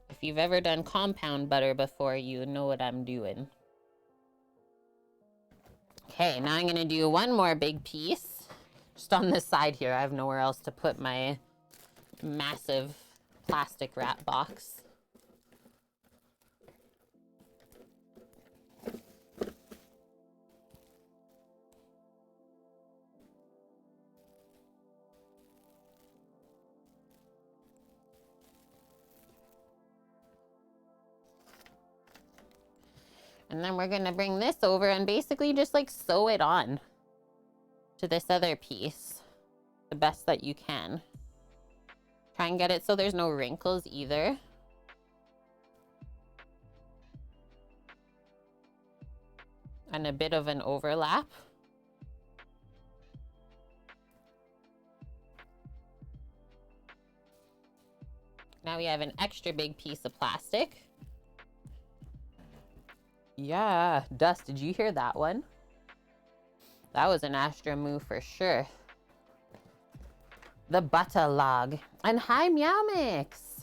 If you've ever done compound butter before, you know what I'm doing. Okay, now I'm gonna do 1 more big piece. Just on this side here, I have nowhere else to put my massive plastic wrap box. And then we're gonna bring this over and basically just like sew it on to this other piece the best that you can. Try and get it so there's no wrinkles either. And a bit of an overlap. Now we have an extra big piece of plastic. Yeah, Dust, did you hear that one? That was an Astra move for sure. The butter log. And hi, Meow Mix.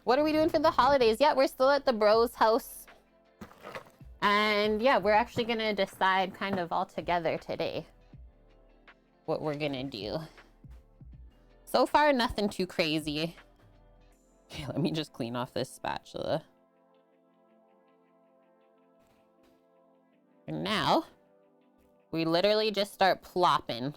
What are we doing for the holidays? Yeah, we're still at the bros' house. And yeah, we're actually gonna decide kind of all together today what we're gonna do. So far, nothing too crazy. Okay, let me just clean off this spatula. And now, we literally just start plopping.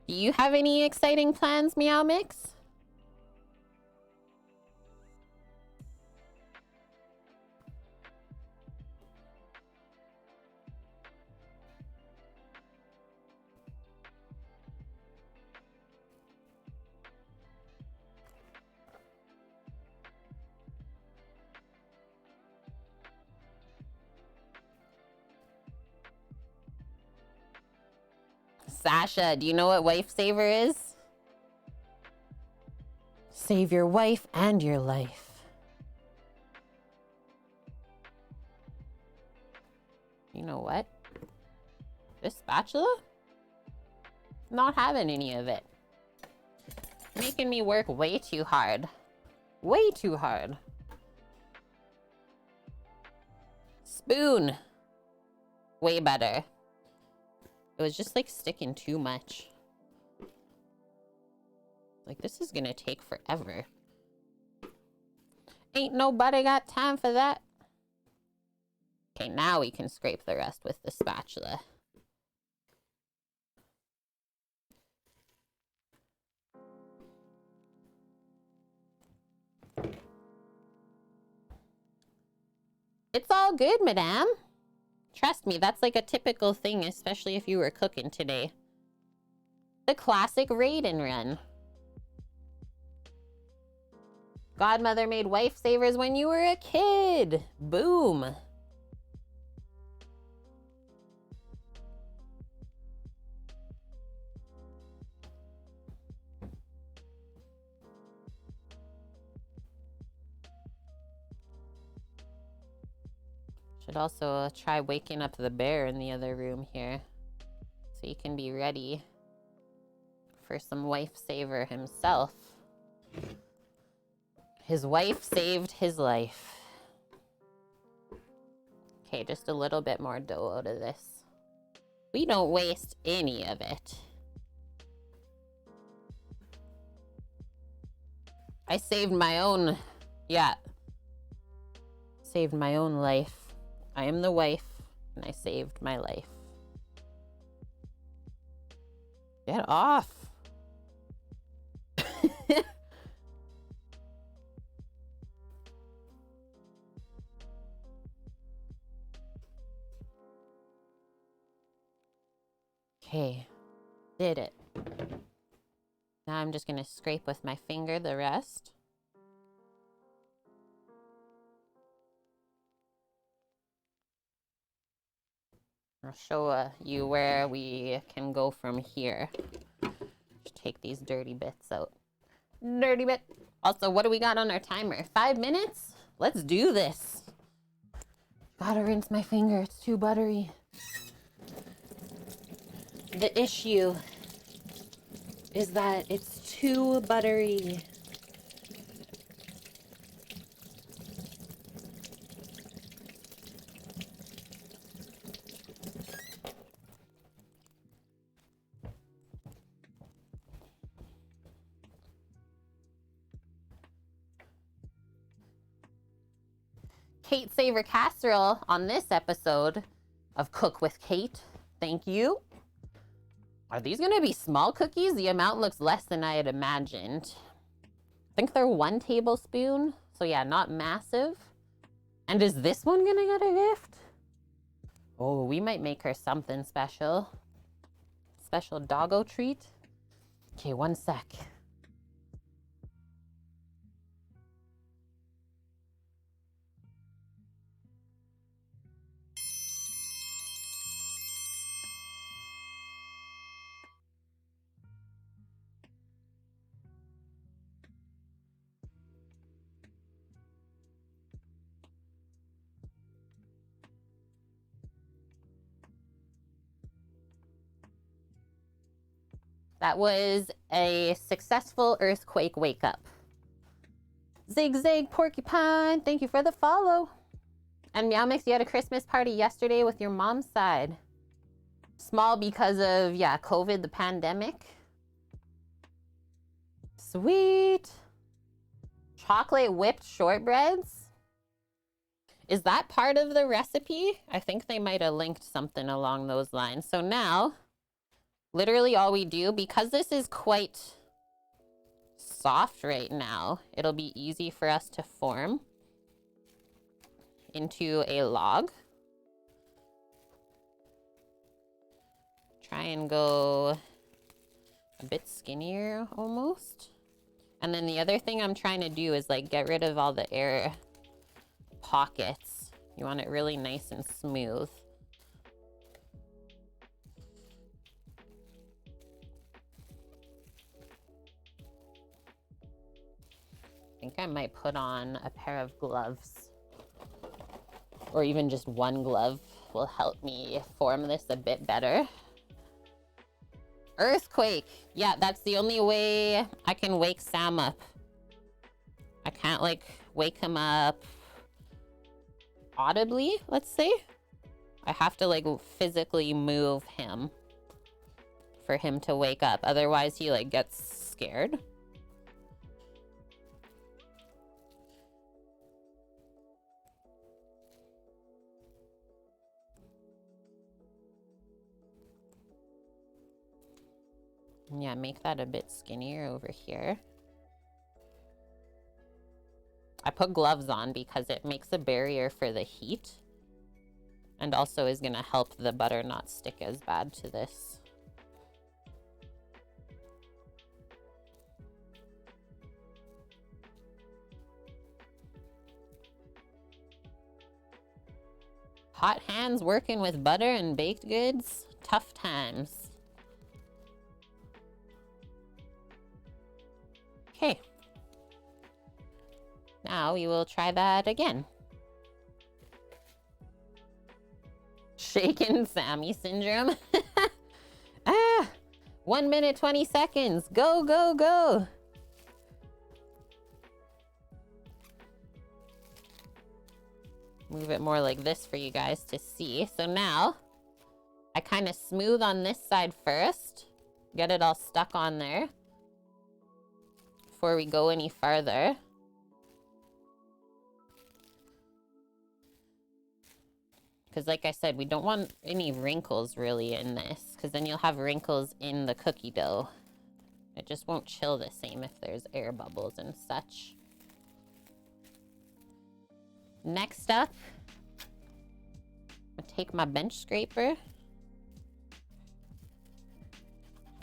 Do you have any exciting plans, Meow Mix? Sasha, do you know what Wifesaver is? Save your wife and your life. You know what? This spatula? Not having any of it. Making me work way too hard. Way too hard. Spoon. Way better. It was just like sticking too much. Like, this is gonna take forever. Ain't nobody got time for that. Okay, now we can scrape the rest with the spatula. It's all good, madame. Trust me, that's like a typical thing, especially if you were cooking today. The classic raid and run. Godmother made Wifesavers when you were a kid. Boom. Should also try waking up the bear in the other room here, so he can be ready for some Wifesaver himself. His wife saved his life. Okay, just a little bit more dough out of this. We don't waste any of it. I saved my own, yeah. Saved my own life. I am the wife, and I saved my life. Get off. Okay, did it. Now I'm just gonna scrape with my finger the rest. I'll show you where we can go from here. Just take these dirty bits out. Dirty bit. Also, what do we got on our timer? 5 minutes? Let's do this. Gotta rinse my finger, it's too buttery. The issue is that it's too buttery. Kate Saver Casserole on this episode of Cook with Kate. Thank you. Are these gonna be small cookies? The amount looks less than I had imagined. I think they're 1 tablespoon. So yeah, not massive. And is this one gonna get a gift? Oh, we might make her something special. Special doggo treat. Okay, 1 sec. That was a successful earthquake wake up. Zig Zag Porcupine, thank you for the follow. And Meow Mix, you had a Christmas party yesterday with your mom's side. Small because of, yeah, COVID, the pandemic. Sweet. Chocolate whipped shortbreads. Is that part of the recipe? I think they might have linked something along those lines. So now, literally all we do, because this is quite soft right now, it'll be easy for us to form into a log. Try and go a bit skinnier almost. And then the other thing I'm trying to do is like get rid of all the air pockets. You want it really nice and smooth. I think I might put on a pair of gloves, or even just 1 glove will help me form this a bit better. Earthquake. Yeah, that's the only way I can wake Sam up. I can't like wake him up audibly, let's say. I have to like physically move him for him to wake up. Otherwise he like gets scared. Yeah, make that a bit skinnier over here. I put gloves on because it makes a barrier for the heat and also is gonna help the butter not stick as bad to this. Hot hands working with butter and baked goods, tough times. Okay. Now we will try that again. Shaken Sammy syndrome. 1 minute, 20 seconds. Go, go, go. Move it more like this for you guys to see. So now I kind of smooth on this side first. Get it all stuck on there before we go any farther. Because like I said, we don't want any wrinkles really in this, because then you'll have wrinkles in the cookie dough. It just won't chill the same if there's air bubbles and such. Next up, I'm gonna take my bench scraper.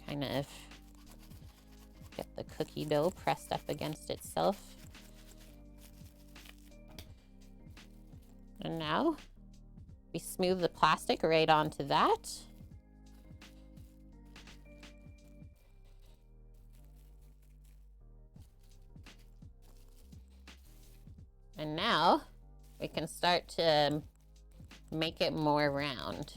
Kind of get the cookie dough pressed up against itself. And now we smooth the plastic right onto that. And now we can start to make it more round.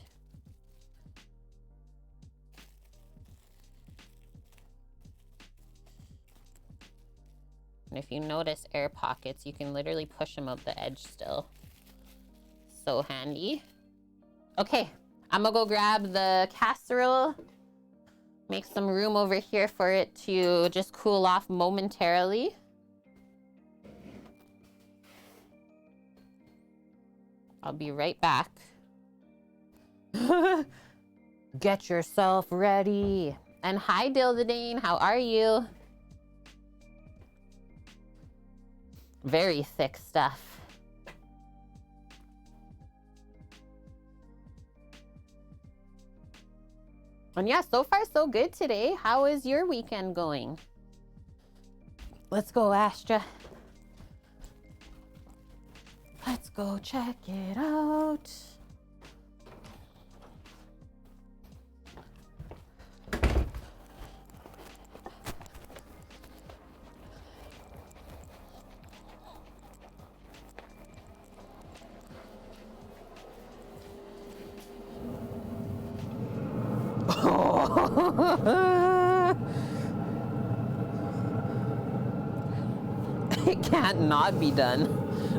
And if you notice air pockets, you can literally push them out the edge still. So handy. Okay, I'm gonna go grab the casserole. Make some room over here for it to just cool off momentarily. I'll be right back. Get yourself ready. And hi, Dildadane, how are you? Very thick stuff. And yeah, so far so good today. How is your weekend going? Let's go, Astra. Let's go check it out. It can't not be done.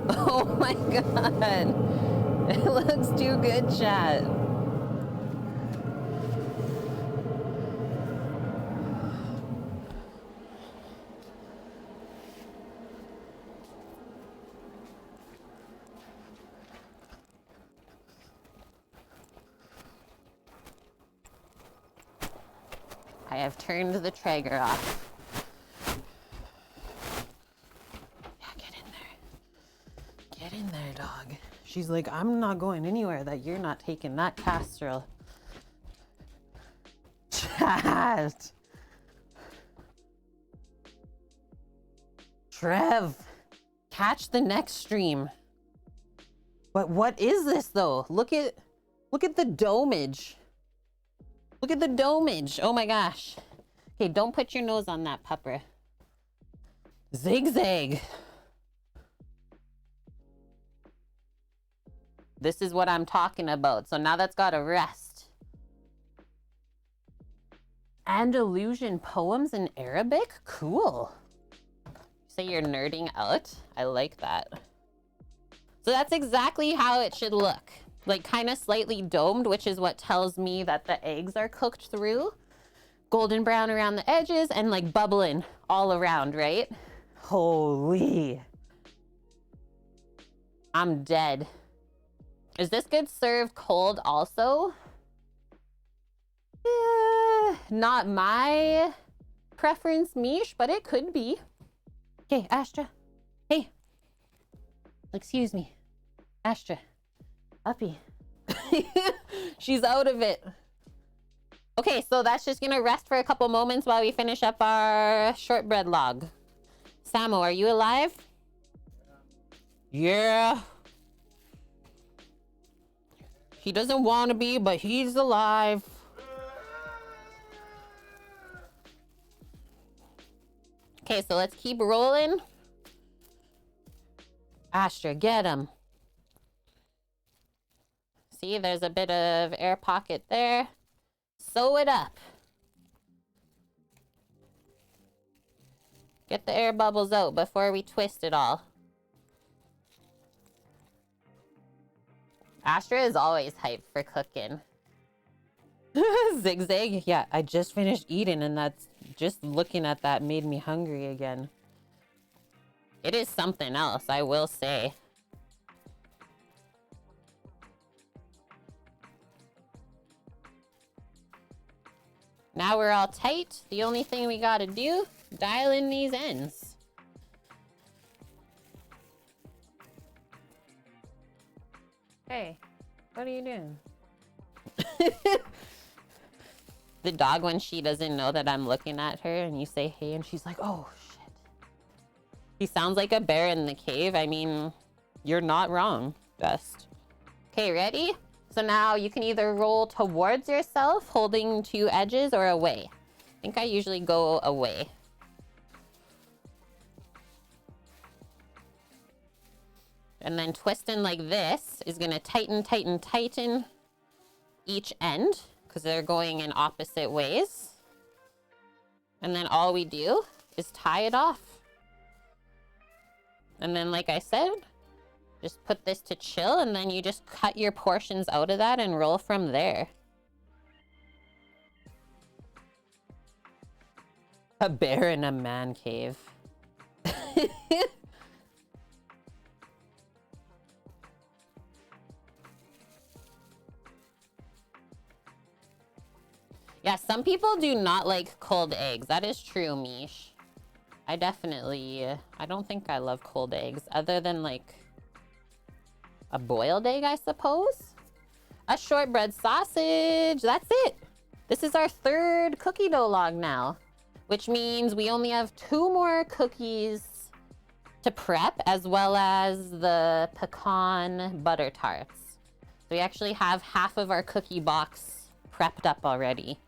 Oh my god. It looks too good, chat. I have turned the Traeger off. Yeah, get in there. Get in there, dog. She's like, I'm not going anywhere that you're not taking that casserole. Chat. Trev, catch the next stream. But what is this though? Look at the domage. Look at the domage. Oh my gosh. Okay, don't put your nose on that pupper. Zigzag. This is what I'm talking about. So now that's got to rest. Andalusian poems in Arabic? Cool. Say you're nerding out. I like that. So that's exactly how it should look. Like kind of slightly domed, which is what tells me that the eggs are cooked through. Golden brown around the edges and like bubbling all around, right? Holy. I'm dead. Is this good served cold also? Not my preference, Mish, but it could be. Okay, Astra. Hey, Excuse me. Astra. Uppy. She's out of it. Okay, so that's just gonna rest for a couple moments while we finish up our shortbread log. Samo, are you alive? Yeah. He doesn't want to be, but he's alive. Okay, so let's keep rolling. Astra, get him. See, there's a bit of air pocket there. Sew it up. Get the air bubbles out before we twist it all. Astra is always hyped for cooking. Zigzag? Yeah, I just finished eating and that's just looking at that made me hungry again. It is something else, I will say. Now we're all tight. The only thing we gotta do, dial in these ends. Hey, what are you doing? The dog, when she doesn't know that I'm looking at her and you say hey and she's like, oh shit. He sounds like a bear in the cave. I mean, you're not wrong, Dust. Okay, ready? So now you can either roll towards yourself, holding two edges, or away. I think I usually go away. And then twisting like this is gonna tighten, tighten, tighten each end because they're going in opposite ways. And then all we do is tie it off. And then, like I said, just put this to chill, and then you just cut your portions out of that and roll from there. A bear in a man cave. Yeah, some people do not like cold eggs. That is true, Mish. I don't think I love cold eggs other than like a boiled egg, I suppose. A shortbread sausage. That's it. This is our third cookie dough log now, which means we only have 2 more cookies to prep, as well as the pecan butter tarts. So we actually have half of our cookie box prepped up already.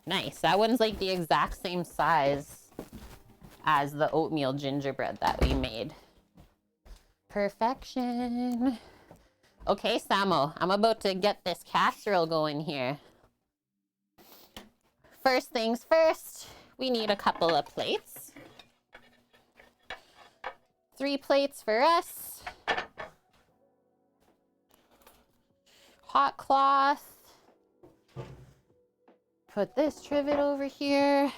Nice. That one's like the exact same size as the oatmeal gingerbread that we made. Perfection. Okay, Samo, I'm about to get this casserole going here. First things first, we need a couple of plates. 3 plates for us. Hot cloth. Put this trivet over here.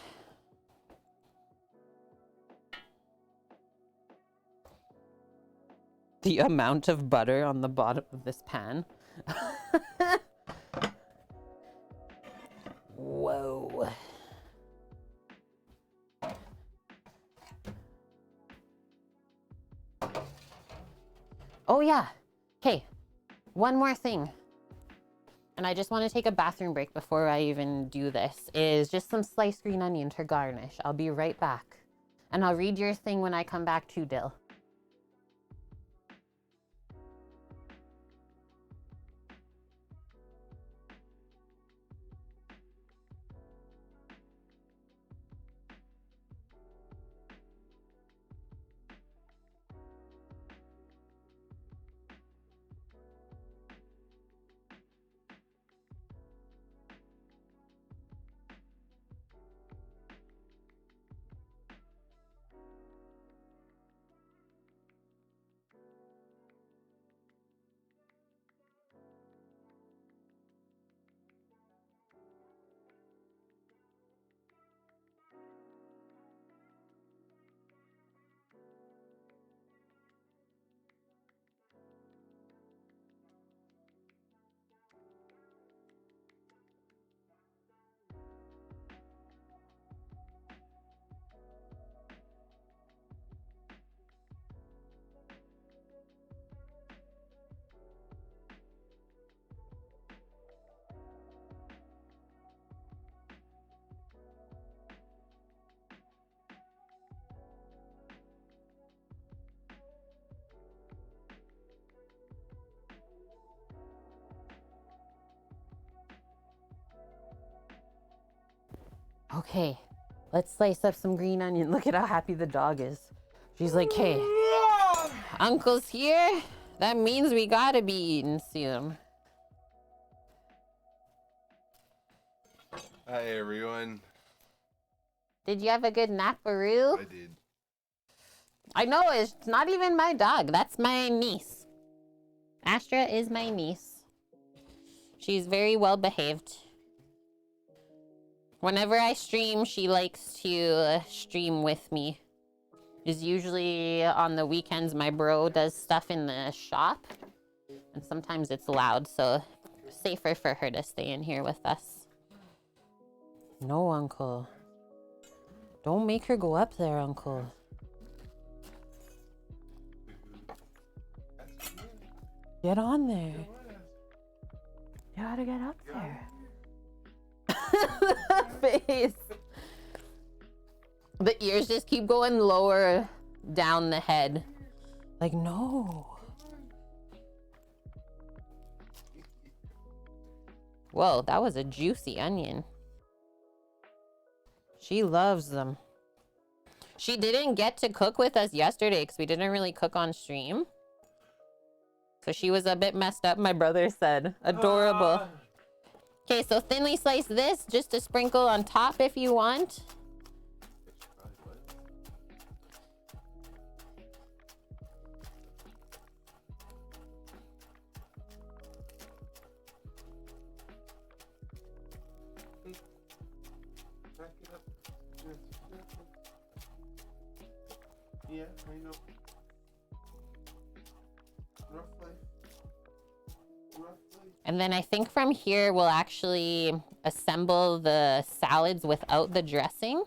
The amount of butter on the bottom of this pan. Whoa. Oh yeah. Okay, one more thing. And I just want to take a bathroom break before I even do this, is just some sliced green onion to garnish. I'll be right back. And I'll read your thing when I come back too, Dill. Okay, let's slice up some green onion. Look at how happy the dog is. She's like, hey, Uncle's here. That means we gotta be eating soon. Hi, everyone. Did you have a good nap-a-roo? I did. I know, it's not even my dog. That's my niece. Astra is my niece. She's very well behaved. Whenever I stream, she likes to stream with me. Is usually on the weekends my bro does stuff in the shop. And sometimes it's loud, so safer for her to stay in here with us. No, Uncle. Don't make her go up there, Uncle. Get on there. You gotta get up there. Face. The ears just keep going lower down the head. Like, no. Whoa, that was a juicy onion. She loves them. She didn't get to cook with us yesterday because we didn't really cook on stream. So she was a bit messed up, my brother said. Adorable. Okay, so thinly slice this just to sprinkle on top if you want. Yeah, I know. Roughly. And then I think from here we'll actually assemble the salads without the dressing.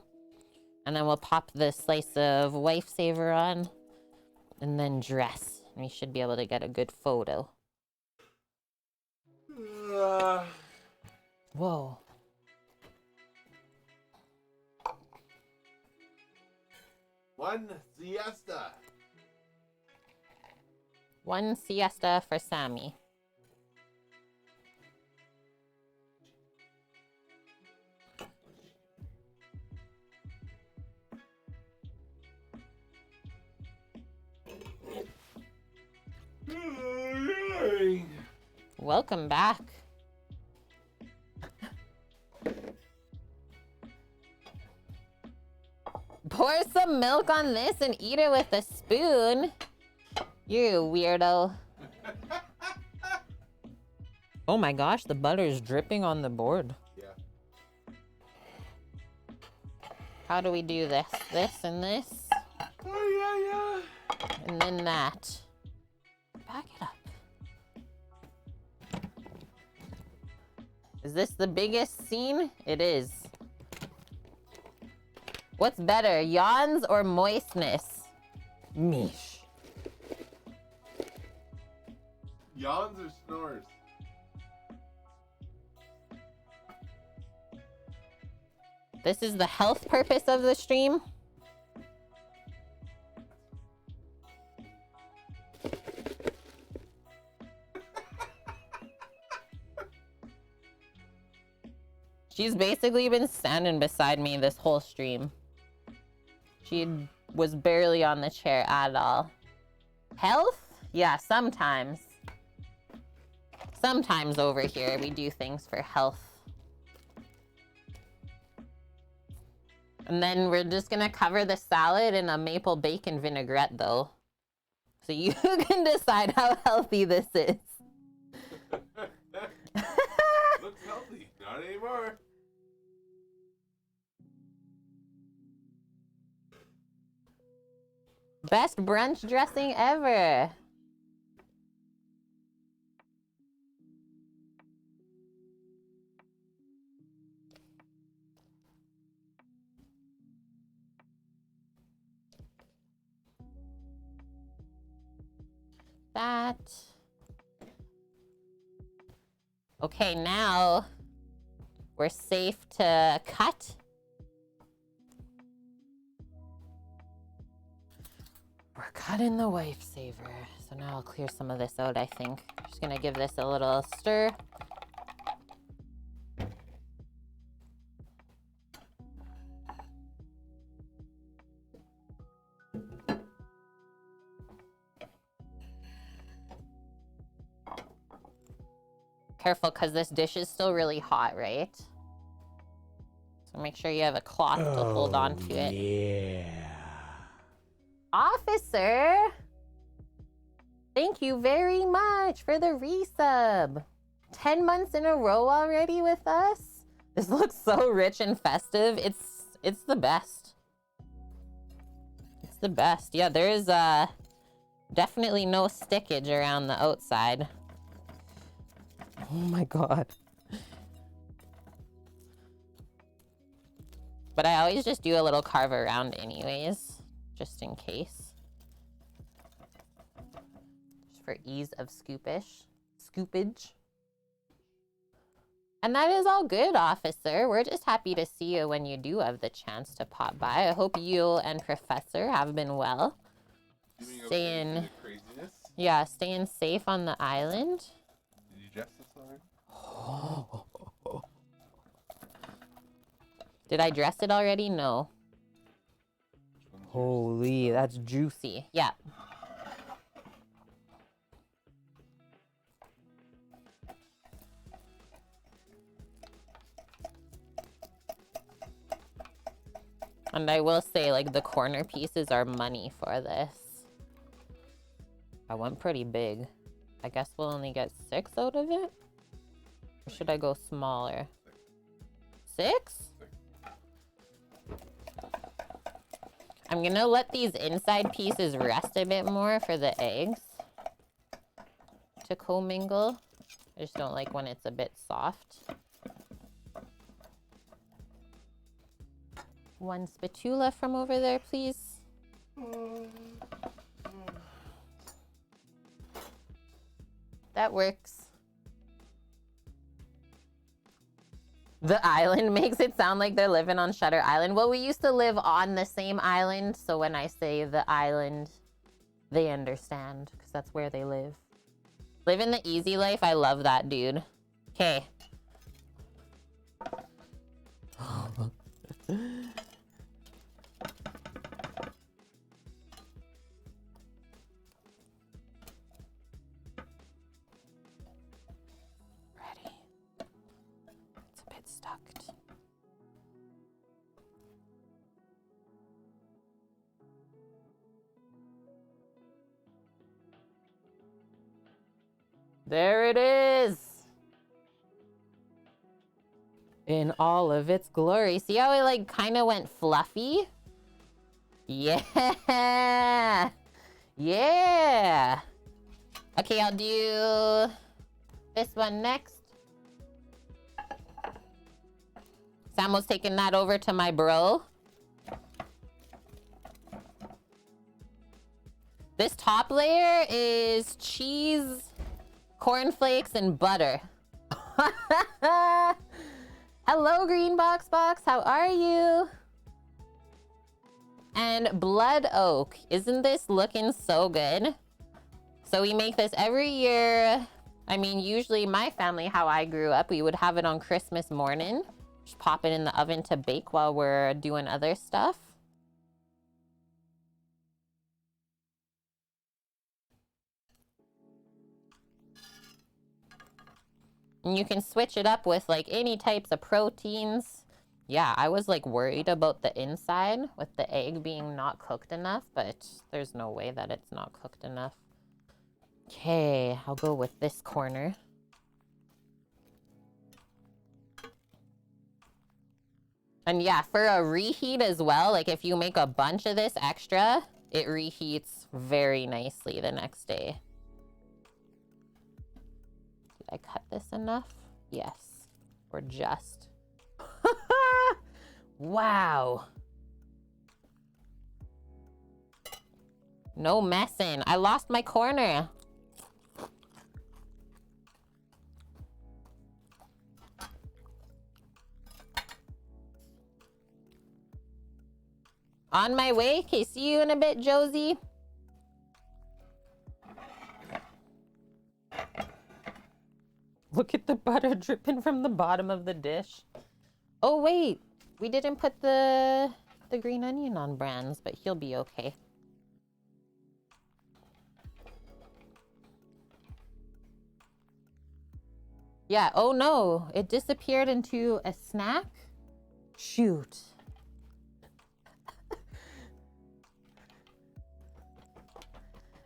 And then we'll pop the slice of Wifesaver on and then dress. We should be able to get a good photo. Whoa. One siesta. One siesta for Sammy. Welcome back. Pour some milk on this and eat it with a spoon. You weirdo. Oh my gosh, the butter is dripping on the board. Yeah. How do we do this? This and this. Oh, yeah. And then that. Back it up. Is this the biggest scene? It is. What's better, yawns or moistness? Meesh. Yawns or snores? This is the health purpose of the stream. She's basically been standing beside me this whole stream. She was barely on the chair at all. Health? Yeah, sometimes. Sometimes over here we do things for health. And then we're just gonna cover the salad in a maple bacon vinaigrette though. So you can decide how healthy this is. Looks healthy. Not anymore. Best brunch dressing ever. That. Okay, now we're safe to cut. We're cutting the Wifesaver. So now I'll clear some of this out, I think. Just gonna give this a little stir. Careful, because this dish is still really hot, right? So make sure you have a cloth to hold on to it. Yeah. Officer! Thank you very much for the resub. 10 months in a row already with us? This looks so rich and festive. It's the best. It's the best. Yeah, there is definitely no stickage around the outside. Oh my god. But I always just do a little carve around anyways, just in case. Just for ease of scoopage. And that is all good, officer. We're just happy to see you when you do have the chance to pop by. I hope you and Professor have been well. Staying, yeah, staying safe on the island. Did you dress this already? Did I dress it already? No. Holy, that's juicy. Yeah. And I will say, like, the corner pieces are money for this. I went pretty big. I guess we'll only get 6 out of it? Or should I go smaller? 6? I'm gonna let these inside pieces rest a bit more for the eggs to commingle. I just don't like when it's a bit soft. 1 spatula from over there, please. That works. The island makes it sound like they're living on Shutter Island. Well, we used to live on the same island, so when I say the island, they understand, because that's where they live. Living the easy life, I love that, dude. Okay. There it is! In all of its glory. See how it like kind of went fluffy? Yeah! Yeah! Okay, I'll do this one next. Samuel's taking that over to my bro. This top layer is cheese, cornflakes, and butter. Hello, Green Box. How are you? And blood oak. Isn't this looking so good? So we make this every year. I mean, usually my family, how I grew up, we would have it on Christmas morning. Just pop it in the oven to bake while we're doing other stuff. And you can switch it up with like any types of proteins. Yeah, I was like worried about the inside with the egg being not cooked enough, but there's no way that it's not cooked enough. Okay, I'll go with this corner. And yeah, for a reheat as well, like if you make a bunch of this extra, it reheats very nicely the next day. Did I cut this enough? Yes. Or just. Wow. No messing. I lost my corner. On my way. Okay, see you in a bit, Josie. Look at the butter dripping from the bottom of the dish. Oh, wait. We didn't put the green onion on Brands, but he'll be okay. Yeah, oh no, it disappeared into a snack? Shoot.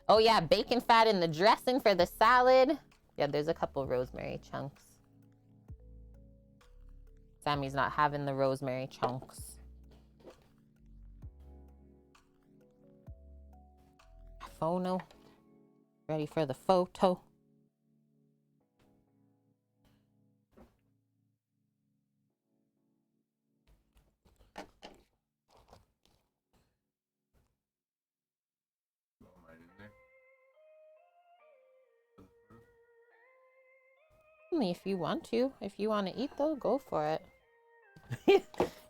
Oh yeah, bacon fat in the dressing for the salad. Yeah, there's a couple rosemary chunks. Sammy's not having the rosemary chunks. Phono. Ready for the photo. Only if you want to. If you want to eat though, go for it.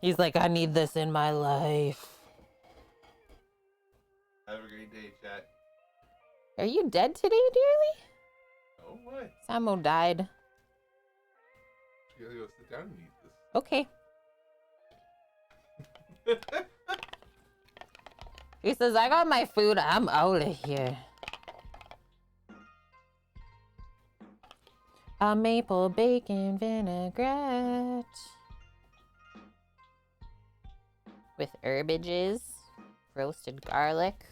He's like, I need this in my life. Have a great day, chat. Are you dead today, dearly? Oh, what? Samo died. You gotta go sit down and eat this. Okay. He says, I got my food. I'm out of here. A maple bacon vinaigrette. With herbages. Roasted garlic.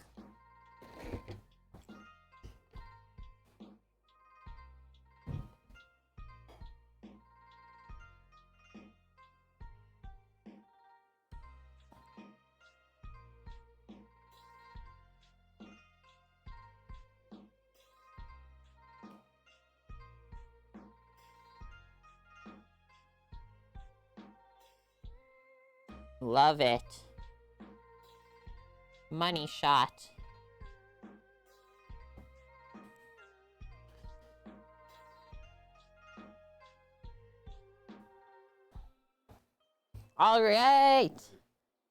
Love it. Money shot. All right.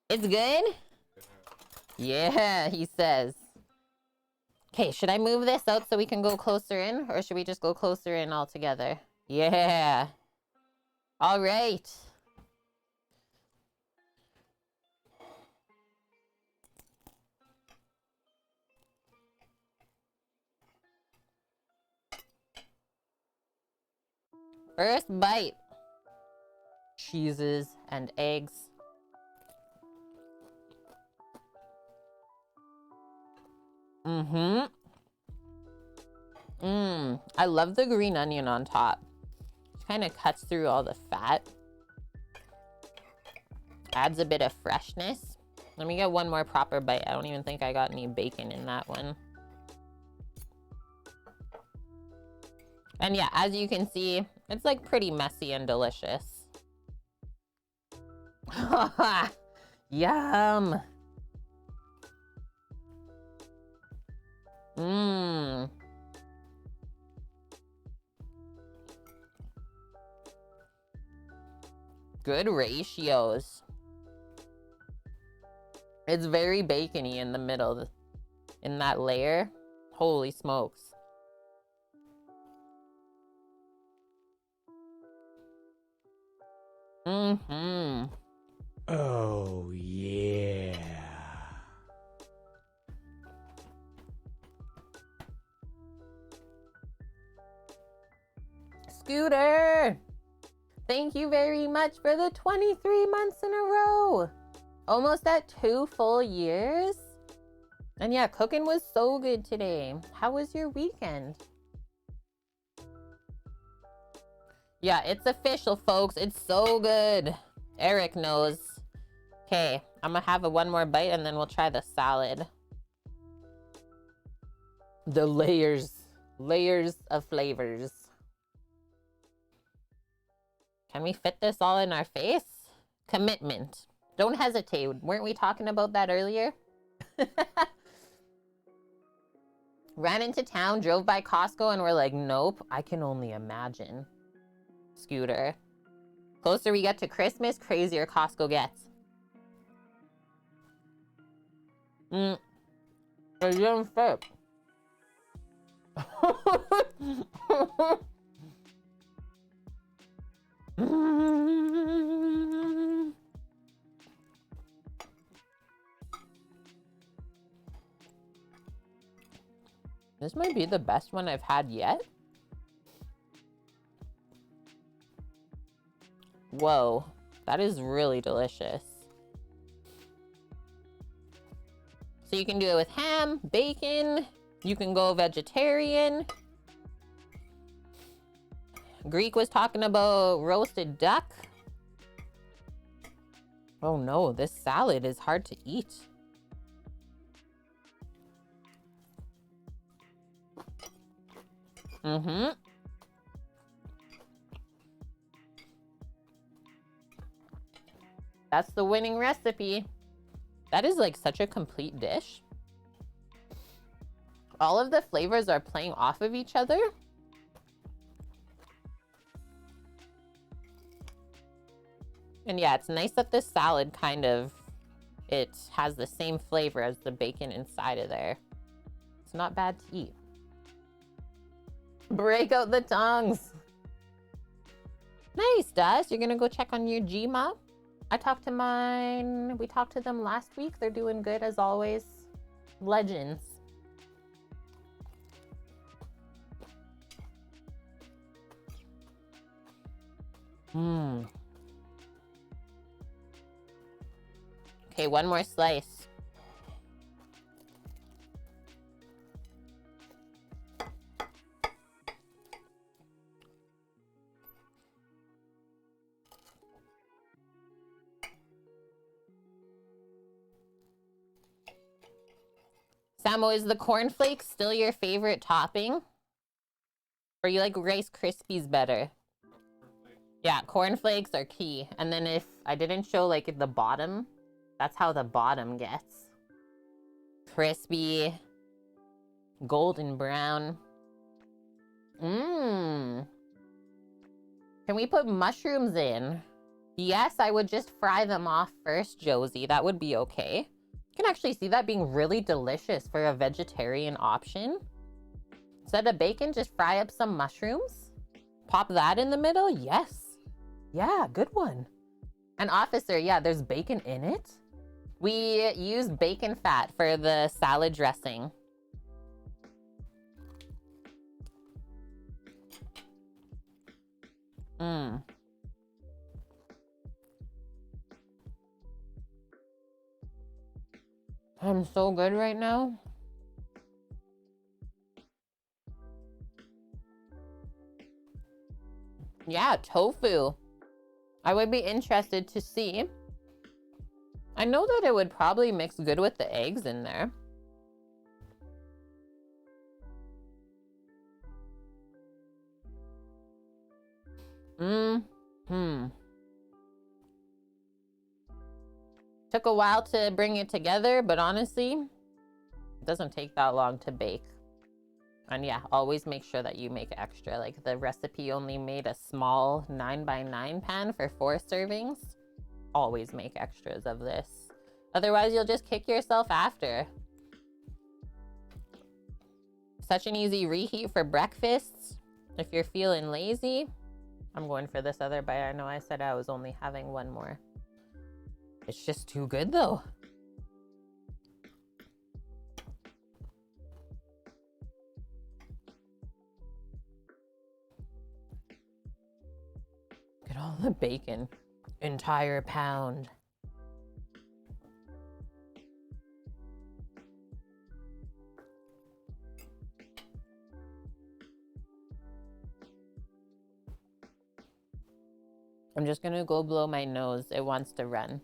It's good? Yeah, he says. Okay, should I move this out so we can go closer in? Or should we just go closer in all together? Yeah. All right. First bite. Cheeses and eggs. Mm-hmm. I love the green onion on top. It kind of cuts through all the fat. Adds a bit of freshness. Let me get one more proper bite. I don't even think I got any bacon in that one. And yeah, as you can see, it's like pretty messy and delicious. Yum. Mmm. Good ratios. It's very bacony in the middle, in that layer. Holy smokes. Mm-hmm. Oh, yeah. Scooter! Thank you very much for the 23 months in a row. Almost at 2 full years. And yeah, cooking was so good today. How was your weekend? Yeah, it's official, folks. It's so good. Eric knows. Okay, I'm gonna have one more bite and then we'll try the salad. The layers. Layers of flavors. Can we fit this all in our face? Commitment. Don't hesitate. Weren't we talking about that earlier? Ran into town, drove by Costco, and we're like, nope, I can only imagine. Scooter. Closer we get to Christmas, crazier Costco gets. It didn't fit. This might be the best one I've had yet. Whoa, that is really delicious. So you can do it with ham, bacon. You can go vegetarian. Greek was talking about roasted duck. Oh no, this salad is hard to eat. Mm-hmm. That's the winning recipe. That is like such a complete dish. All of the flavors are playing off of each other. And yeah, it's nice that this salad kind of, it has the same flavor as the bacon inside of there. It's not bad to eat. Break out the tongues. Nice, Dust. You're gonna go check on your Gma. I talked to mine. We talked to them last week. They're doing good as always. Legends. Mmm. Okay, one more slice. Samo, is the cornflakes still your favorite topping? Or you like Rice Krispies better? Yeah, cornflakes are key. And then if I didn't show like at the bottom, that's how the bottom gets. Crispy, golden brown. Mmm. Can we put mushrooms in? Yes, I would just fry them off first, Josie. That would be okay. You can actually see that being really delicious for a vegetarian option. Instead of bacon, just fry up some mushrooms. Pop that in the middle. Yes. Yeah, good one. And officer, yeah, there's bacon in it. We use bacon fat for the salad dressing. Mmm. I'm so good right now. Yeah, tofu. I would be interested to see. I know that it would probably mix good with the eggs in there. Mm-hmm. Took a while to bring it together, but honestly, it doesn't take that long to bake. And yeah, always make sure that you make extra. Like the recipe only made a small 9x9 pan for 4 servings. Always make extras of this. Otherwise, you'll just kick yourself after. Such an easy reheat for breakfasts. If you're feeling lazy, I'm going for this other bite. I know I said I was only having one more. It's just too good though. Look at all the bacon. Entire pound. I'm just gonna go blow my nose. It wants to run.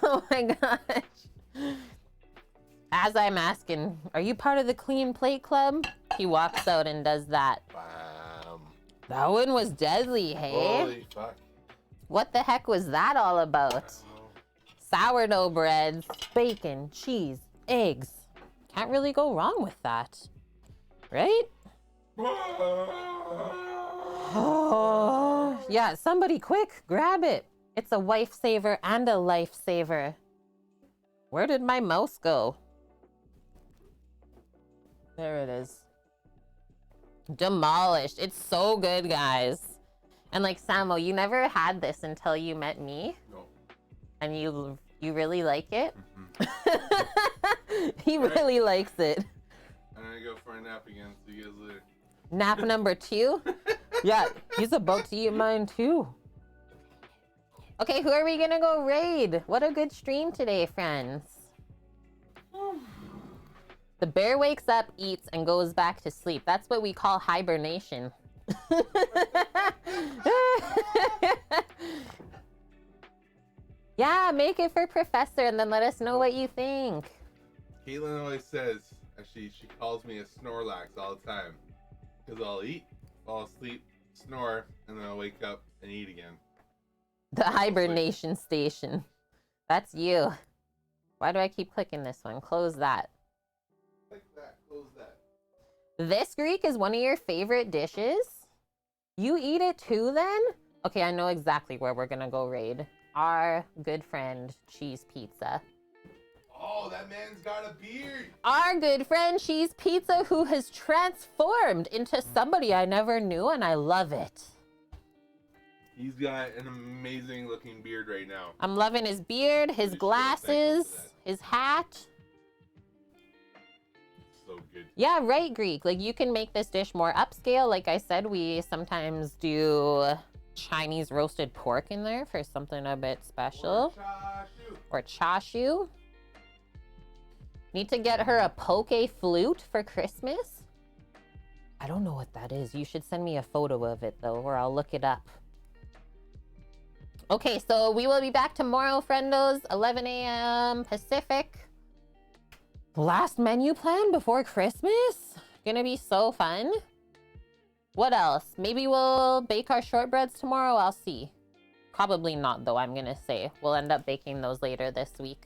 Oh my gosh. as I'm asking, are you part of the clean plate club? He walks out and does that. Bam. That one was deadly, hey? Holy fuck. What the heck was that all about? I don't know. Sourdough breads, bacon, cheese, eggs. Can't really go wrong with that, right? Oh, yeah, somebody quick, grab it. It's a Wifesaver and a lifesaver. Where did my mouse go? There it is. Demolished. It's so good, guys. And like, Samo, you never had this until you met me. No. And you really like it? Mm-hmm. He really likes it. I'm gonna go for a nap again. See you guys later. Nap number 2? Yeah, he's about to eat mine too. Okay, who are we gonna go raid? What a good stream today, friends. The bear wakes up, eats, and goes back to sleep. That's what we call hibernation. Yeah, make it for Professor and then let us know what you think. Caitlin always says, actually, she calls me a Snorlax all the time. Because I'll eat, fall asleep, snore, and then I'll wake up and eat again. The hibernation station. That's you. Why do I keep clicking this one? Close that. Like that, close that. This Greek is one of your favorite dishes? You eat it too then? Okay, I know exactly where we're gonna go raid. Our good friend, Cheese Pizza. Oh, that man's got a beard! Our good friend, Cheese Pizza, who has transformed into somebody I never knew, and I love it. He's got an amazing looking beard right now. I'm loving his beard, his Pretty sure glasses, thank you for that. his hat. So good. Yeah, right, Greek. Like, you can make this dish more upscale. Like I said, we sometimes do Chinese roasted pork in there for something a bit special. Or chashu. Need to get her a poke flute for Christmas. I don't know what that is. You should send me a photo of it, though, or I'll look it up. Okay, so we will be back tomorrow, friendos, 11 a.m. Pacific. Last menu plan before Christmas? Gonna be so fun. What else? Maybe we'll bake our shortbreads tomorrow. I'll see. Probably not, though, I'm gonna say. We'll end up baking those later this week.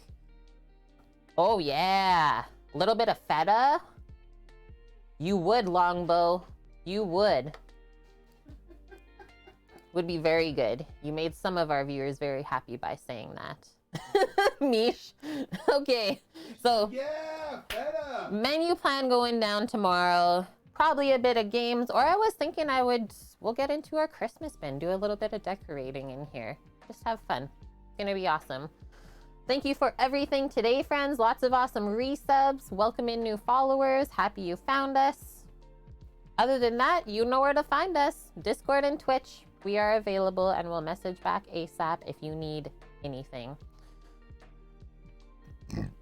Oh, yeah. A little bit of feta. You would, Longbow. You would. Would be very good. You made some of our viewers very happy by saying that. Mish. Okay, so Yeah, feta! menu plan going down tomorrow. Probably a bit of games, or I was thinking we'll get into our Christmas bin, do a little bit of decorating in here. Just have fun. It's gonna be awesome. Thank you for everything today, friends. Lots of awesome resubs. Welcome in new followers. Happy you found us. Other than that, you know where to find us. Discord and Twitch. We are available and we'll message back ASAP if you need anything.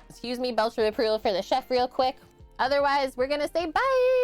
Excuse me, belch of approval for the chef real quick. Otherwise, we're gonna say bye.